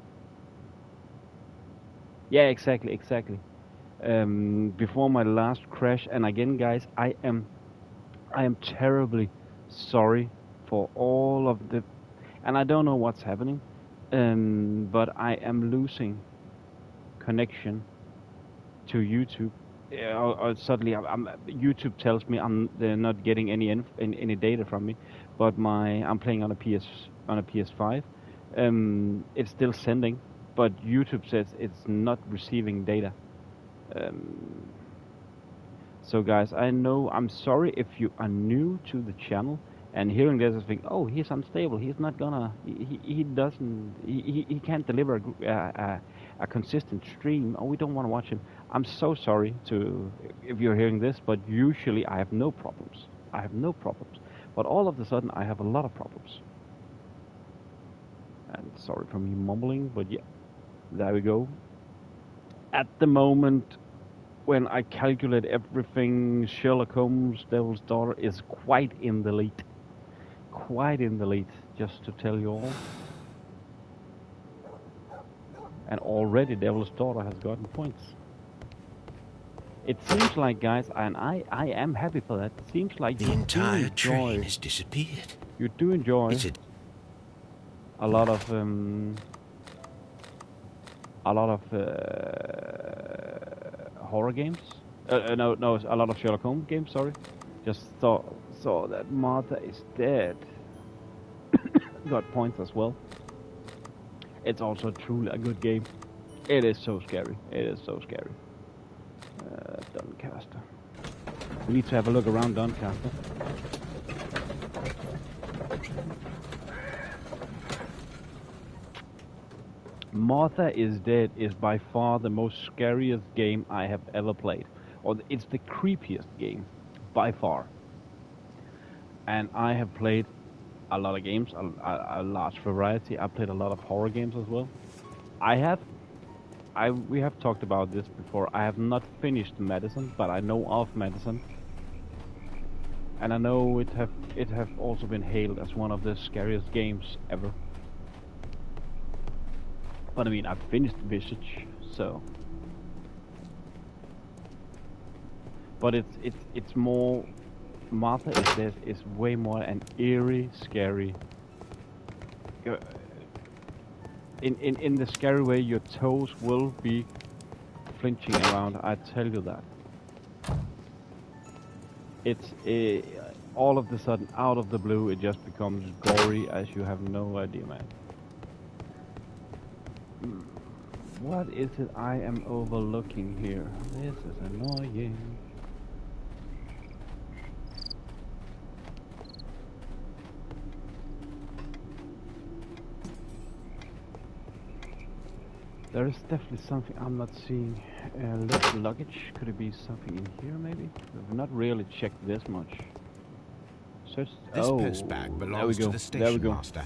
Yeah, exactly. Before my last crash, and again, guys, I am terribly sorry for all of the, and I don't know what's happening, but I am losing connection to YouTube. Or suddenly, YouTube tells me they're not getting any data from me, but I'm playing on a PS5. It's still sending, but YouTube says it's not receiving data. So guys, I'm sorry if you are new to the channel and hearing this and think, oh, he's unstable, he's not gonna, he can't deliver a consistent stream, oh, we don't want to watch him. I'm so sorry if you're hearing this, but usually I have no problems. But all of a sudden I have a lot of problems. And sorry for me mumbling, but yeah, there we go. At the moment, when I calculate everything, Sherlock Holmes, Devil's Daughter is quite in the lead. Just to tell you all. And already Devil's Daughter has gotten points. It seems like, guys, and I am happy for that. It seems like the entire train has disappeared. You do enjoy a lot of horror games. No, a lot of Sherlock Holmes games. Sorry, just saw that Martha is dead. Got points as well. It's also truly a good game. It is so scary. Doncaster. We need to have a look around Doncaster. Martha is Dead is by far the most scariest game I have ever played. Or it's the creepiest game, by far. And I have played a lot of games, a large variety. I played a lot of horror games as well. We have talked about this before. I have not finished Medicine, but I know of Medicine. And I know it have also been hailed as one of the scariest games ever. But I mean, I've finished Visage, so. But it's more. Martha is Dead is way more an eerie, scary. In the scary way, your toes will be flinching around. I tell you that. It's all of a sudden, out of the blue, it just becomes gory as you have no idea, man. What is it I am overlooking here? This is annoying. There is definitely something I'm not seeing. Less luggage. Could it be something in here, maybe? We've not really checked this much. Search. This post bag belongs to the station master.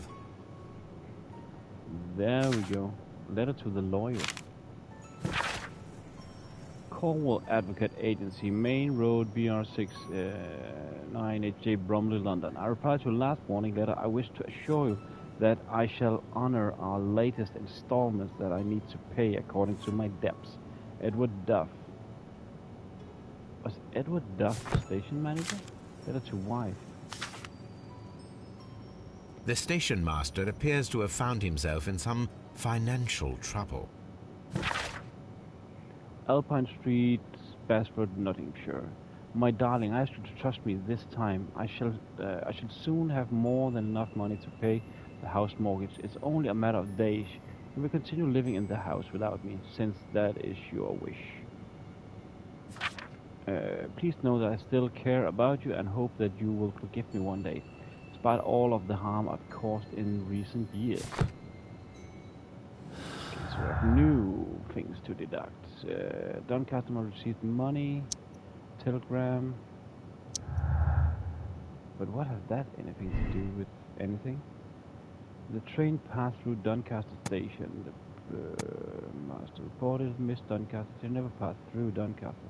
There we go. Letter to the lawyer. Cornwall Advocate Agency, Main Road, BR6 9HJ, Bromley, London. I reply to last warning letter. I wish to assure you that I shall honor our latest installments that I need to pay according to my debts. Edward Duff. Was Edward Duff the station manager? Letter to wife. The station master appears to have found himself in some financial trouble. Alpine Street, Basford, Nottinghamshire. My darling, I ask you to trust me this time. I should soon have more than enough money to pay the house mortgage. It's only a matter of days. You will continue living in the house without me, since that is your wish. Please know that I still care about you and hope that you will forgive me one day, despite all of the harm I've caused in recent years. Okay, so we have new things to deduct. Doncaster received money, telegram. But what has that anything to do with anything? The train passed through Doncaster station. The master reported Miss Doncaster. She never passed through Doncaster.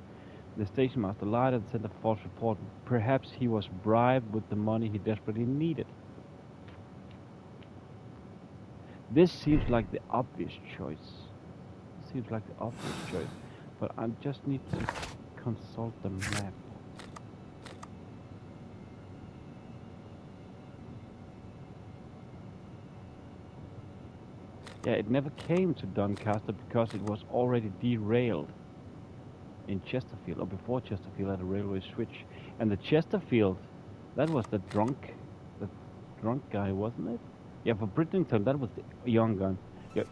The station master lied and sent a false report. Perhaps he was bribed with the money he desperately needed. This seems like the obvious choice. But I just need to consult the map. Yeah, it never came to Doncaster because it was already derailed in Chesterfield, or before Chesterfield had a railway switch. And the Chesterfield, that was the drunk guy, wasn't it? Yeah, for Bridlington, that was the young guy. Yeah,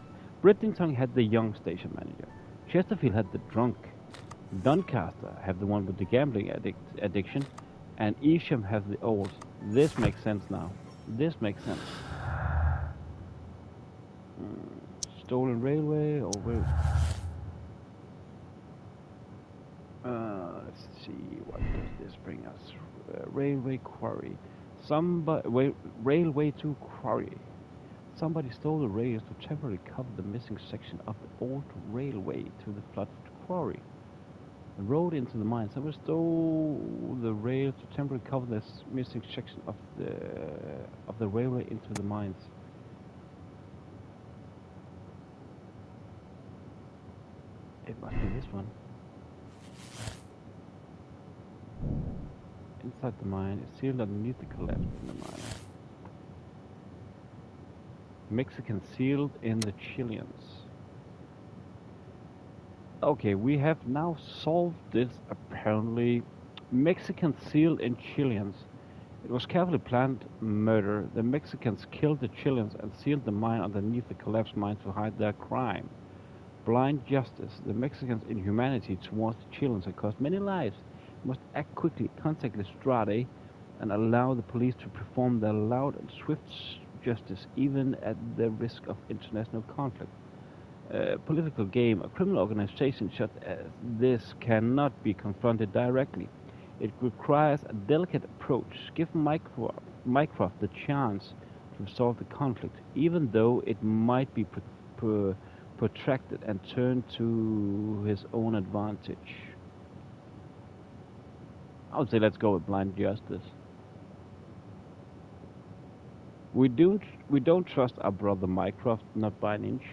Bridlington had the young station manager. Chesterfield had the drunk. Doncaster have the one with the gambling addiction, and Evesham has the old. This makes sense now. This makes sense. Stolen railway, or where? Let's see, what does this bring us? Railway quarry. Railway to quarry. Somebody stole the rails to temporarily cover the missing section of the old railway to the flooded quarry. The road into the mine. Somebody stole the rails to temporarily cover this missing section of the railway into the mines. It must be this one. Inside the mine is sealed underneath the collapse in the mine. Mexican sealed in the Chileans. Okay, we have now solved this apparently. Mexican sealed in Chileans. It was carefully planned murder. The Mexicans killed the Chileans and sealed the mine underneath the collapsed mine to hide their crime. Blind justice. The Mexicans' inhumanity towards the Chileans have cost many lives. Must act quickly, contact Lestrade, and allow the police to perform their loud and swift justice, even at the risk of international conflict. Political game, a criminal organization such as this cannot be confronted directly. It requires a delicate approach. Give Mycroft the chance to resolve the conflict, even though it might be protracted and turned to his own advantage. I would say let's go with blind justice. We don't trust our brother Mycroft, not by an inch.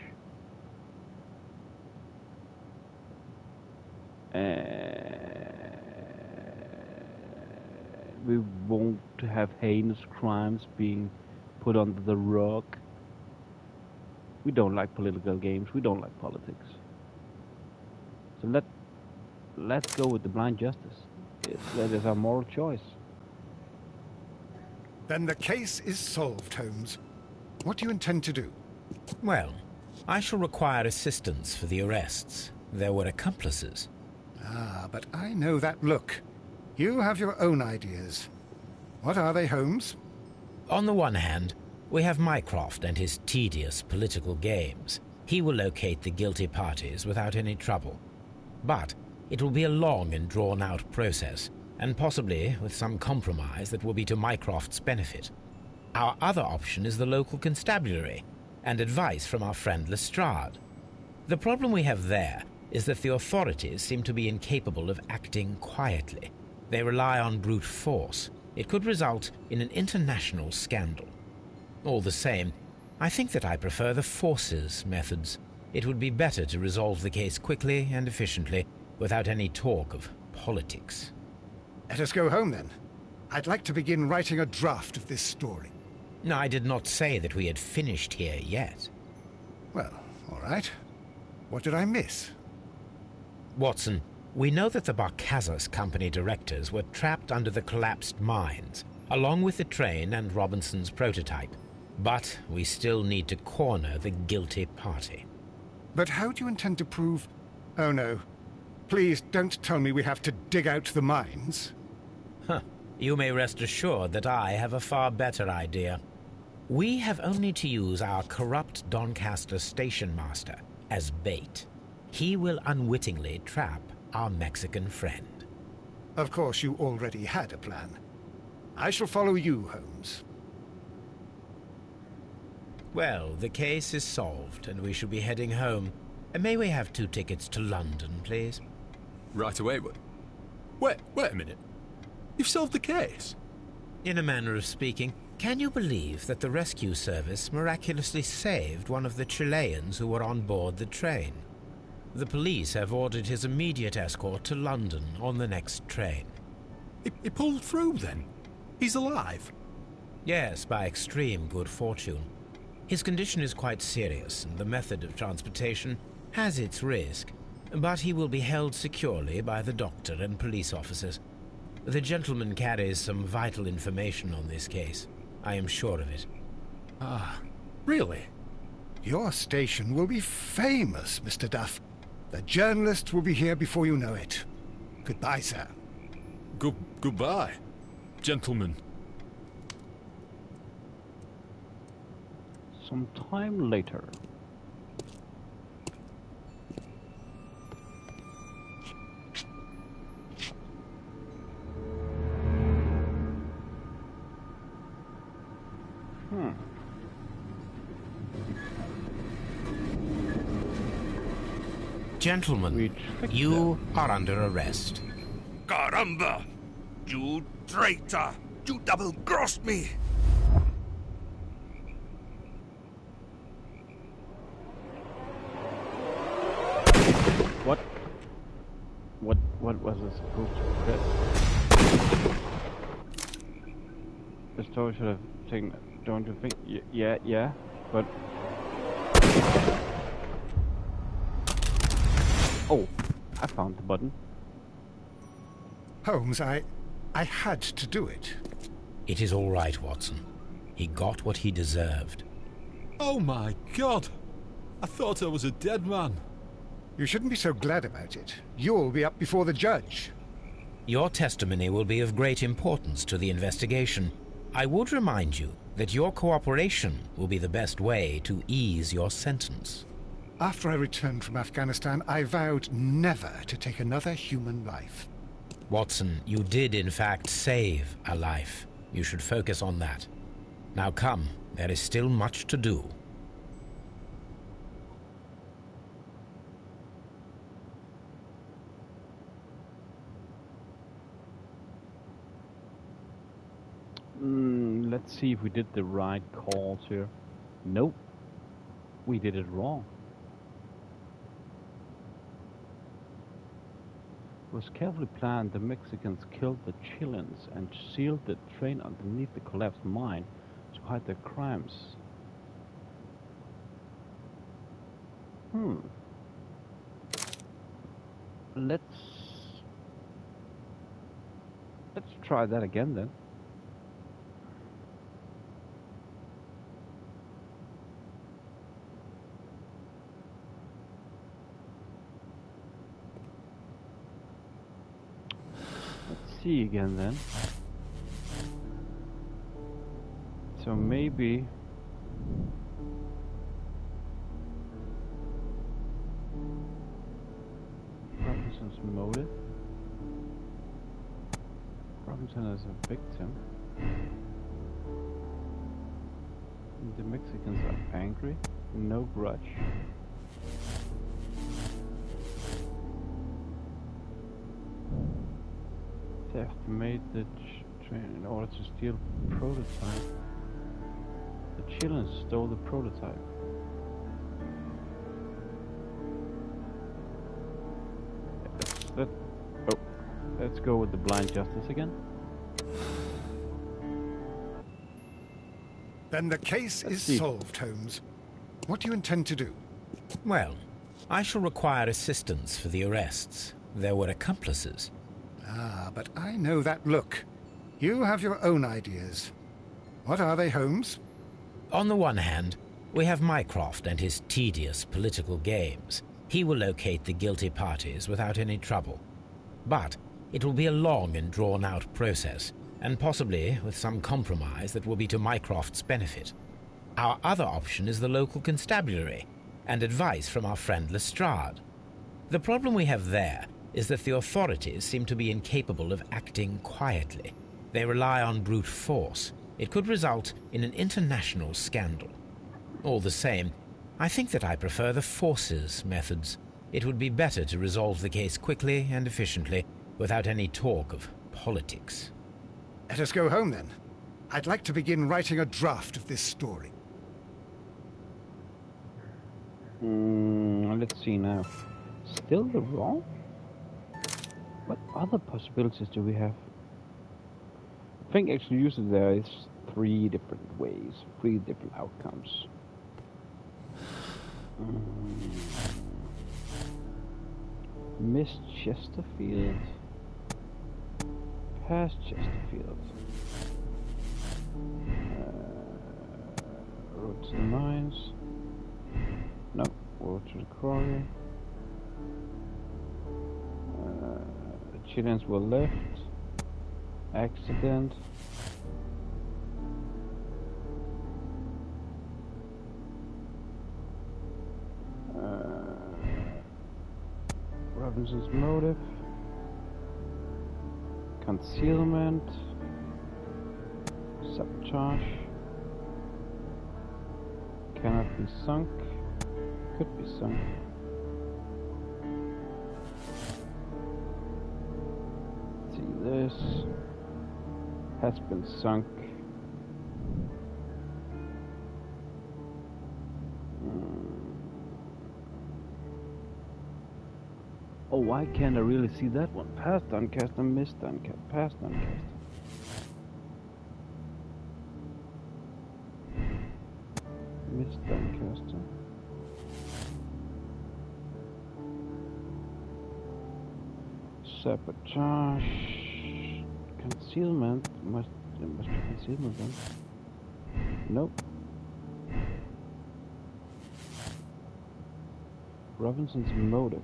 We won't have heinous crimes being put under the rug. We don't like political games. We don't like politics. So let's go with the blind justice. That is our moral choice. Then the case is solved, Holmes. What do you intend to do? Well, I shall require assistance for the arrests. There were accomplices. Ah, but I know that look. You have your own ideas. What are they, Holmes? On the one hand, we have Mycroft and his tedious political games. He will locate the guilty parties without any trouble. But it will be a long and drawn-out process, and possibly with some compromise that will be to Mycroft's benefit. Our other option is the local constabulary, and advice from our friend Lestrade. The problem we have there is that the authorities seem to be incapable of acting quietly. They rely on brute force. It could result in an international scandal. All the same, I think that I prefer the forces methods. It would be better to resolve the case quickly and efficiently, without any talk of politics. Let us go home, then. I'd like to begin writing a draft of this story. No, I did not say that we had finished here yet. Well, all right. What did I miss? Watson, we know that the Barcazas Company directors were trapped under the collapsed mines, along with the train and Robinson's prototype. But we still need to corner the guilty party. But how do you intend to prove... Oh, no. Please don't tell me we have to dig out the mines. Huh. You may rest assured that I have a far better idea. We have only to use our corrupt Doncaster station master as bait. He will unwittingly trap our Mexican friend. Of course, you already had a plan. I shall follow you, Holmes. Well, the case is solved, and we shall be heading home. May we have 2 tickets to London, please? Right away, but... Wait a minute. You've solved the case? In a manner of speaking. Can you believe that the rescue service miraculously saved one of the Chileans who were on board the train? The police have ordered his immediate escort to London on the next train. He pulled through, then? He's alive? Yes, by extreme good fortune. His condition is quite serious, and the method of transportation has its risk, but he will be held securely by the doctor and police officers. The gentleman carries some vital information on this case. I am sure of it. Ah, really? Your station will be famous, Mr. Duff. The journalists will be here before you know it. Goodbye, sir. Goodbye, gentlemen. Some time later. Gentlemen, you are under arrest. Caramba! You traitor! You double-crossed me! What was it supposed to press? The story should have taken, don't you think? Yeah, but... Oh, I found the button. Holmes, I had to do it. It is all right, Watson. He got what he deserved. Oh my God! I thought I was a dead man. You shouldn't be so glad about it. You'll be up before the judge. Your testimony will be of great importance to the investigation. I would remind you that your cooperation will be the best way to ease your sentence. After I returned from Afghanistan, I vowed never to take another human life. Watson, you did in fact save a life. You should focus on that. Now come, there is still much to do. Let's see if we did the right calls here. Nope. We did it wrong. It was carefully planned. The Mexicans killed the Chileans and sealed the train underneath the collapsed mine to hide their crimes. Let's try that again then. See again then. So maybe Robinson's motive. Robinson is a victim. The Mexicans are angry, no grudge. Theft made the train in order to steal the prototype. The Chileans stole the prototype. Let's go with the blind justice again. Then the case is solved, Holmes. What do you intend to do? Well, I shall require assistance for the arrests. There were accomplices. Ah, but I know that look. You have your own ideas. What are they, Holmes? On the one hand, we have Mycroft and his tedious political games. He will locate the guilty parties without any trouble. But it will be a long and drawn-out process, and possibly with some compromise that will be to Mycroft's benefit. Our other option is the local constabulary, and advice from our friend Lestrade. The problem we have there is that the authorities seem to be incapable of acting quietly. They rely on brute force. It could result in an international scandal. All the same, I think that I prefer the forces methods. It would be better to resolve the case quickly and efficiently, without any talk of politics. Let us go home, then. I'd like to begin writing a draft of this story. Let's see now. Still the wrong? What other possibilities do we have? I think actually usually there is 3 different ways, 3 different outcomes. Miss Chesterfield. Past Chesterfield. Road to the mines. No, road to the quarry. The Chileans were left. Accident. Robinson's motive. Concealment. Sabotage. Cannot be sunk. Could be sunk. See this. Has been sunk. Oh, why can't I really see that one? Past Doncaster, missed Doncaster, past Doncaster. Missed Doncaster. Sabotage. Concealment. There must be concealment then. Nope. Robinson's motive.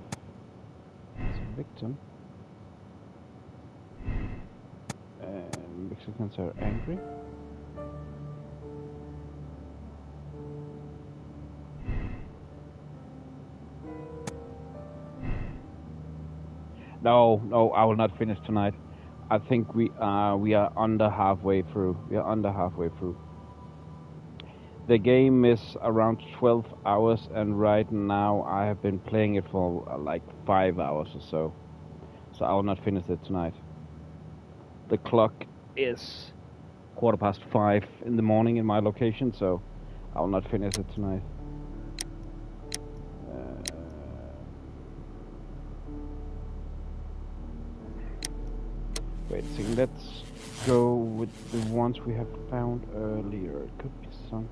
Victim. Mexicans are angry. No, I will not finish tonight. I think we are under halfway through. The game is around 12 hours, and right now I have been playing it for like 5 hours or so. So I will not finish it tonight. The clock is 5:15 in the morning in my location, so I will not finish it tonight. Wait a second, let's go with the ones we have found earlier. It could be sunk.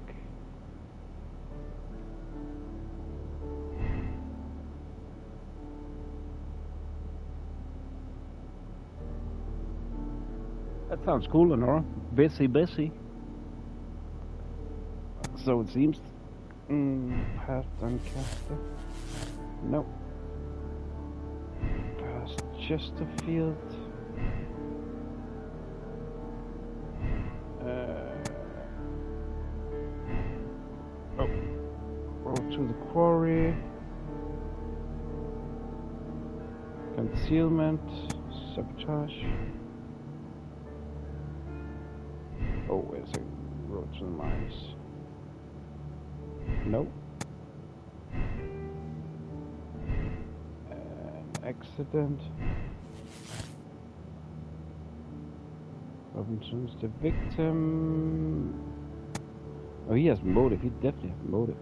That sounds cool, Lenora. Busy. So it seems. Past Doncaster. Nope. Past Chesterfield. Road to the quarry. Concealment. Sabotage. Oh, wait a second. Road to the mines. Nope. Accident. Robinson's the victim. Oh, he has motive. He definitely has motive.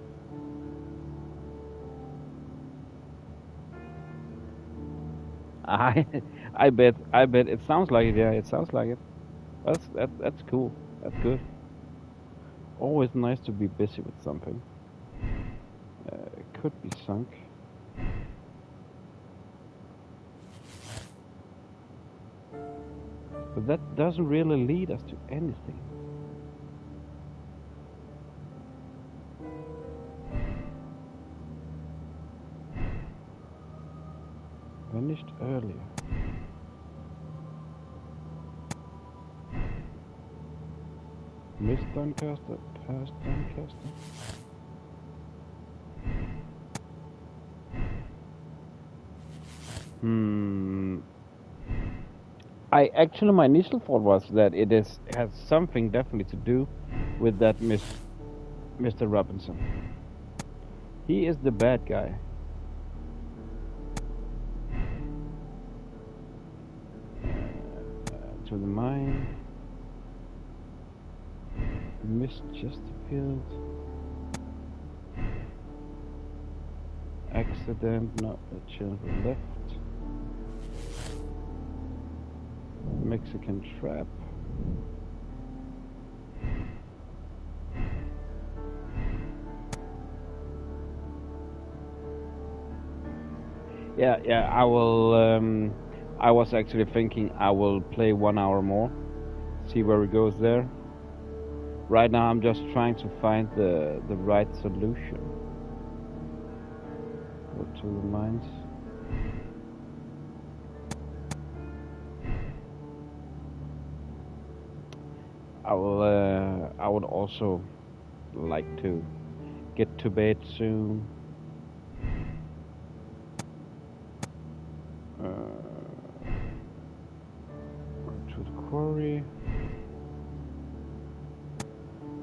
I bet. It sounds like it. Yeah, it sounds like it. That's cool. That's good. Always nice to be busy with something. It could be sunk. But that doesn't really lead us to anything. Vanished earlier. Miss Doncaster, past Doncaster. My initial thought was that it has something definitely to do with that Mr. Robinson. He is the bad guy. To the mine. Miss Chesterfield. Accident, not the children left. Mexican trap. Yeah, I will, I was actually thinking I will play 1 hour more, see where it goes there. Right now I'm just trying to find the right solution. Go to the mines. I would also like to get to bed soon. Go to the quarry.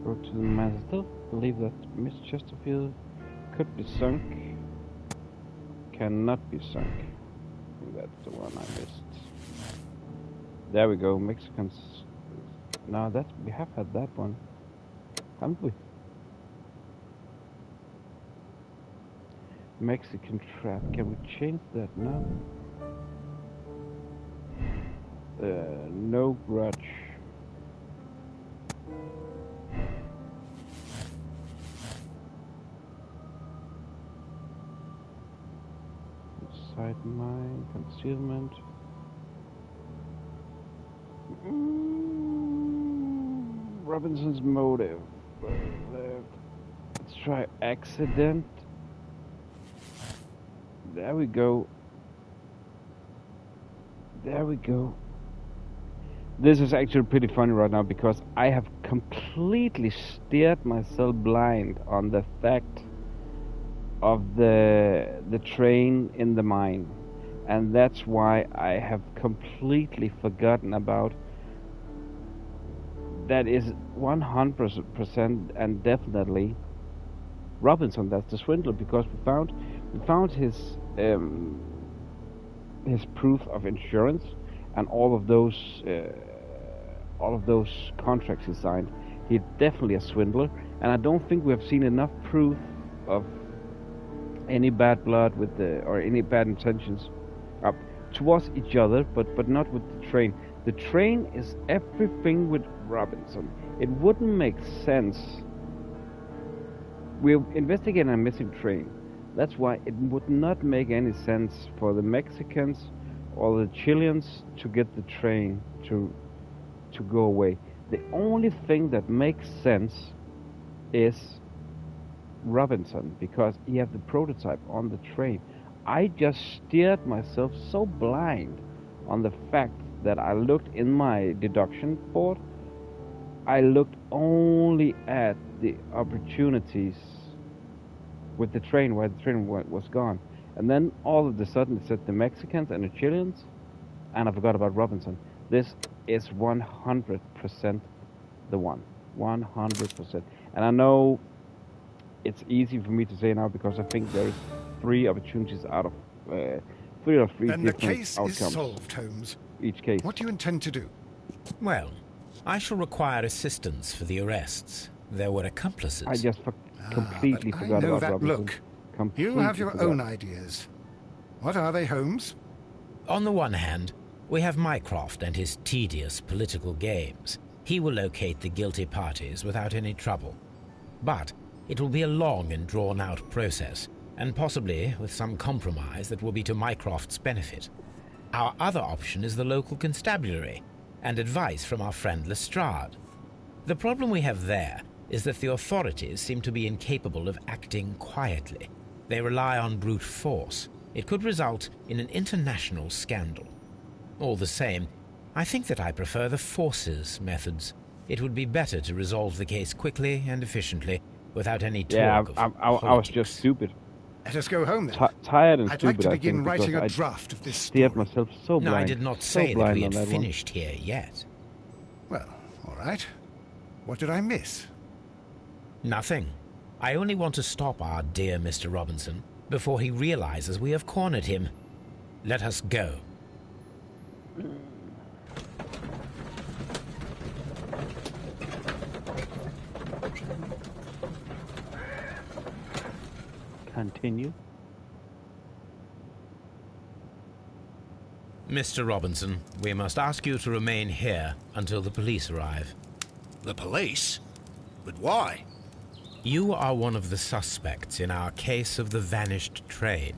Go to the mines. I still believe that Miss Chesterfield could be sunk. Cannot be sunk. I think that's the one I missed. There we go, Mexicans. No, that we have had that one, haven't we? Mexican trap. Can we change that now? No grudge. Side mine, concealment. Robinson's motive. Let's try accident. There we go. There we go. This is actually pretty funny right now because I have completely steered myself blind on the fact of the train in the mine, and that's why I have completely forgotten about that. Is 100% and definitely Robinson. That's the swindler, because we found his proof of insurance and all of those contracts he signed. He's definitely a swindler, and I don't think we have seen enough proof of any bad blood with or any bad intentions towards each other, but not with the train. The train is everything with Robinson. It wouldn't make sense. We're investigating a missing train. That's why it would not make any sense for the Mexicans or the Chileans to get the train to go away. The only thing that makes sense is Robinson, because he had the prototype on the train. I just steered myself so blind on the fact that I looked in my deduction board. I looked only at the opportunities with the train, where the train was gone. And then all of a sudden it said the Mexicans and the Chileans, and I forgot about Robinson. This is 100% the one. 100%. And I know it's easy for me to say now because I think there's 3 opportunities out of 3 or 3 then different the case outcomes. is solved, Holmes. Each case. What do you intend to do? Well, I shall require assistance for the arrests. There were accomplices. I just completely forgot I know about that Robinson. look. Completely You have your forgot. own ideas. What are they, Holmes? On the one hand, we have Mycroft and his tedious political games. He will locate the guilty parties without any trouble. But it will be a long and drawn-out process, and possibly with some compromise that will be to Mycroft's benefit. Our other option is the local constabulary, and advice from our friend Lestrade. The problem we have there is that the authorities seem to be incapable of acting quietly. They rely on brute force. It could result in an international scandal. All the same, I think that I prefer the forces methods. It would be better to resolve the case quickly and efficiently, without any talk of I was just stupid. Let us go home then. Tired and I'd stupid. like to I begin think, writing because a draft of this I story. steered myself so blind. No, I did not say so that we blind had on that one. finished here yet. Well, all right. What did I miss? Nothing. I only want to stop our dear Mr. Robinson before he realizes we have cornered him. Let us go. Continue. Mr. Robinson, we must ask you to remain here until the police arrive. The police? But why? You are one of the suspects in our case of the vanished train.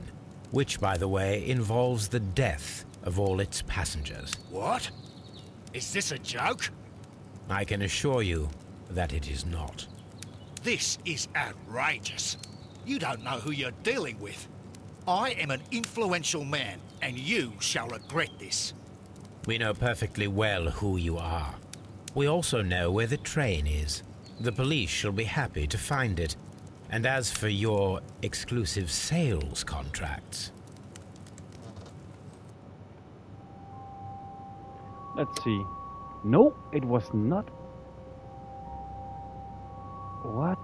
which, by the way, involves the death of all its passengers. What? Is this a joke? I can assure you that it is not. This is outrageous. You don't know who you're dealing with. I am an influential man, and you shall regret this. We know perfectly well who you are. We also know where the train is. The police shall be happy to find it. And as for your exclusive sales contracts... Let's see. No, it was not. What?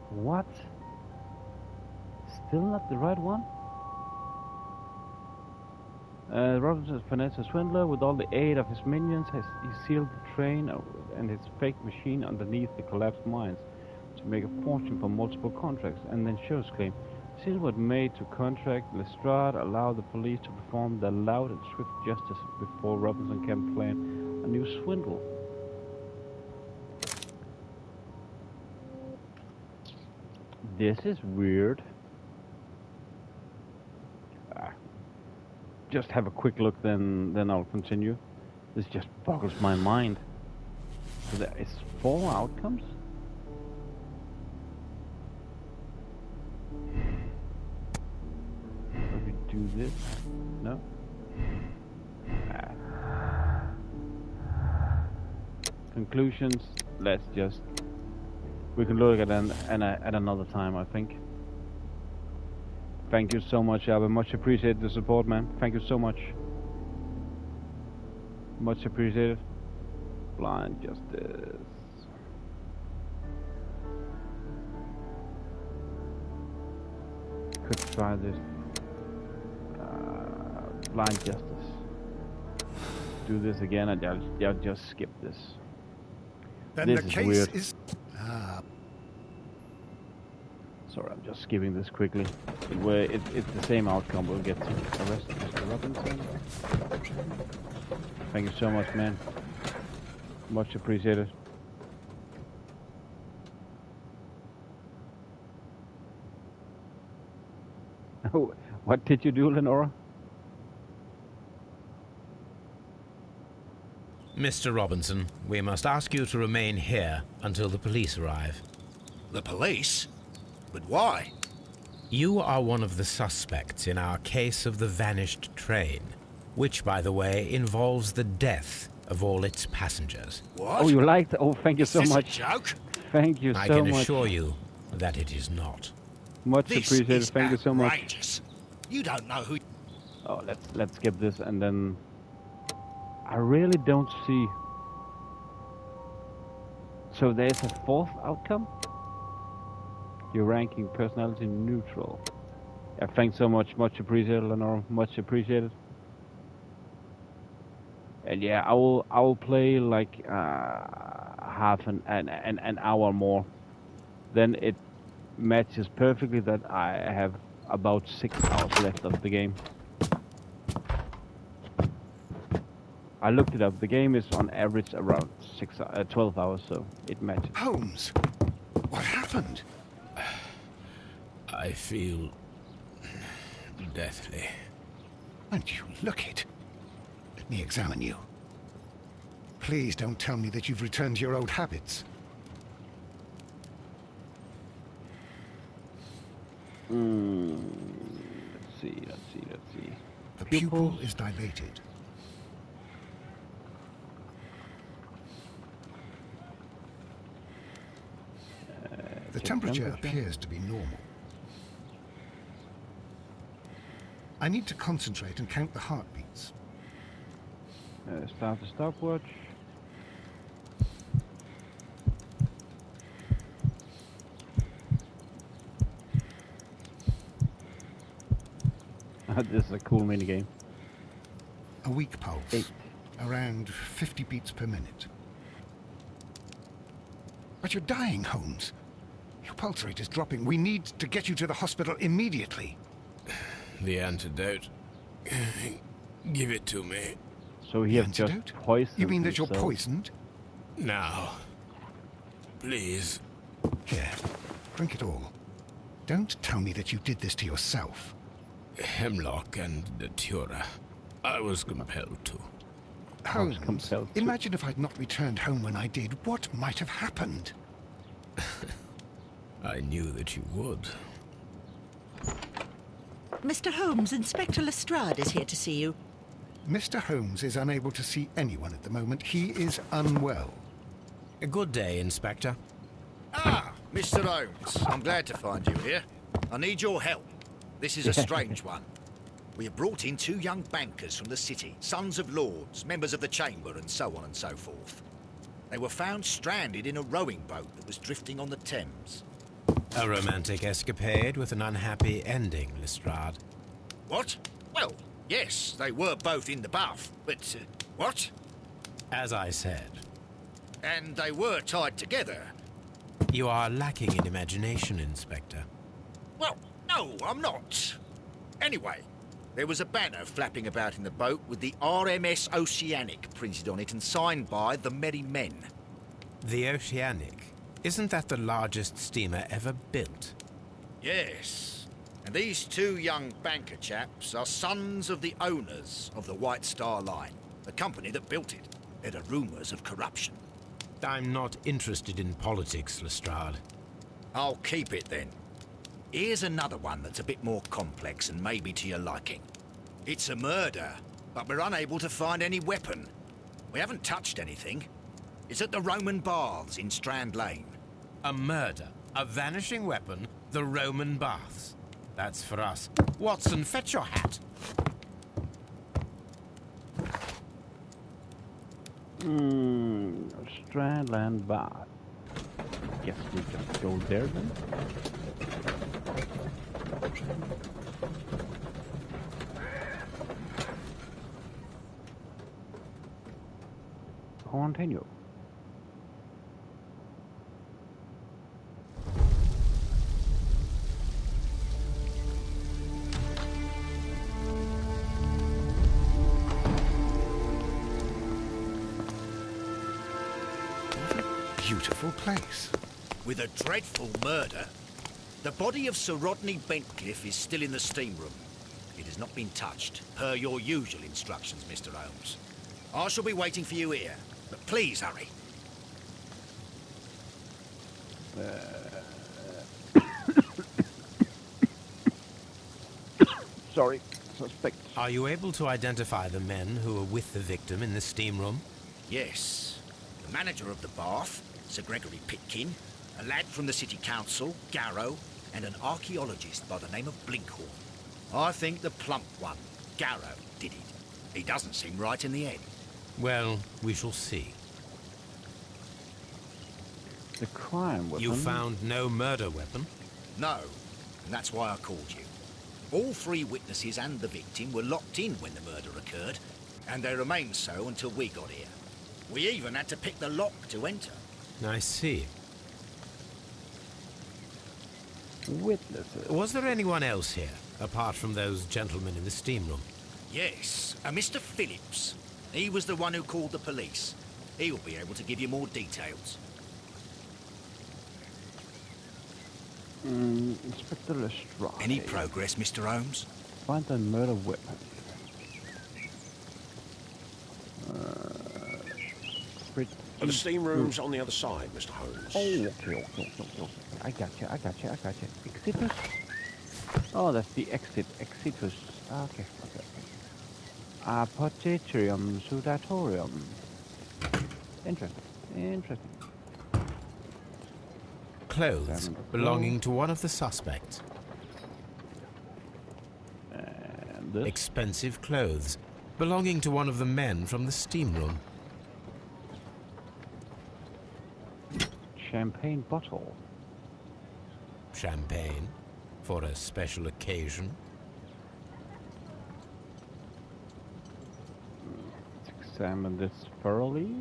What? Still not the right one? Robinson's financial swindler, with all the aid of his minions, he sealed the train and his fake machine underneath the collapsed mines to make a fortune for multiple contracts, and then shows claim. Silverwood made to contract Lestrade allow the police to perform their loud and swift justice before Robinson can plan a new swindle. This is weird. Just have a quick look, then I'll continue. This just boggles my mind. So there is 4 outcomes? If we do this, no? Conclusions, let's just... We can look at at another time, I think. Thank you so much, Albert. Much appreciate the support, man. Thank you so much. Much appreciated. Blind Justice. Could try this. Blind Justice. Do this again, and I'll just skip this. Then this the is case weird. is... Sorry, I'm just skipping this quickly. Where it's the same outcome. We'll get to arrest Mr. Robinson. Thank you so much, man. Much appreciated. What did you do, Lenora? Mr. Robinson, we must ask you to remain here until the police arrive. The police? But why? You are one of the suspects in our case of the vanished train, which, by the way, involves the death of all its passengers. What? Oh, you liked? Oh, thank you so Is this much. a joke? Thank you so much. I can assure you that it is not. Much This appreciated. is Thank you so much. outrageous. You don't know who... Oh, let's skip this, and then I really don't see. So there's a 4th outcome. Your ranking personality neutral. Yeah, thanks so much. Much appreciated, Lenore. Much appreciated. And yeah, I will play like half an hour more. Then it matches perfectly that I have about 6 hours left of the game. I looked it up. The game is on average around 12 hours, so it matches. Holmes, what happened? I feel deathly. And you look it. Let me examine you. Please don't tell me that you've returned to your old habits. Let's see. The pupil is dilated. The temperature appears to be normal. I need to concentrate and count the heartbeats. Start the stopwatch. This is a cool minigame. A weak pulse. 8. Around 50 beats per minute. But you're dying, Holmes. Your pulse rate is dropping. We need to get you to the hospital immediately. The antidote. Give it to me. So he has just poisoned You mean that you're himself. poisoned? Now. Please. Here, drink it all. Don't tell me that you did this to yourself. Hemlock and Natura. I was compelled to. Holmes, imagine if I'd not returned home when I did. What might have happened? I knew that you would. Mr. Holmes, Inspector Lestrade is here to see you. Mr. Holmes is unable to see anyone at the moment. He is unwell. A good day, Inspector. Ah, Mr. Holmes. I'm glad to find you here. I need your help. This is a strange one. We have brought in 2 young bankers from the city, sons of lords, members of the Chamber, and so on and so forth. They were found stranded in a rowing boat that was drifting on the Thames. A romantic escapade with an unhappy ending, Lestrade. What? Well, yes, they were both in the bath, but, what? As I said. And they were tied together. You are lacking in imagination, Inspector. Well, no, I'm not. Anyway, there was a banner flapping about in the boat with the RMS Oceanic printed on it and signed by the Merry Men. The Oceanic? Isn't that the largest steamer ever built? Yes. And these 2 young banker chaps are sons of the owners of the White Star Line, the company that built it. There are rumours of corruption. I'm not interested in politics, Lestrade. I'll keep it then. Here's another one that's a bit more complex and maybe to your liking. It's a murder, but we're unable to find any weapon. We haven't touched anything. It's at the Roman Baths in Strand Lane. A murder, a vanishing weapon, the Roman Baths. That's for us. Watson, fetch your hat. Strandland Bath. Guess we just go there then. Continue. Beautiful place. With a dreadful murder. The body of Sir Rodney Bentcliffe is still in the steam room. It has not been touched, per your usual instructions, Mr. Holmes. I shall be waiting for you here, but please hurry. Sorry, suspect. Are you able to identify the men who were with the victim in the steam room? Yes. The manager of the bath, Sir Gregory Pitkin, a lad from the city council, Garrow, and an archaeologist by the name of Blinkhorn. I think the plump one, Garrow, did it. He doesn't seem right in the head. Well, we shall see. The crime weapon? You found no murder weapon? No, and that's why I called you. All 3 witnesses and the victim were locked in when the murder occurred, and they remained so until we got here. We even had to pick the lock to enter. I see. Witnesses? Was there anyone else here, apart from those gentlemen in the steam room? Yes, a Mr. Phillips. He was the one who called the police. He'll be able to give you more details. Inspector Lestrade. Any progress, Mr. Holmes? Find the murder weapon. The steam room's on the other side, Mr. Holmes. Oh, okay. I got you. Exitus? Oh, that's the exit. Exitus. Okay. Apotheterium sudatorium. Interesting. Clothes belonging to one of the suspects. And this? Expensive clothes belonging to one of the men from the steam room. Champagne bottle. Champagne for a special occasion. Let's examine this thoroughly.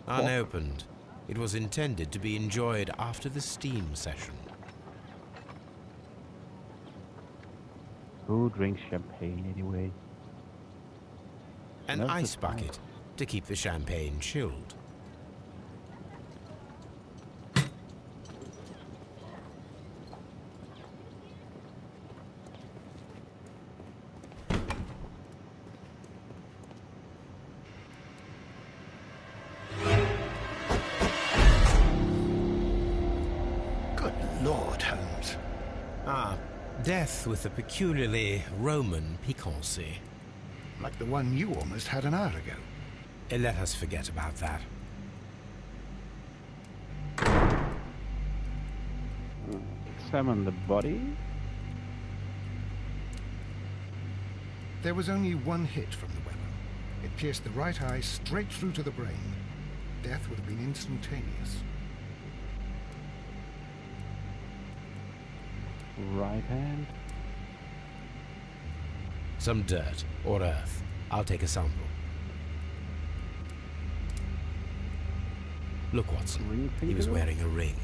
Unopened. It was intended to be enjoyed after the steam session. Who drinks champagne anyway? An ice bucket to keep the champagne chilled. Death with a peculiarly Roman piquancy. Like the one you almost had an hour ago. Let us forget about that. Examine the body. There was only one hit from the weapon. It pierced the right eye straight through to the brain. Death would have been instantaneous. Right hand. Some dirt or earth. I'll take a sample. Look, Watson. He was wearing a ring.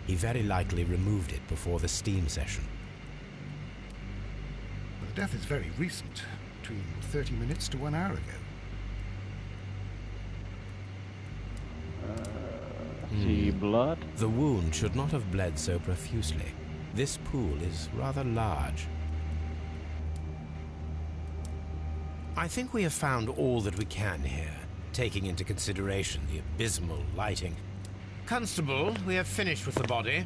He very likely removed it before the steam session. Well, the death is very recent. Between 30 minutes to 1 hour ago. See blood? The wound should not have bled so profusely. This pool is rather large. I think we have found all that we can here, taking into consideration the abysmal lighting. Constable, we have finished with the body.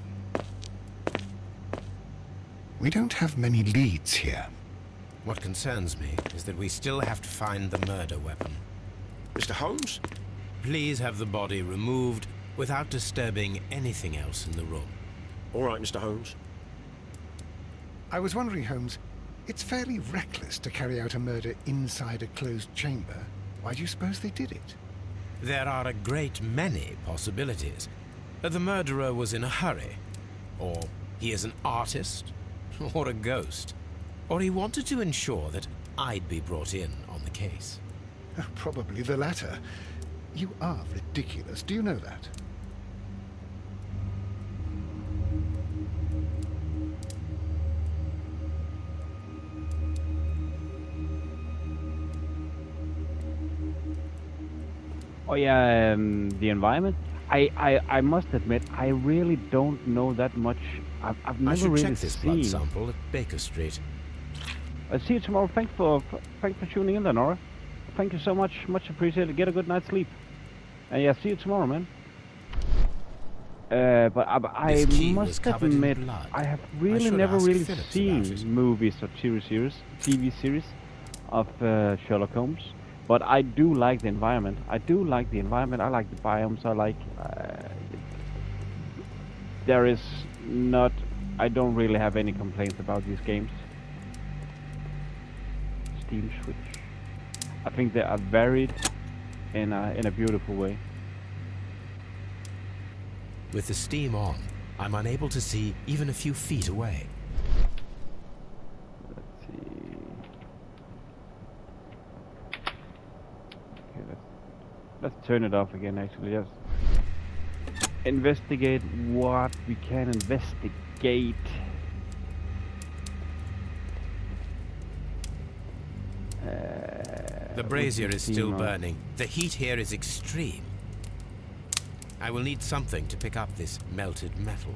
We don't have many leads here. What concerns me is that we still have to find the murder weapon. Mr. Holmes? Please have the body removed without disturbing anything else in the room. All right, Mr. Holmes. I was wondering, Holmes, it's fairly reckless to carry out a murder inside a closed chamber. Why do you suppose they did it? There are a great many possibilities. The murderer was in a hurry, or he is an artist, or a ghost, or he wanted to ensure that I'd be brought in on the case. Probably the latter. You are ridiculous. Do you know that? Oh yeah, the environment. I must admit, I really don't know that much. I've never I should really check this seen. blood sample at Baker Street. I'll see you tomorrow. Thanks for tuning in, then, Nora. Thank you so much. Much appreciated. Get a good night's sleep. And yeah, see you tomorrow, man. But I must admit, I have really never really seen movies or TV series of Sherlock Holmes. But I do like the environment. I like the biomes. I like... there is not... I don't really have any complaints about these games. Steam Switch. I think they are varied in a beautiful way. With the steam on, I'm unable to see even a few feet away. Let's see... Let's turn it off again, actually. Just investigate what we can investigate. The brazier is still burning. The heat here is extreme. I will need something to pick up this melted metal.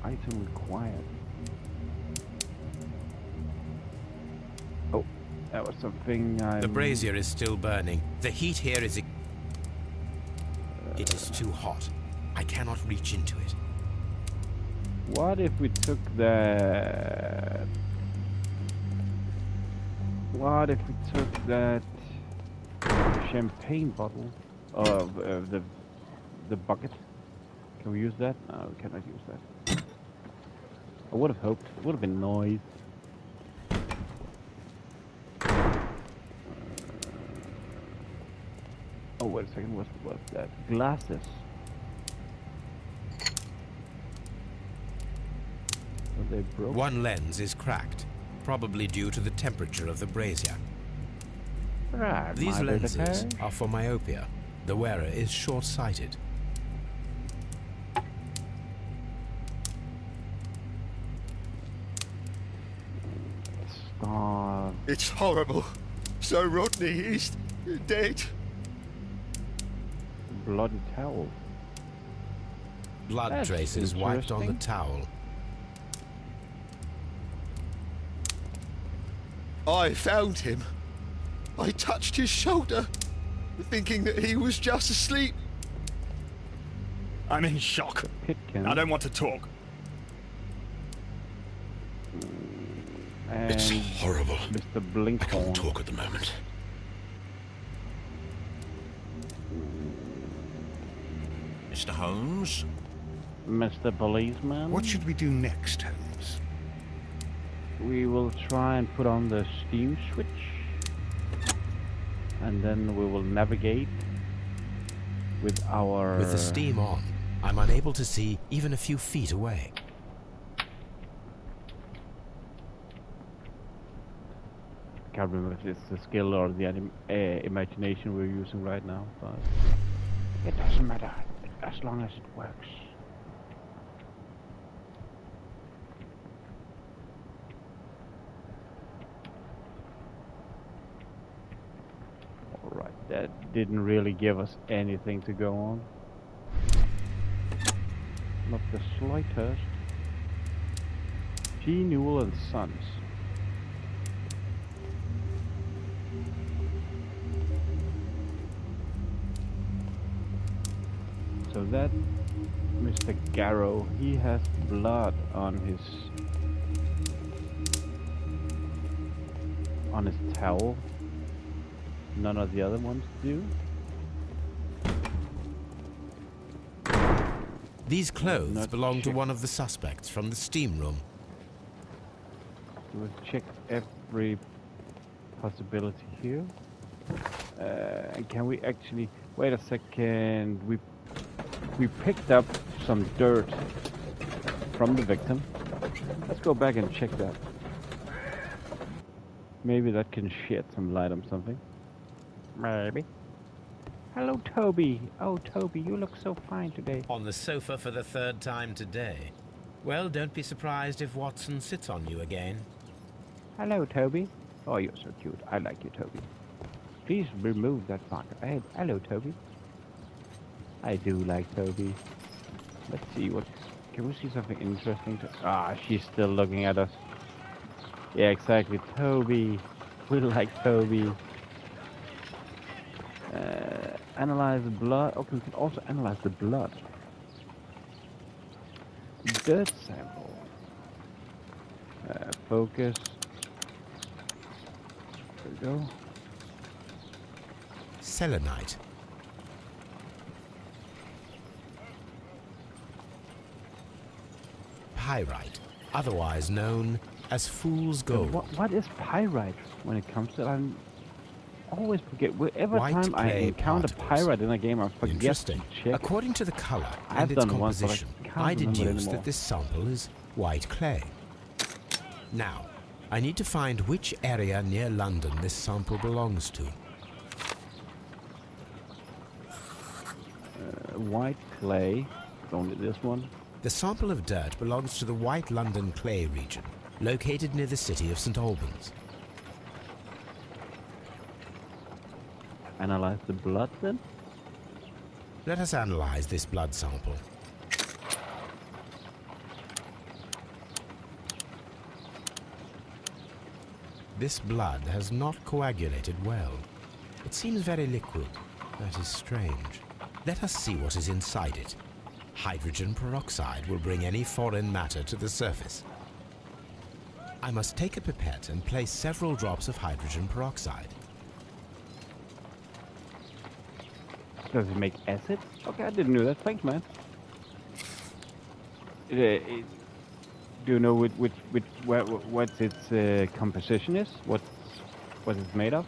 Item required. Oh, that was something I... The brazier is still burning. The heat here is... It is too hot. I cannot reach into it. What if we took that... What if we took that champagne bottle of the bucket? Can we use that? No, we cannot use that. I would have hoped. It would have been nice. Oh, wait a second. What's that? Glasses. Are they broken? One lens is cracked, probably due to the temperature of the brazier. Right, these lenses are for myopia. The wearer is short-sighted. Stop. It's horrible. So Rodney is dead. Bloody towel. Blood That's traces wiped on the towel. I found him. I touched his shoulder, thinking that he was just asleep. I'm in shock. I don't want to talk. And It's horrible. Mr. I Blinkhorn. can't talk at the moment. Mr. Holmes? Mr. Policeman. What should we do next, Holmes? We will try and put on the steam switch. And then we will navigate with our... With the steam on, I'm unable to see even a few feet away. Can't remember if it's the skill or the imagination we're using right now, but it doesn't matter as long as it works. Alright, that didn't really give us anything to go on. Not the slightest. G. Newell and Sons. So that Mr. Garrow, he has blood on his towel. None of the other ones do. These clothes belong to one of the suspects from the steam room. We'll check every possibility here. And can we actually wait a second? We picked up some dirt from the victim. Let's go back and check that. Maybe that can shed some light on something. Maybe. Hello, Toby. Oh, Toby, you look so fine today. On the sofa for the third time today. Well, don't be surprised if Watson sits on you again. Hello, Toby. Oh, you're so cute. I like you, Toby. Please remove that marker. Hey, hello, Toby. I do like Toby. Let's see what... Can we see something interesting? She's still looking at us. Yeah, exactly. Toby. We like Toby. Analyze the blood. Okay, we can also analyze the blood. Dirt sample. Focus. There we go. Selenite. Pyrite, otherwise known as fool's gold. What is pyrite when it comes to... I always forget. Every White time I clay encounter particles. pyrite in a game, I forget Interesting. to check. According to the color I've and its done once, but I composition, can't I remember deduce anymore. that this sample is white clay. Now, I need to find which area near London this sample belongs to. White clay. Only this one. The sample of dirt belongs to the White London clay region, located near the city of St. Albans. Analyze the blood then? Let us analyze this blood sample. This blood has not coagulated well. It seems very liquid. That is strange. Let us see what is inside it. Hydrogen peroxide will bring any foreign matter to the surface. I must take a pipette and place several drops of hydrogen peroxide. Does it make acid? Okay, I didn't know that. Thanks, man. Do you know what its composition is? What it's made of?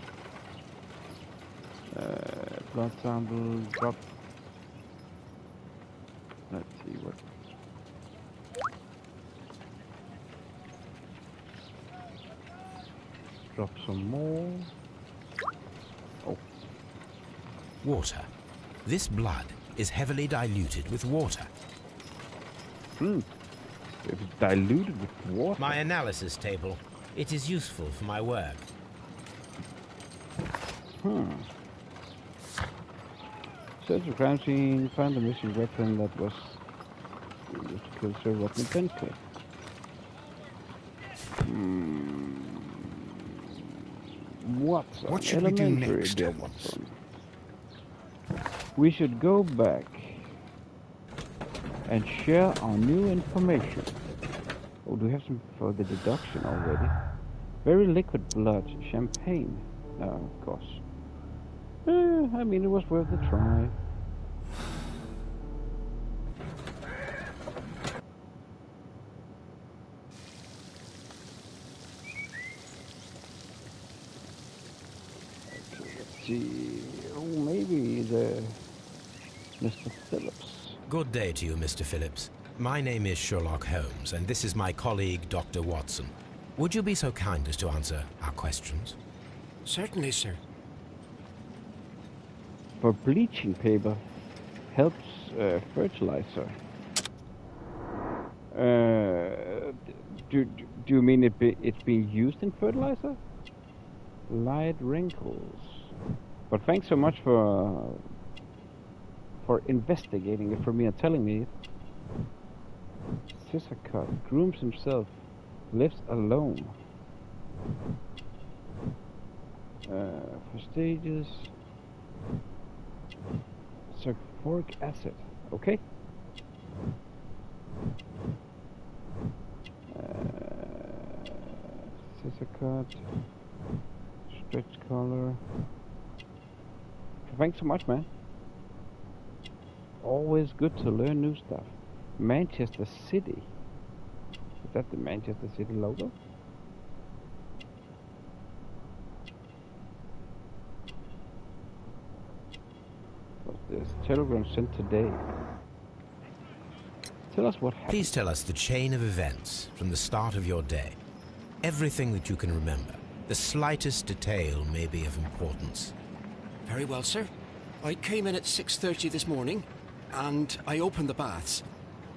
Blood sample drop. Let's see what. Drop some more. Oh. Water. This blood is heavily diluted with water. If it's diluted with water. My analysis table. It is useful for my work. Search the crime scene, find the missing weapon that was used to kill Sir Rodney Bentley. What should we do next, Holmes? We should go back and share our new information Oh, do we have some for the deduction already? Very liquid blood, champagne. Oh, of course. I mean, it was worth a try. Okay, let's see. Oh, maybe the Mr. Phillips. Good day to you, Mr. Phillips. My name is Sherlock Holmes, and this is my colleague, Dr. Watson. Would you be so kind as to answer our questions? Certainly, sir. For bleaching paper, helps fertilizer. Do you mean it's being used in fertilizer? Light wrinkles. But thanks so much for investigating it for me and telling me it. Scissor cut. Grooms himself. Lives alone. For stages. Sulfuric acid. Okay. Scissor cut. Stretch collar. Thanks so much, man. Always good to learn new stuff. Manchester City. Is that the Manchester City logo? What's this? Telegram sent today. Tell us what happened. Please tell us the chain of events from the start of your day. Everything that you can remember. The slightest detail may be of importance. Very well, sir. I came in at 6:30 this morning, and I opened the baths.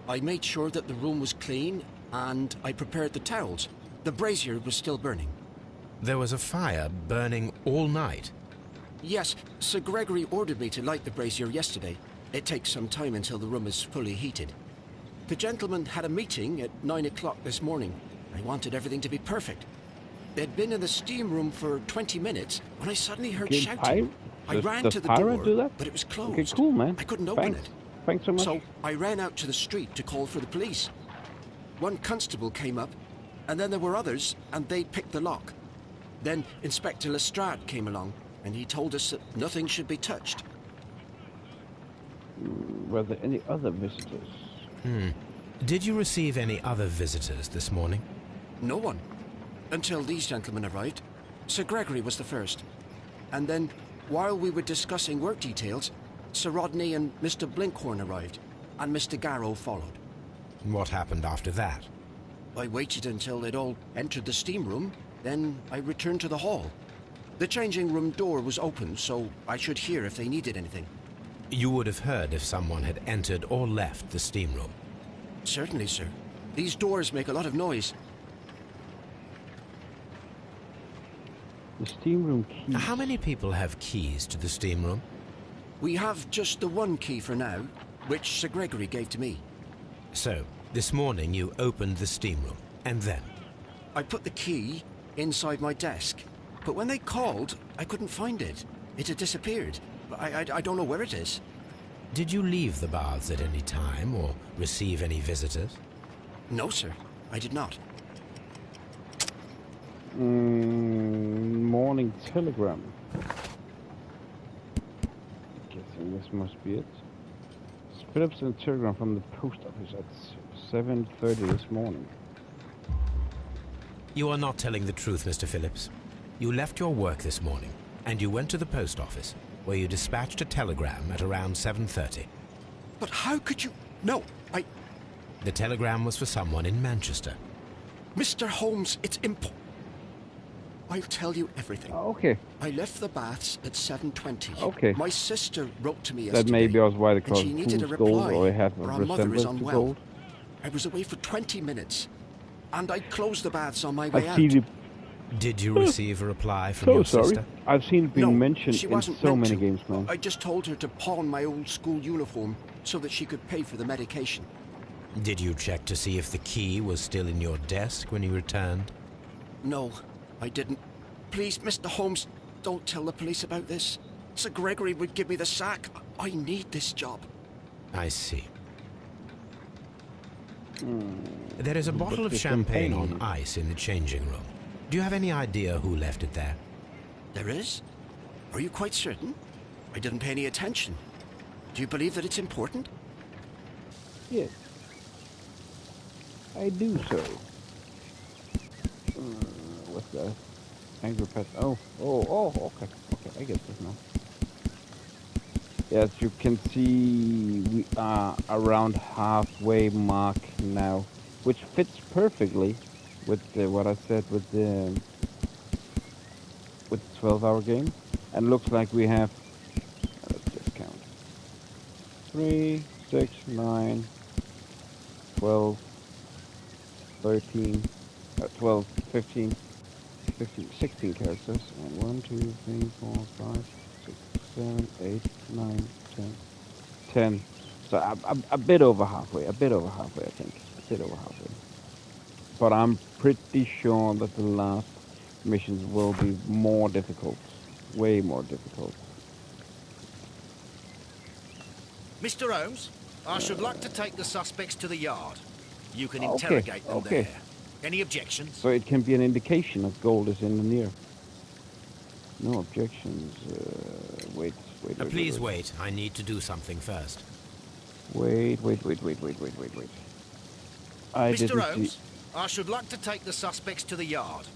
I made sure that the room was clean, and I prepared the towels. The brazier was still burning. There was a fire burning all night. Yes, Sir Gregory ordered me to light the brazier yesterday. It takes some time until the room is fully heated. The gentleman had a meeting at 9 o'clock this morning. I wanted everything to be perfect. They'd been in the steam room for 20 minutes when I suddenly heard shouting. I ran to the door, but it was closed. Okay, cool, man. I couldn't open it. Thanks so much. So I ran out to the street to call for the police. One constable came up, and then there were others, and they picked the lock. Then Inspector Lestrade came along, and he told us that nothing should be touched. Were there any other visitors? Did you receive any other visitors this morning? No one. Until these gentlemen arrived. Sir Gregory was the first. And then, while we were discussing work details, Sir Rodney and Mr. Blinkhorn arrived, and Mr. Garrow followed. What happened after that? I waited until they'd all entered the steam room, then I returned to the hall. The changing room door was open, so I should hear if they needed anything. You would have heard if someone had entered or left the steam room. Certainly, sir. These doors make a lot of noise. The steam room keys. How many people have keys to the steam room? We have just the one key for now, which Sir Gregory gave to me. So, this morning you opened the steam room, and then? I put the key inside my desk, but when they called, I couldn't find it. It had disappeared. I don't know where it is. Did you leave the baths at any time, or receive any visitors? No, sir. I did not. Morning telegram. Guessing this must be it. Phillips and telegram from the post office at 7:30 this morning. You are not telling the truth, Mr. Phillips. You left your work this morning, and you went to the post office, where you dispatched a telegram at around 7:30. But how could you... No, The telegram was for someone in Manchester. Mr. Holmes, it's I'll tell you everything. Okay. I left the baths at 7:20. Okay. My sister wrote to me yesterday. That may be also why the and she needed a reply, or have a or our mother is resemblance to unwell. gold. I was away for 20 minutes, and I closed the baths on my way I've out. seen it. Did you receive a reply from your sister? I've seen it being mentioned she in wasn't so meant many to. games, man. I just told her to pawn my old school uniform so that she could pay for the medication. Did you check to see if the key was still in your desk when you returned? No, I didn't. Please, Mr. Holmes, don't tell the police about this. Sir Gregory would give me the sack. I need this job. I see. There is a bottle of the champagne on champagne? ice in the changing room. Do you have any idea who left it there? There is? Are you quite certain? I didn't pay any attention. Do you believe that it's important? Yes. I do so. What's that? Angry pet. Oh, okay. Okay, I get this now. As you can see, we are around halfway mark now, which fits perfectly with what I said with the 12-hour game, and looks like we have. Let's just count. 3, 6, 9, 12, 13, 12, 15, 16 characters. And 1, 2, 3, 4, 5, 6, 7, 8, 9, 10. So a bit over halfway. A bit over halfway, I think. A bit over halfway. But I'm pretty sure that the last missions will be more difficult. Way more difficult. Mr. Holmes, I should like to take the suspects to the yard. You can interrogate them there. Any objections? So it can be an indication that gold is in the near. No objections. Wait. Please wait. I need to do something first. Wait. Mr. Holmes, I should like to take the suspects to the yard.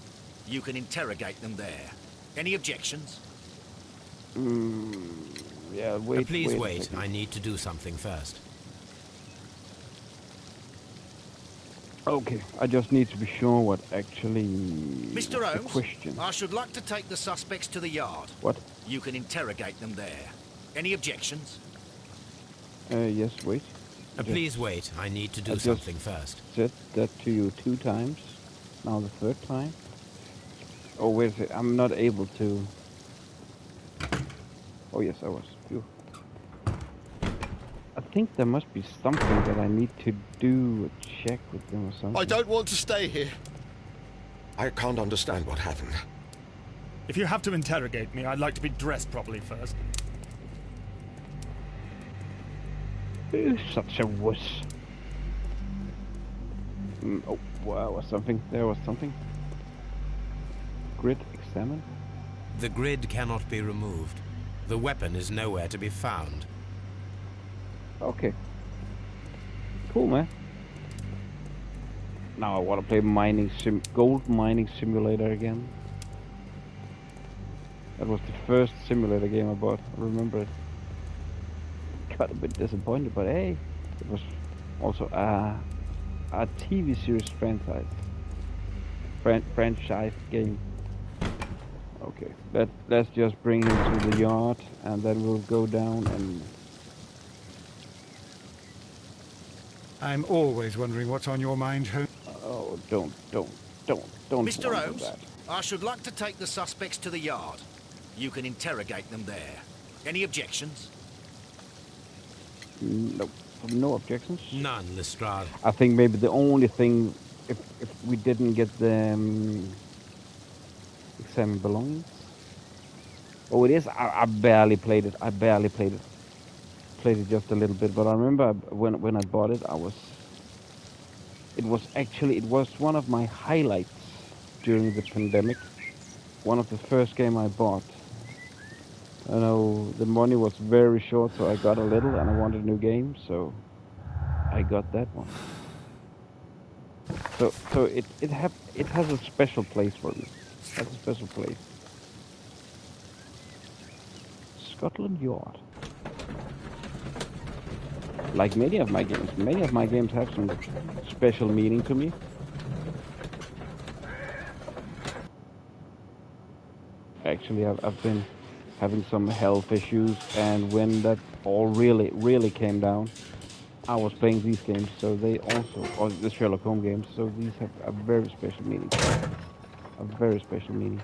You can interrogate them there. Any objections? Yeah, wait. Please wait. I need to do something first. Okay, I just need to be sure what actually. Mr. The Holmes, question. I should like to take the suspects to the yard. What? You can interrogate them there. Any objections? Yes, wait. Please wait. I need to do something first. Said that to you 2 times. Now the 3rd time. Oh, wait a second. I'm not able to. Oh, yes, I was. Phew. I think there must be something that I need to do a check with them or something. I don't want to stay here. I can't understand what happened. If you have to interrogate me, I'd like to be dressed properly first. You're such a wuss. Oh, wow, something. There was something. Grid, examine. The grid cannot be removed. The weapon is nowhere to be found. Okay. Cool, man. Now I want to play gold mining simulator again. That was the first simulator game I bought. I remember it. Got a bit disappointed, but hey, it was also a TV series franchise game. Okay, let's just bring him to the yard, and then we'll go down and. I'm always wondering what's on your mind, Holmes. Oh, don't. Mr. Holmes, I should like to take the suspects to the yard. You can interrogate them there. Any objections? Nope. No objections? None, Lestrade. I think maybe the only thing, if we didn't get the examine belongings. Oh, it is. I barely played it. Played it just a little bit, but I remember when I bought it, it was one of my highlights during the pandemic. One of the first game I bought. I know the money was very short, so I got a little, and I wanted a new game, so I got that one. So it has a special place for me. It has a special place. Scotland Yard. Like many of my games have some special meaning to me. Actually, I've been having some health issues, and when that all really came down, I was playing these games, so they also, or the Sherlock Holmes games, so these have a very special meaning. A very special meaning.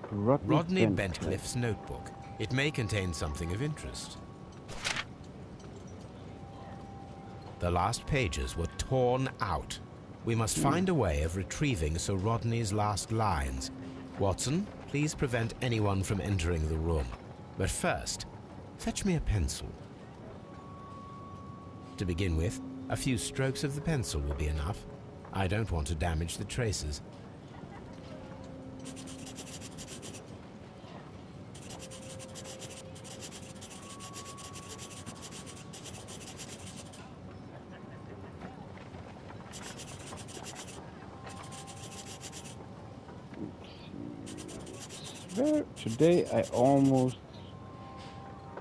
Rodney Bentcliffe's notebook. It may contain something of interest. The last pages were torn out. We must find a way of retrieving Sir Rodney's last lines. Watson, please prevent anyone from entering the room. But first, fetch me a pencil. To begin with, a few strokes of the pencil will be enough. I don't want to damage the traces. Today I almost...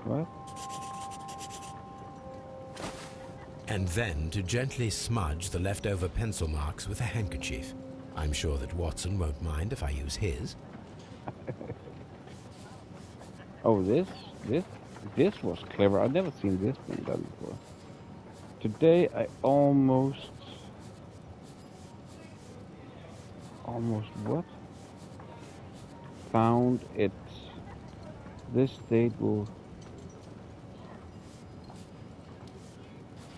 What? And then to gently smudge the leftover pencil marks with a handkerchief. I'm sure that Watson won't mind if I use his. Oh, this was clever. I've never seen this being done before. Today I almost what? Found it. This date will...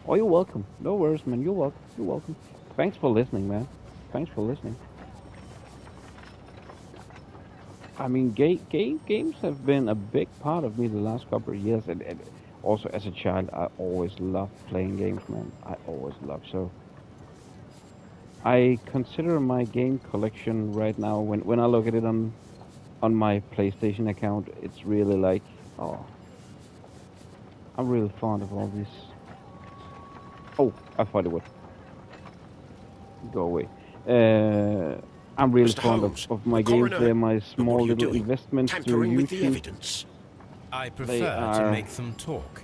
Oh, you're welcome. No worries, man. You're welcome. You're welcome. Thanks for listening, man. Thanks for listening. I mean, games have been a big part of me the last couple of years, and also as a child, I always loved playing games, man. I always loved. So I consider my game collection right now, when I look at it on my PlayStation account, it's really like, oh, I'm really fond of all this. Oh, I thought it would go away. I'm really fond of my games. They're my small little investments to Tampering with the YouTube. evidence. I prefer to make them talk.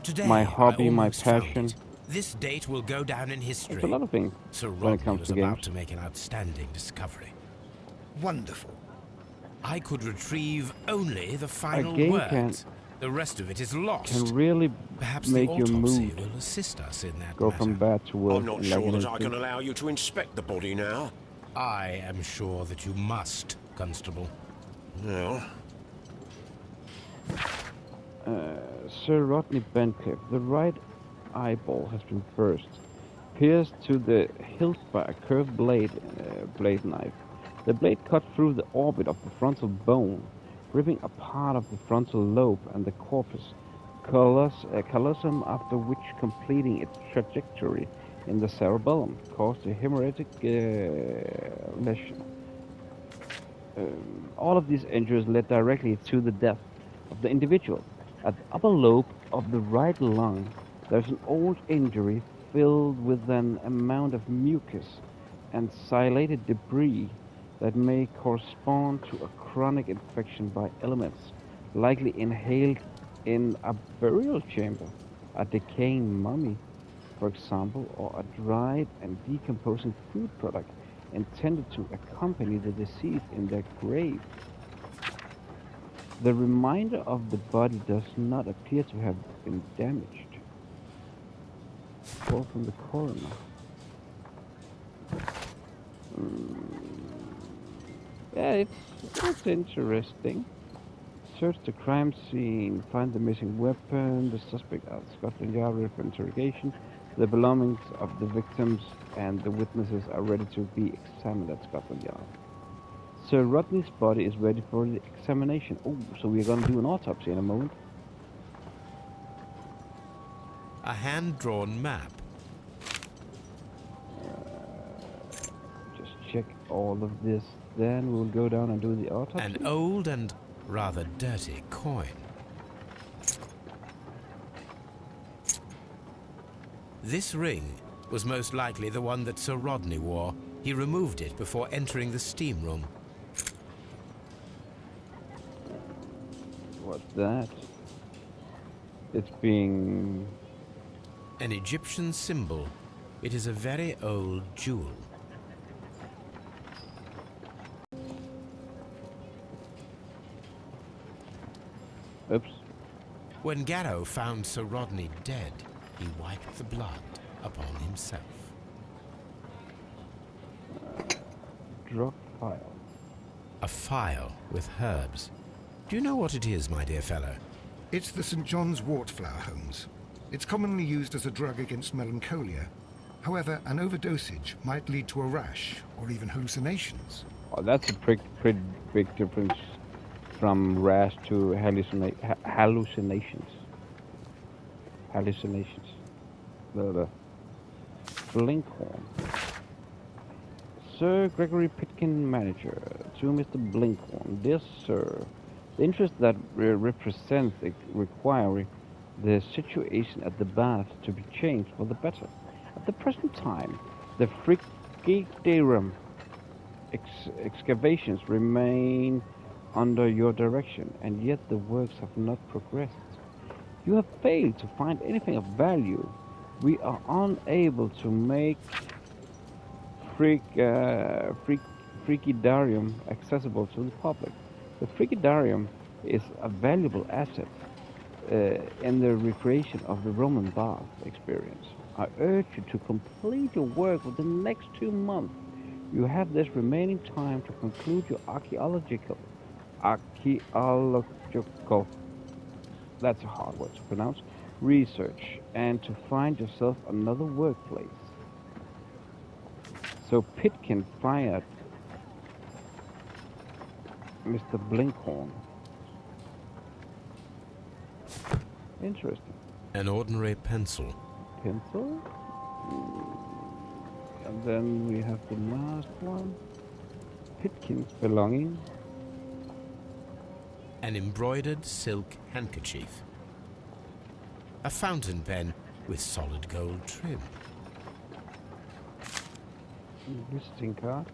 Today, My hobby, I my almost found passion. it. This date will go down in history. It's a lot of things Sir when it Rodney comes was to about games. to make an outstanding discovery. Wonderful. I could retrieve only the final game words. The rest of it is lost. Can really Perhaps make the your autopsy mood will assist us in that go matter. from bad to worse. I'm not in sure like that an I can instant. allow you to inspect the body now. I am sure that you must, Constable. Well, Sir Rodney Bencliffe, the right eyeball has been burst, pierced to the hilt by a curved blade knife. The blade cut through the orbit of the frontal bone, ripping a part of the frontal lobe and the corpus callosum, after which completing its trajectory in the cerebellum caused a hemorrhagic lesion. All of these injuries led directly to the death of the individual. At the upper lobe of the right lung, there's an old injury filled with an amount of mucus and silated debris that may correspond to a chronic infection by elements likely inhaled in a burial chamber, a decaying mummy, for example, or a dried and decomposing food product intended to accompany the deceased in their grave. The remainder of the body does not appear to have been damaged. Quote from the coroner. Yeah, it's interesting. Search the crime scene, find the missing weapon, the suspect at Scotland Yard ready for interrogation. The belongings of the victims and the witnesses are ready to be examined at Scotland Yard. Sir Rodney's body is ready for the examination. Oh, so we're going to do an autopsy in a moment. A hand-drawn map. Just check all of this. Then we'll go down and do the autopsy. An old and rather dirty coin. This ring was most likely the one that Sir Rodney wore. He removed it before entering the steam room. What's that? It's being... An Egyptian symbol. It is a very old jewel. Oops. When Garrow found Sir Rodney dead, he wiped the blood upon himself. Drop file. A file with herbs. Do you know what it is, my dear fellow? It's the St. John's wort flower, Holmes. It's commonly used as a drug against melancholia. However, an overdosage might lead to a rash or even hallucinations. Oh, that's a pretty big difference from rash to hallucinations. Hallucinations. The Blinkhorn. Sir Gregory Pitkin, manager, to Mr. Blinkhorn. Dear Sir, the interest that represents requiring the situation at the bath to be changed for the better. At the present time, the Frigidarum excavations remain under your direction, and yet the works have not progressed. You have failed to find anything of value. We are unable to make Frigidarium accessible to the public. The Frigidarium is a valuable asset in the recreation of the Roman bath experience. I urge you to complete your work within the next 2 months. You have this remaining time to conclude your archaeological, that's a hard word to pronounce, research, and to find yourself another workplace. So Pitkin fired Mr. Blinkhorn. Interesting. An ordinary pencil. Pencil? And then we have the last one. Pitkin's belonging. An embroidered silk handkerchief. A fountain pen with solid gold trim. Visiting card.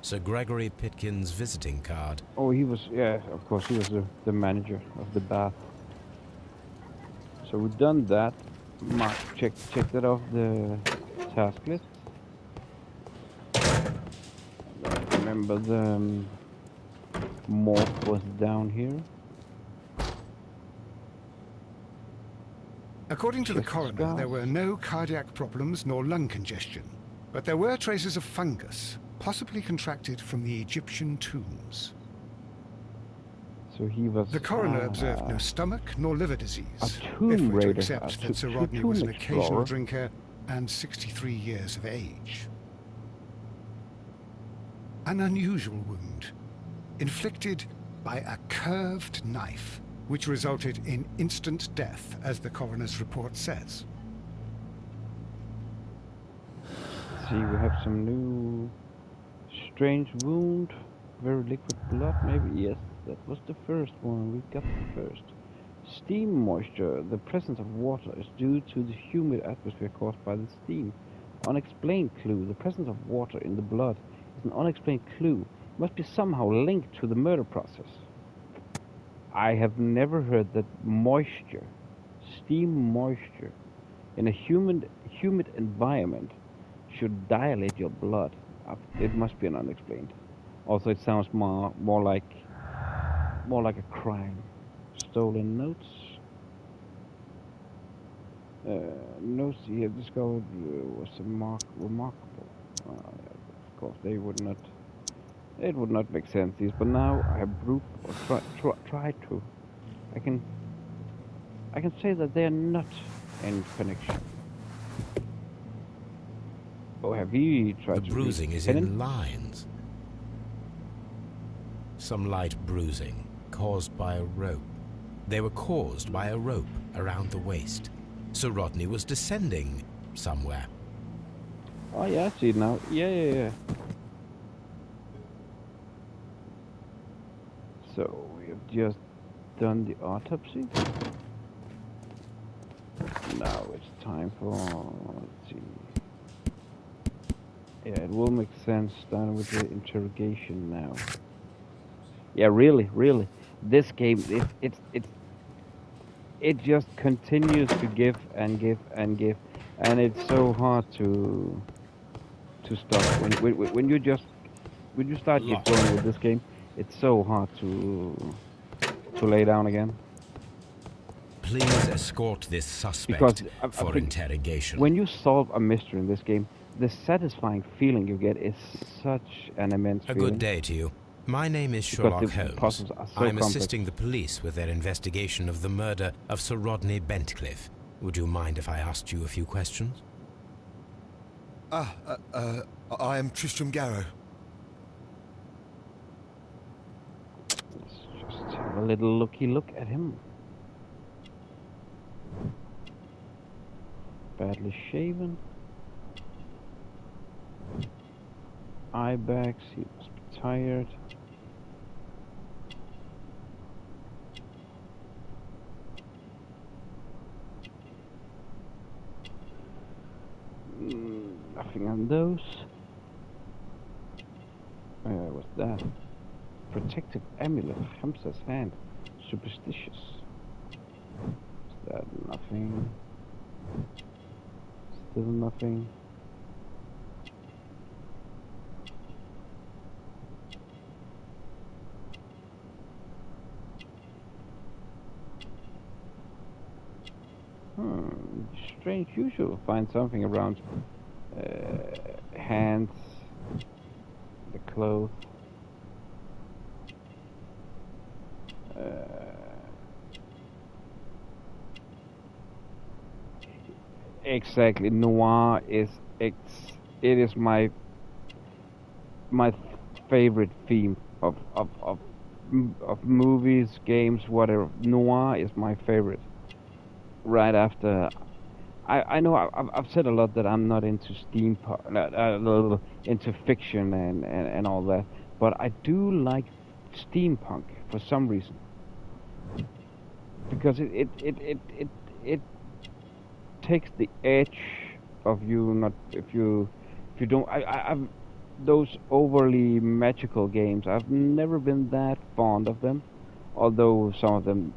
Sir Gregory Pitkin's visiting card. Oh, he was, yeah, of course, he was the manager of the bath. So we've done that. Mark, check that off the task list. Remember the morph was down here. According to the coroner, there were no cardiac problems nor lung congestion, but there were traces of fungus, possibly contracted from the Egyptian tombs. So he was... The coroner observed no stomach nor liver disease, a tomb if we're to raider, accept that Sir Rodney was an occasional drinker and 63 years of age. An unusual wound, inflicted by a curved knife, which resulted in instant death, as the coroner's report says. See, we have some new strange wound, very liquid blood, maybe, yes, that was the first one, we got the first. Steam moisture, the presence of water is due to the humid atmosphere caused by the steam. Unexplained clue, the presence of water in the blood is an unexplained clue, must be somehow linked to the murder process. I have never heard that moisture, steam moisture, in a humid environment should dilate your blood. It must be an unexplained. Also, it sounds more like a crime. Stolen notes. Notes he had discovered was remarkable. Of course, they would not. It would not make sense. These, but now I have proved or tried to. I can say that they are not in connection. Oh, have you tried to? The bruising is in lines. Some light bruising caused by a rope. They were caused by a rope around the waist. Sir Rodney was descending somewhere. Oh yeah, I see it now. Yeah. So we have just done the autopsy. Now it's time for, let's see. Yeah, it will make sense starting with the interrogation now. Yeah, really. This game, it just continues to give and give and give, and it's so hard to stop. When you start get going with this game, it's so hard to lay down again. Please escort this suspect for interrogation. When you solve a mystery in this game, the satisfying feeling you get is such an immense feeling. Good day to you. My name is Sherlock Holmes. I'm assisting the police with their investigation of the murder of Sir Rodney Bentcliffe. Would you mind if I asked you a few questions? I am Tristram Garrow. a little looky look at him. Badly shaven. Eye bags, he must be tired. Nothing on those. What's that? Protective amulet, hamster's hand. Superstitious. Is that nothing? Still nothing. Strange. Usually find something around hands, the clothes. Exactly, noir is it is my favorite theme of movies, games, whatever. Noir is my favorite. Right after, I know I've said a lot that I'm not into steampunk, into fiction and all that, but I do like steampunk for some reason, because it takes the edge of you. Not if you don't. I've those overly magical games. I've never been that fond of them, although some of them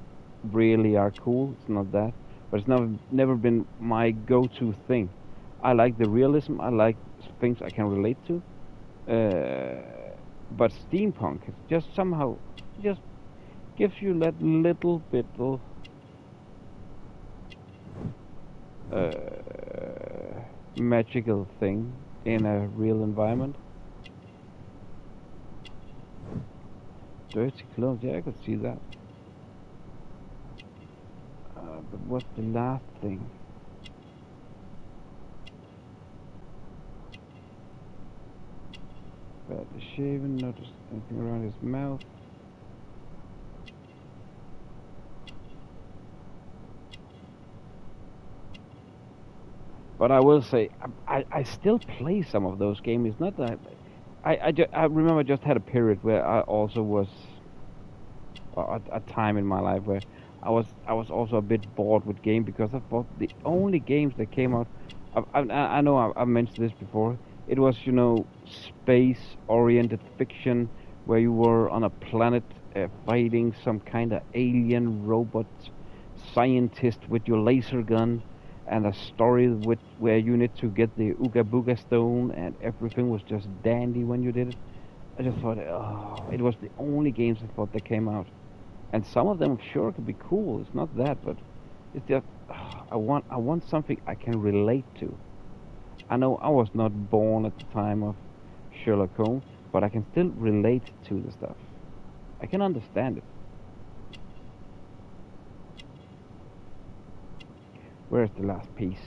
really are cool. It's not that. But it's never been my go-to thing. I like the realism. I like things I can relate to. But steampunk just somehow just gives you that little bit of magical thing in a real environment. Dirty clothes, yeah, I could see that. But what's the last thing? Badly shaven, notice anything around his mouth. But I will say, I still play some of those games. It's not that I remember I just had a period where I also was a time in my life where I was also a bit bored with games, because I thought the only games that came out, I know I've mentioned this before, it was, you know, space-oriented fiction where you were on a planet fighting some kind of alien robot scientist with your laser gun, and a story where you need to get the Ooga Booga stone, and everything was just dandy when you did it. I just thought, oh, it was the only games I thought that came out. And some of them sure could be cool, it's not that, but it's just, I want something I can relate to. I know I was not born at the time of Sherlock Holmes, but I can still relate to the stuff. I can understand it. Where's the last piece?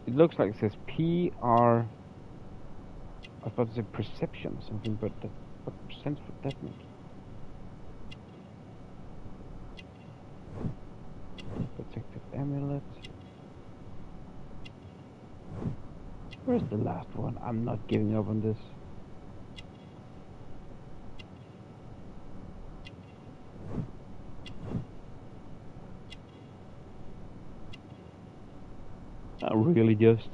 It looks like it says PR. I thought it said perception or something, but what sense would that make? Protective amulet. Where's the last one? I'm not giving up on this. I'm really just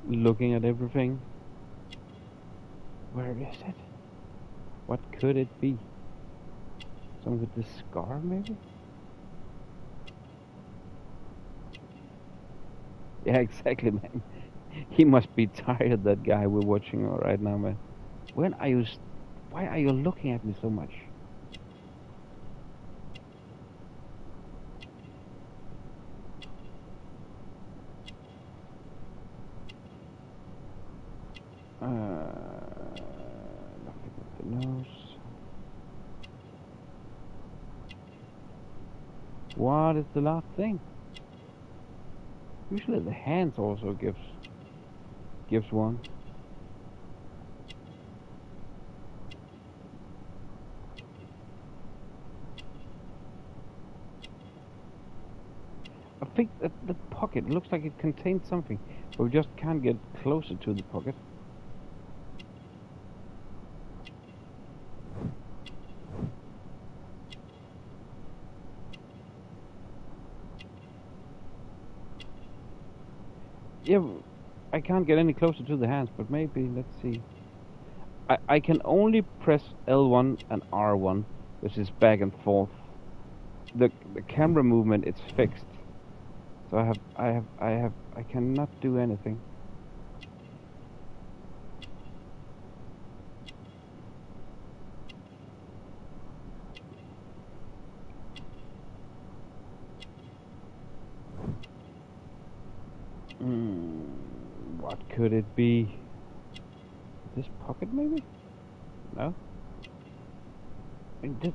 looking at everything. Where is it? What could it be? Some with the scar, maybe? Yeah, exactly, man. He must be tired, that guy we're watching right now, man. Why are you looking at me so much? Nothing with the nose. What is the last thing? Usually the hands also gives one. I think that the pocket looks like it contains something, but we just can't get closer to the pocket. Yeah, I can't get any closer to the hands, but maybe, let's see. I can only press L1 and R1, which is back and forth. The camera movement is fixed. So I cannot do anything. What could it be? This pocket maybe? No? I mean, this...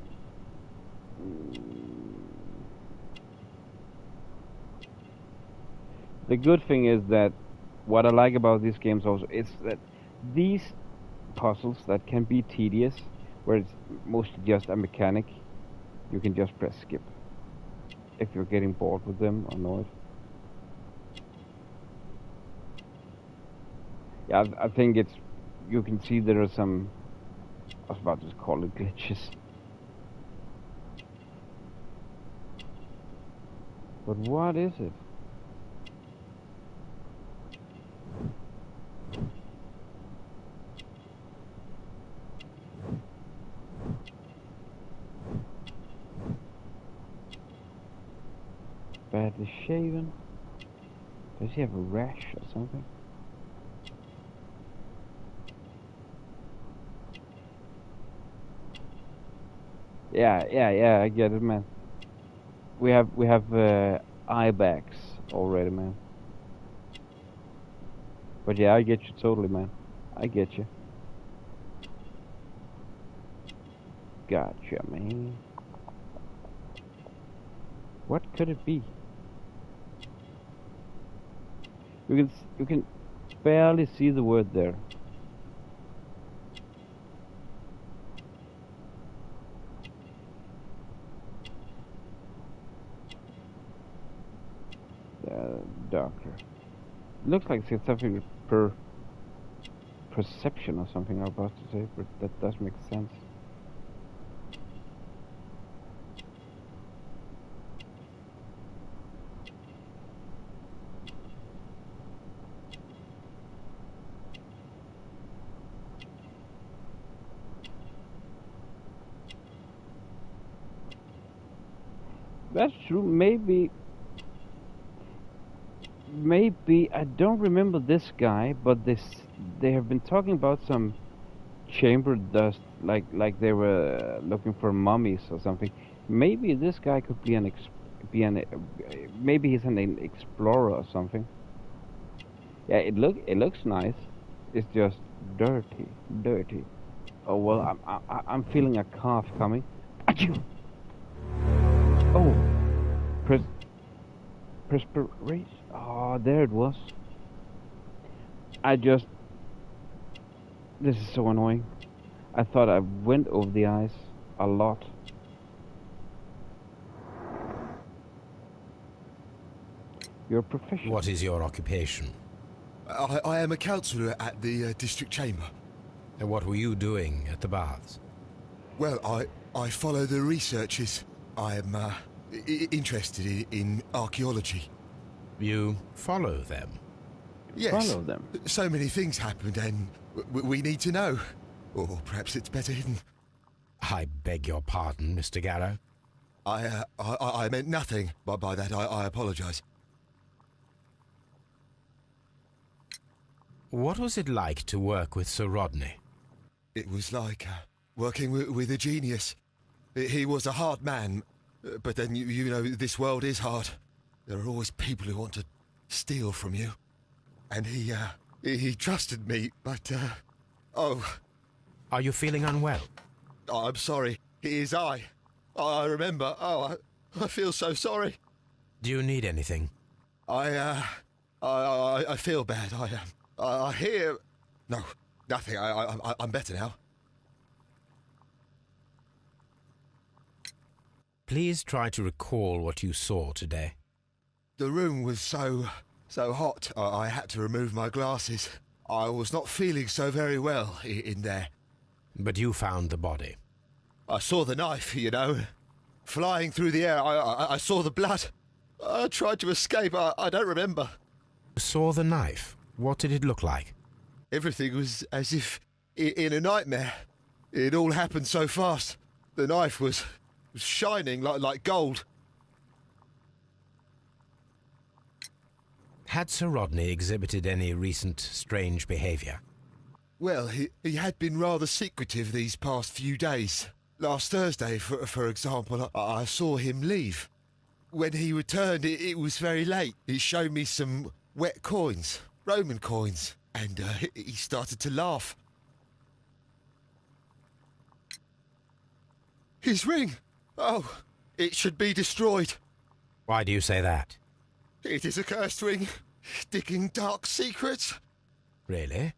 The good thing is that what I like about these games also is that these puzzles that can be tedious, where it's mostly just a mechanic, you can just press skip if you're getting bored with them or annoyed. Yeah, I think it's, you can see there are some, I was about to call it glitches. But what is it? Badly shaven. Does he have a rash or something? Yeah, I get it, man. We have eye bags already, man. But yeah, I get you totally, man. I get you. Gotcha, man. What could it be? You can barely see the word there. Doctor. Looks like it's something per perception or something I'm about to say, but that does make sense. That's true. Maybe I don't remember this guy, but they have been talking about some chamber dust, like they were looking for mummies or something. Maybe this guy could be maybe he's an explorer or something. Yeah, it looks nice. It's just dirty. Oh well, I'm feeling a cough coming. Achoo! Oh, perspiration. Oh, there it was. This is so annoying. I thought I went over the ice a lot. You're a professional. What is your occupation? I am a councillor at the district chamber. And what were you doing at the baths? Well, I follow the researchers. I am interested in archaeology. You follow them? Yes. Follow them? So many things happened and we need to know. Or perhaps it's better hidden. I beg your pardon, Mr. Garrow. I meant nothing by that. I apologise. What was it like to work with Sir Rodney? It was like working with a genius. He was a hard man, but then you know this world is hard. There are always people who want to steal from you. And he trusted me, but oh. Are you feeling unwell? Oh, I'm sorry. It is I remember. Oh, I feel so sorry. Do you need anything? I feel bad. I hear... No, nothing. I'm better now. Please try to recall what you saw today. The room was so hot, I had to remove my glasses. I was not feeling so very well in there. But you found the body. I saw the knife, you know, flying through the air. I saw the blood. I tried to escape. I don't remember. Saw the knife? What did it look like? Everything was as if in a nightmare. It all happened so fast. The knife was shining like gold. Had Sir Rodney exhibited any recent strange behaviour? Well, he had been rather secretive these past few days. Last Thursday, for example, I saw him leave. When he returned, it was very late. He showed me some wet coins, Roman coins, and he started to laugh. His ring! Oh, it should be destroyed. Why do you say that? It is a cursed ring, digging dark secrets. Really?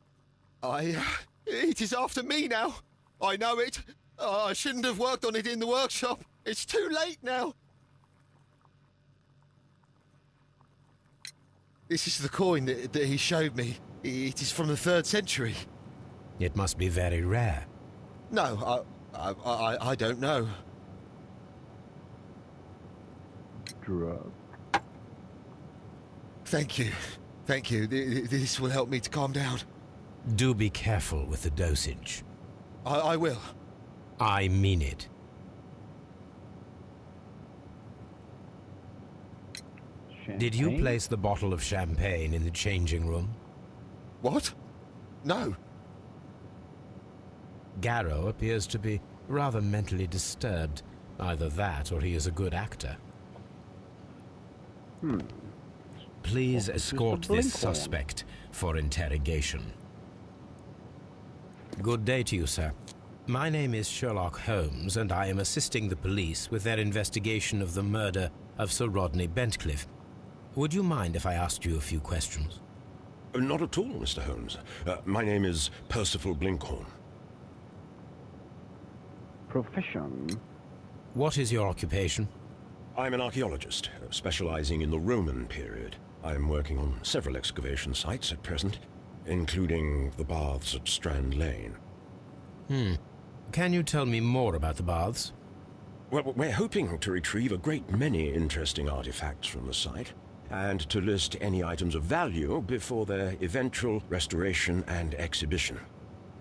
It is after me now. I know it. I shouldn't have worked on it in the workshop. It's too late now. This is the coin that he showed me. It is from the 3rd century. It must be very rare. No, I don't know. Drug. Thank you. Thank you. This will help me to calm down. Do be careful with the dosage. I will. I mean it. Champagne? Did you place the bottle of champagne in the changing room? What? No. Garrow appears to be rather mentally disturbed. Either that or he is a good actor. Please escort this suspect for interrogation. Good day to you, sir. My name is Sherlock Holmes, and I am assisting the police with their investigation of the murder of Sir Rodney Bentcliffe. Would you mind if I asked you a few questions? Not at all, Mr. Holmes. My name is Percival Blinkhorn. Profession? What is your occupation? I'm an archaeologist, specializing in the Roman period. I'm working on several excavation sites at present, including the baths at Strand Lane. Can you tell me more about the baths? Well, we're hoping to retrieve a great many interesting artifacts from the site, and to list any items of value before their eventual restoration and exhibition.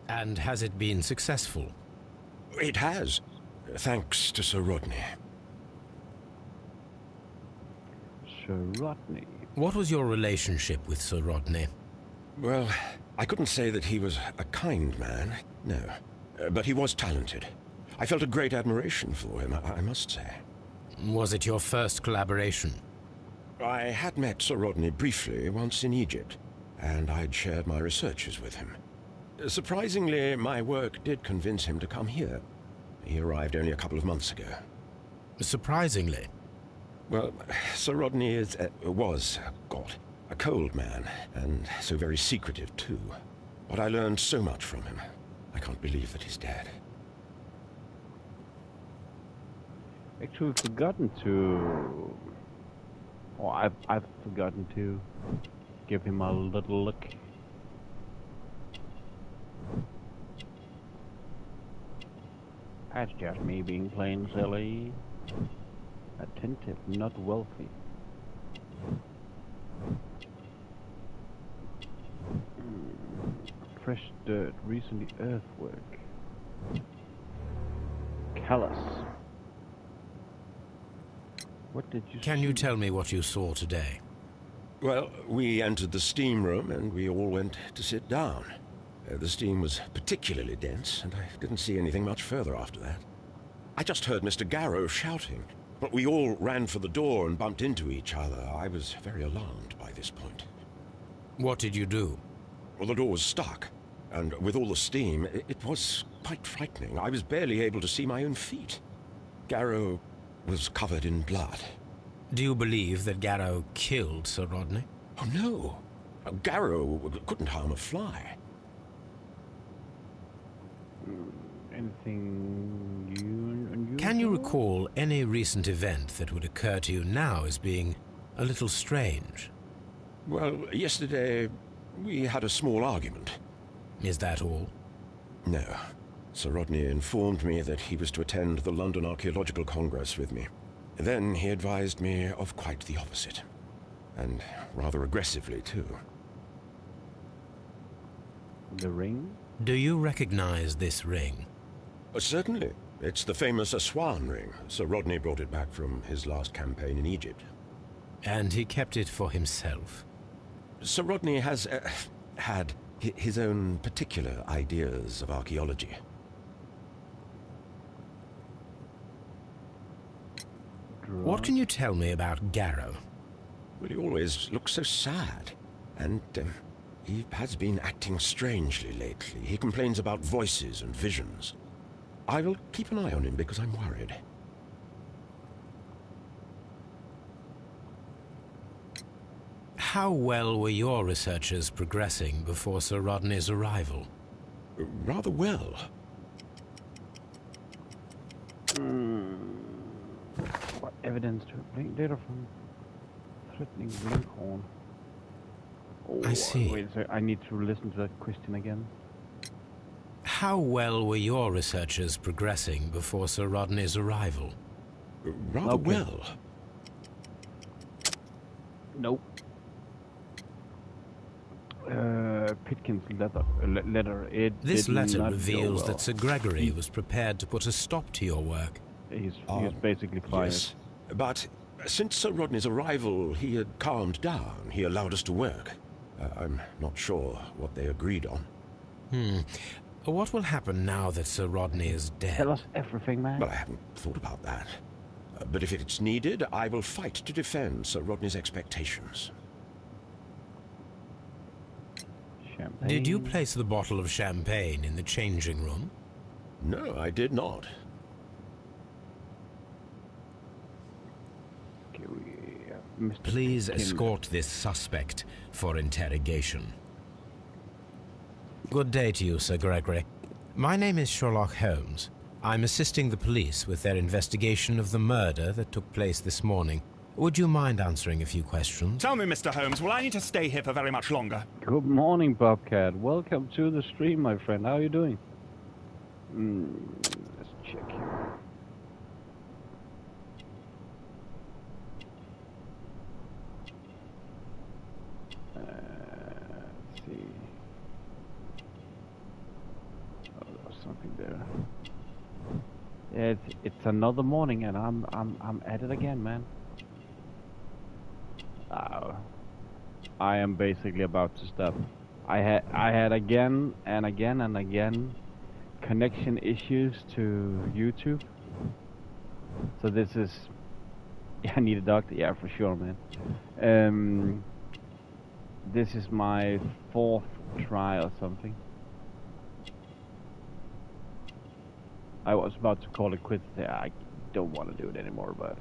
And has it been successful? It has, thanks to Sir Rodney. Sir Rodney? What was your relationship with Sir Rodney? Well, I couldn't say that he was a kind man, no. But he was talented. I felt a great admiration for him, I must say. Was it your first collaboration? I had met Sir Rodney briefly once in Egypt, and I'd shared my researches with him. Surprisingly, my work did convince him to come here. He arrived only a couple of months ago. Surprisingly? Well, Sir Rodney was a cold man, and so very secretive too. But I learned so much from him. I can't believe that he's dead. Actually forgotten to... Or I've forgotten to give him a little look. That's just me being plain silly. Attentive, not wealthy. Fresh dirt, recently earthwork. Callous. What did you Can see? you tell me what you saw today? Well, we entered the steam room and we all went to sit down. The steam was particularly dense, and I didn't see anything much further after that. I just heard Mr. Garrow shouting, but we all ran for the door and bumped into each other. I was very alarmed by this point. What did you do? Well, the door was stuck, and with all the steam, it was quite frightening. I was barely able to see my own feet. Garrow was covered in blood. Do you believe that Garrow killed Sir Rodney? Oh, no. Garrow couldn't harm a fly. Anything unusual? Can you recall any recent event that would occur to you now as being A little strange. Well, yesterday we had a small argument. Is that all? No. Sir Rodney informed me that he was to attend the London Archaeological Congress with me. Then he advised me of quite the opposite. And rather aggressively, too. The ring? Do you recognize this ring? Certainly. It's the famous Aswan ring. Sir Rodney brought it back from his last campaign in Egypt. And he kept it for himself? Sir Rodney has had his own particular ideas of archaeology. What can you tell me about Garrow? Well, he always looks so sad. And he has been acting strangely lately. He complains about voices and visions. I will keep an eye on him because I'm worried. How well were your researchers progressing before Sir Rodney's arrival? Rather well. What evidence to blink data from threatening Blinkhorn? Oh, I see. Wait, so I need to listen to that question again. How well were your researchers progressing before Sir Rodney's arrival? Rather well. Nope. Pitkin's letter. This letter not reveals go well. that Sir Gregory was prepared to put a stop to your work. He's basically fired. Yes, but since Sir Rodney's arrival, he had calmed down. He allowed us to work. I'm not sure what they agreed on. What will happen now that Sir Rodney is dead? Tell us everything, man. Well, I haven't thought about that. But if it's needed, I will fight to defend Sir Rodney's expectations. Champagne. Did you place the bottle of champagne in the changing room? No, I did not. Please escort this suspect for interrogation. Good day to you, Sir Gregory. My name is Sherlock Holmes. I'm assisting the police with their investigation of the murder that took place this morning. Would you mind answering a few questions? Tell me, Mr. Holmes, will I need to stay here for very much longer? Good morning, Bobcat. Welcome to the stream, my friend. How are you doing? Let's check here. Let's see. Oh, there's something there. Yeah, it's another morning, and I'm at it again, man. I am basically about to stop. I had again and again and again connection issues to YouTube. So this is... Yeah, I need a doctor. Yeah, for sure, man. This is my 4th try or something. I was about to call it quits there. I don't want to do it anymore, but...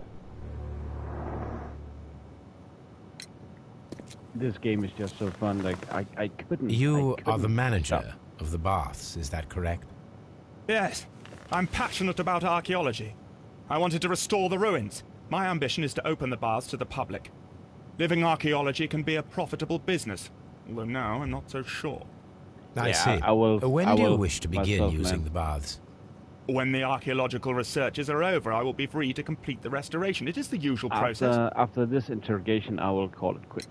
This game is just so fun, like, I couldn't... You are the manager of the baths, is that correct? Yes. I'm passionate about archaeology. I wanted to restore the ruins. My ambition is to open the baths to the public. Living archaeology can be a profitable business, although now I'm not so sure. I see. When do you wish to begin using the baths? When the archaeological researches are over, I will be free to complete the restoration. It is the usual process. After this interrogation, I will call it quits.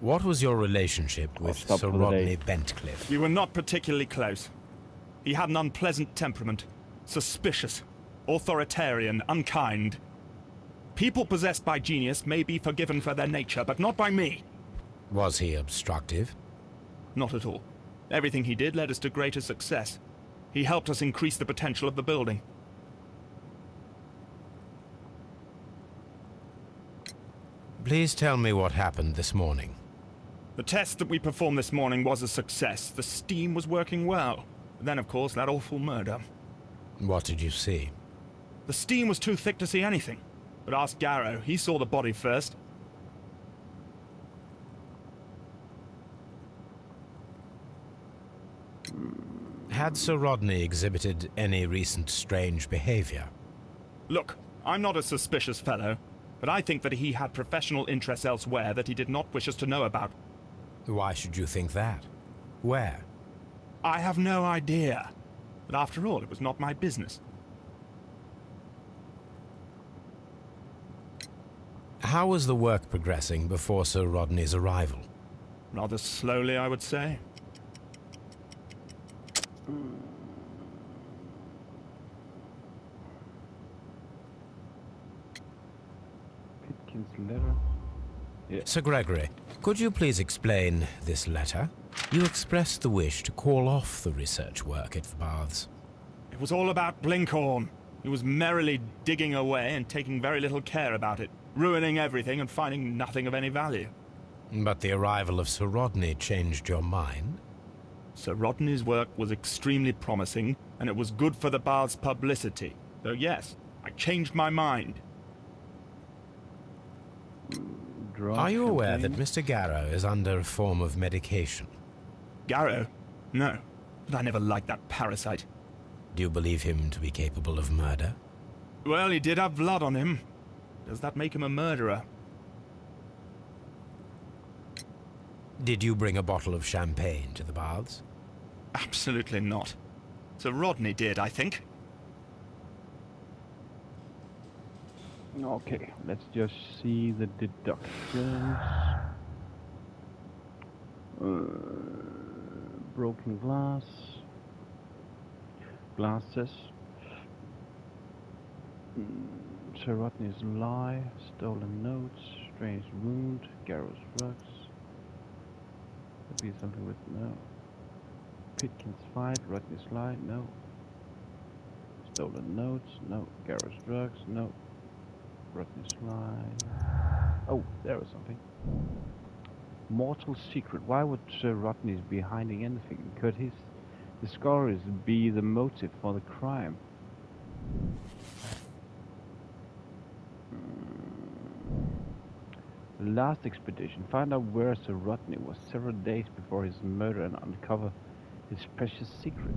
What was your relationship with Sir Rodney Bentcliffe? We were not particularly close. He had an unpleasant temperament. Suspicious, authoritarian, unkind. People possessed by genius may be forgiven for their nature, but not by me. Was he obstructive? Not at all. Everything he did led us to greater success. He helped us increase the potential of the building. Please tell me what happened this morning. The test that we performed this morning was a success. The steam was working well. Then, of course, that awful murder. What did you see? The steam was too thick to see anything. But ask Garrow. He saw the body first. Had Sir Rodney exhibited any recent strange behavior? Look, I'm not a suspicious fellow. but I think that he had professional interests elsewhere that he did not wish us to know about. Why should you think that? Where? I have no idea. But after all, it was not my business. How was the work progressing before Sir Rodney's arrival? Rather slowly, I would say. Pitkin's letter. Yeah. Sir Gregory, could you please explain this letter? You expressed the wish to call off the research work at the Baths. It was all about Blinkhorn. He was merrily digging away and taking very little care about it, ruining everything and finding nothing of any value. But the arrival of Sir Rodney changed your mind? Sir Rodney's work was extremely promising, and it was good for the Bath's publicity. So yes, I changed my mind. Are you aware that Mr. Garrow is under a form of medication? Garrow? No, but I never liked that parasite. Do you believe him to be capable of murder? Well, he did have blood on him. Does that make him a murderer? Did you bring a bottle of champagne to the Baths? Absolutely not. Sir Rodney did, I think. Okay, let's just see the deductions. Broken glass. Glasses. Sir Rodney's lie. Stolen notes. Strange wound. Garrow's drugs. Could be something with no. Pitkin's fight. Rodney's lie. No. Stolen notes. No. Garrow's drugs. No. Rodney's lie. Oh, there was something. Mortal secret. Why would Sir Rodney be hiding anything? Could his discoveries be the motive for the crime? The last expedition. Find out where Sir Rodney was several days before his murder and uncover his precious secret.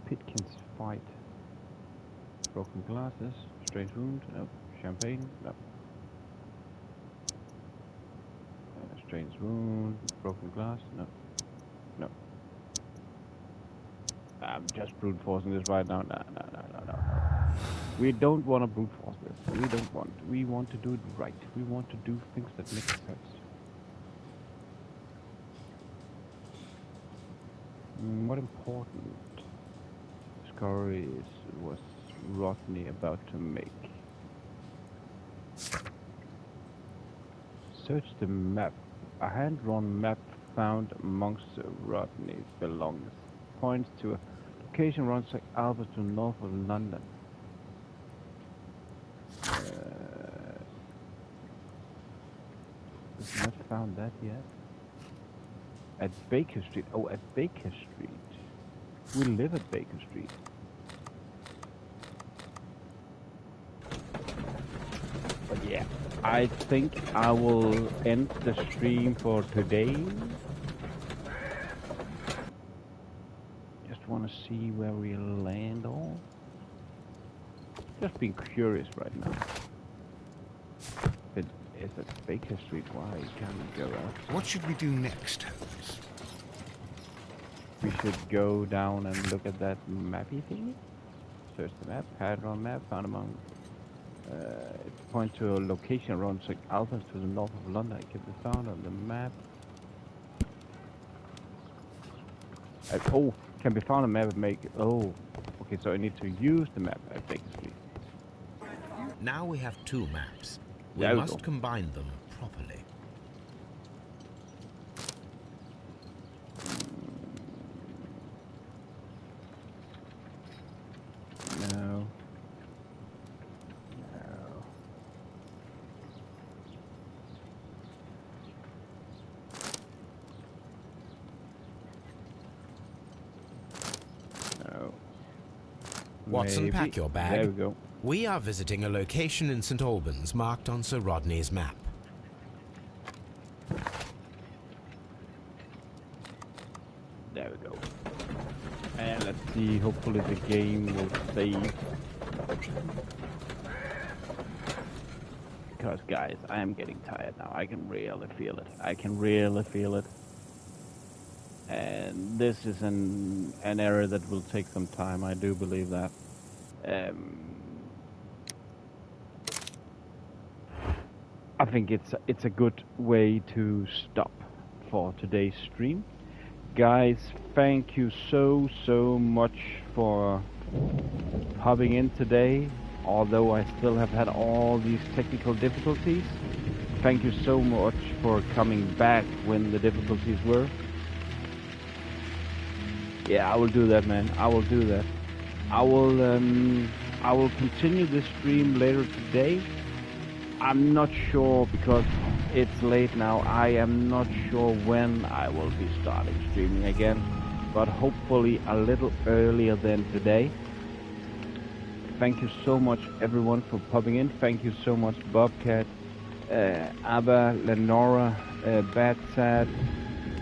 Pitkin's fight. Broken glasses. Strange wound. No. Champagne. No. Strange wound. Broken glass. No. No. I'm just brute forcing this right now. No. We don't want to brute force this. We don't want. We want to do it right. We want to do things that make sense. What important discoveries was Rodney about to make? Search the map. A hand-drawn map found amongst Rodney's belongings points to a location around St. Albans to north of London. We've not found that yet. At Baker Street. Oh, at Baker Street. We live at Baker Street. But yeah, I think I will end the stream for today. Just want to see where we land on. Just being curious right now. It is at Baker Street. Why can't we go out? What should we do next, Holmes? We should go down and look at that mappy thing. Search the map. Hand-drawn map found among. It points to a location around St. Albans to the north of London. It can be found on the map. Oh, can be found on the map and make. Oh, okay. So I need to use the map at Baker Street. Now we have two maps. We There we must go. combine them properly. No. No. Watson, Maybe. pack your bag. There we go. We are visiting a location in St. Albans marked on Sir Rodney's map. Let's see, hopefully the game will save. Because guys, I am getting tired now. I can really feel it. I can really feel it. And this is an area that will take some time. I do believe that. I think it's a good way to stop for today's stream. Guys, thank you so much for popping in today. Although I still have had all these technical difficulties. Thank you so much for coming back when the difficulties were. Yeah, I will do that, man. I will do that. I will continue this stream later today. I'm not sure because it's late now. I am not sure when I will be starting streaming again, but hopefully a little earlier than today. Thank you so much everyone for popping in. Thank you so much Bobcat, Abba, Lenora, Badsad,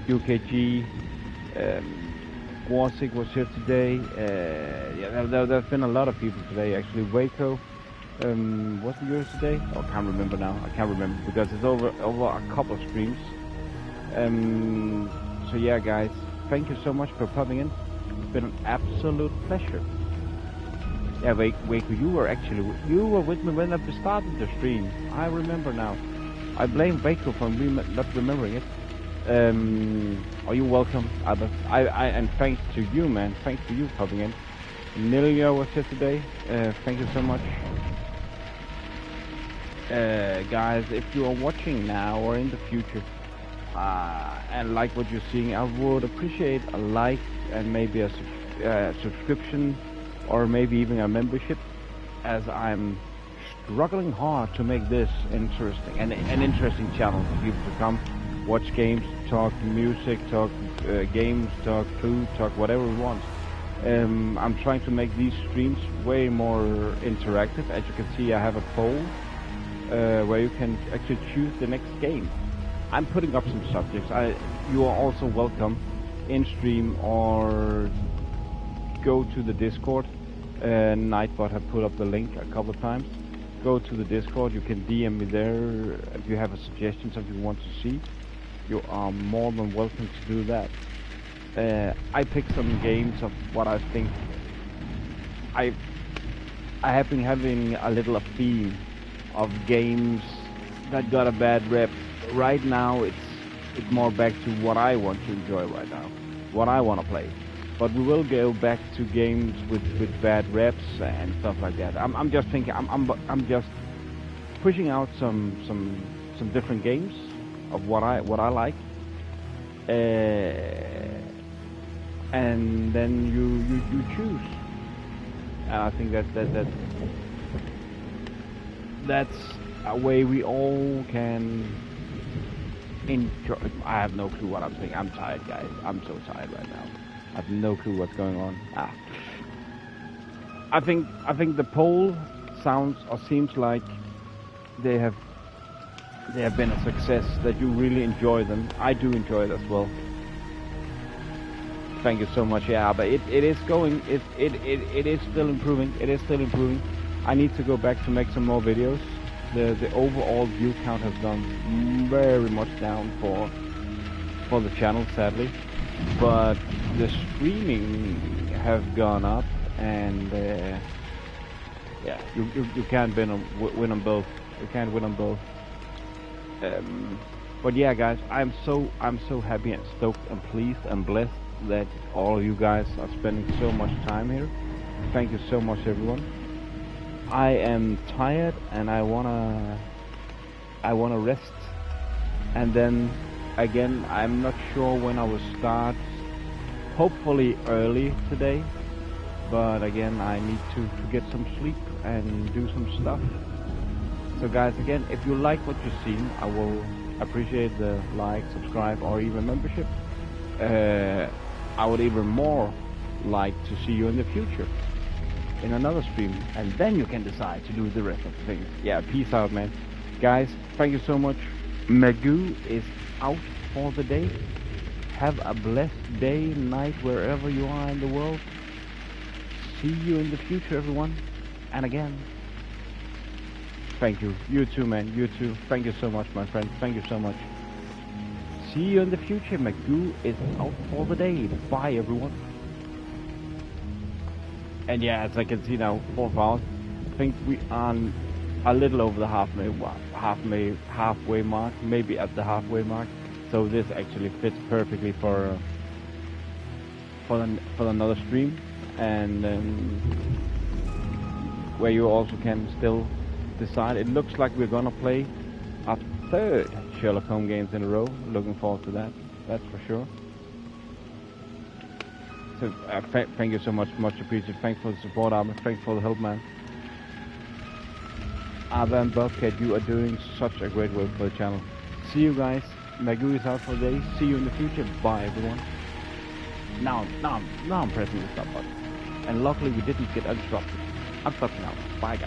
UKG, Warsig was here today. Yeah, there's been a lot of people today actually. Waco, wasn't yours today? Oh, I can't remember now. I can't remember because it's over a couple of streams. So yeah, guys, thank you so much for popping in. It's been an absolute pleasure. Yeah, Waco, you were with me when I started the stream. I remember now. I blame Waco for not remembering it. Are you welcome, Abba? And thanks to you, man. Thanks to you for popping in. Nilia was here today. Thank you so much. Guys, if you are watching now or in the future and like what you're seeing, I would appreciate a like and maybe a subscription or maybe even a membership, as I'm struggling hard to make this interesting and an interesting channel for people to come watch games, talk music, talk games, talk food, talk whatever we want. I'm trying to make these streams way more interactive. As you can see, I have a poll where you can actually choose the next game. I'm putting up some subjects. You are also welcome in stream or go to the Discord. Nightbot have put up the link a couple of times. Go to the Discord. You can DM me there if you have a suggestion, something you want to see. You are more than welcome to do that. I picked some games of what I think. I have been having a little theme of games that got a bad rep. Right now, it's more back to what I want to enjoy right now, what I want to play. But we will go back to games with bad reps and stuff like that. I'm just thinking. I'm just pushing out some different games of what I like, and then you choose. And I think that's a way we all can enjoy. I have no clue what I'm saying. I'm tired, guys. I'm so tired right now. I have no clue what's going on. I think the poll sounds or seems like they have been a success, that you really enjoy them. I do enjoy it as well. Thank you so much. Yeah, but it is going. It is still improving. It is still improving. I need to go back to make some more videos. The overall view count has gone very much down for the channel, sadly. But the streaming have gone up, and yeah, you can't win on both. You can't win on both. But yeah, guys, I'm so happy and stoked and pleased and blessed that all of you guys are spending so much time here. Thank you so much, everyone. I am tired and I wanna rest, and then again, I'm not sure when I will start. Hopefully early today, but again, I need to get some sleep and do some stuff. So guys, again, if you like what you've seen, I will appreciate the like, subscribe, or even membership. I would even more like to see you in the future in another stream, and then you can decide to do the rest of the things. Yeah, peace out, man. Guys, thank you so much. Magoo is out for the day. Have a blessed day, night, wherever you are in the world. see you in the future, everyone. And again, thank you. You too, man. You too. Thank you so much, my friend. Thank you so much. See you in the future. Magoo is out for the day. Bye, everyone. And yeah, as I can see now, 4 hours. I think we are a little over the halfway mark, maybe at the halfway mark. So this actually fits perfectly for another stream, and where you also can still decide. It looks like we're gonna play a 3rd Sherlock Holmes games in a row. Looking forward to that. That's for sure. So thank you so much, much appreciated. Thanks for the support, Armin. Thanks for the help, man. Abba and Bobcat, you are doing such a great work for the channel. See you guys. Magoo is out for the day. See you in the future. Bye, everyone. Now I'm pressing the stop button. And luckily we didn't get unstopped. I'm stopping now. Bye, guys.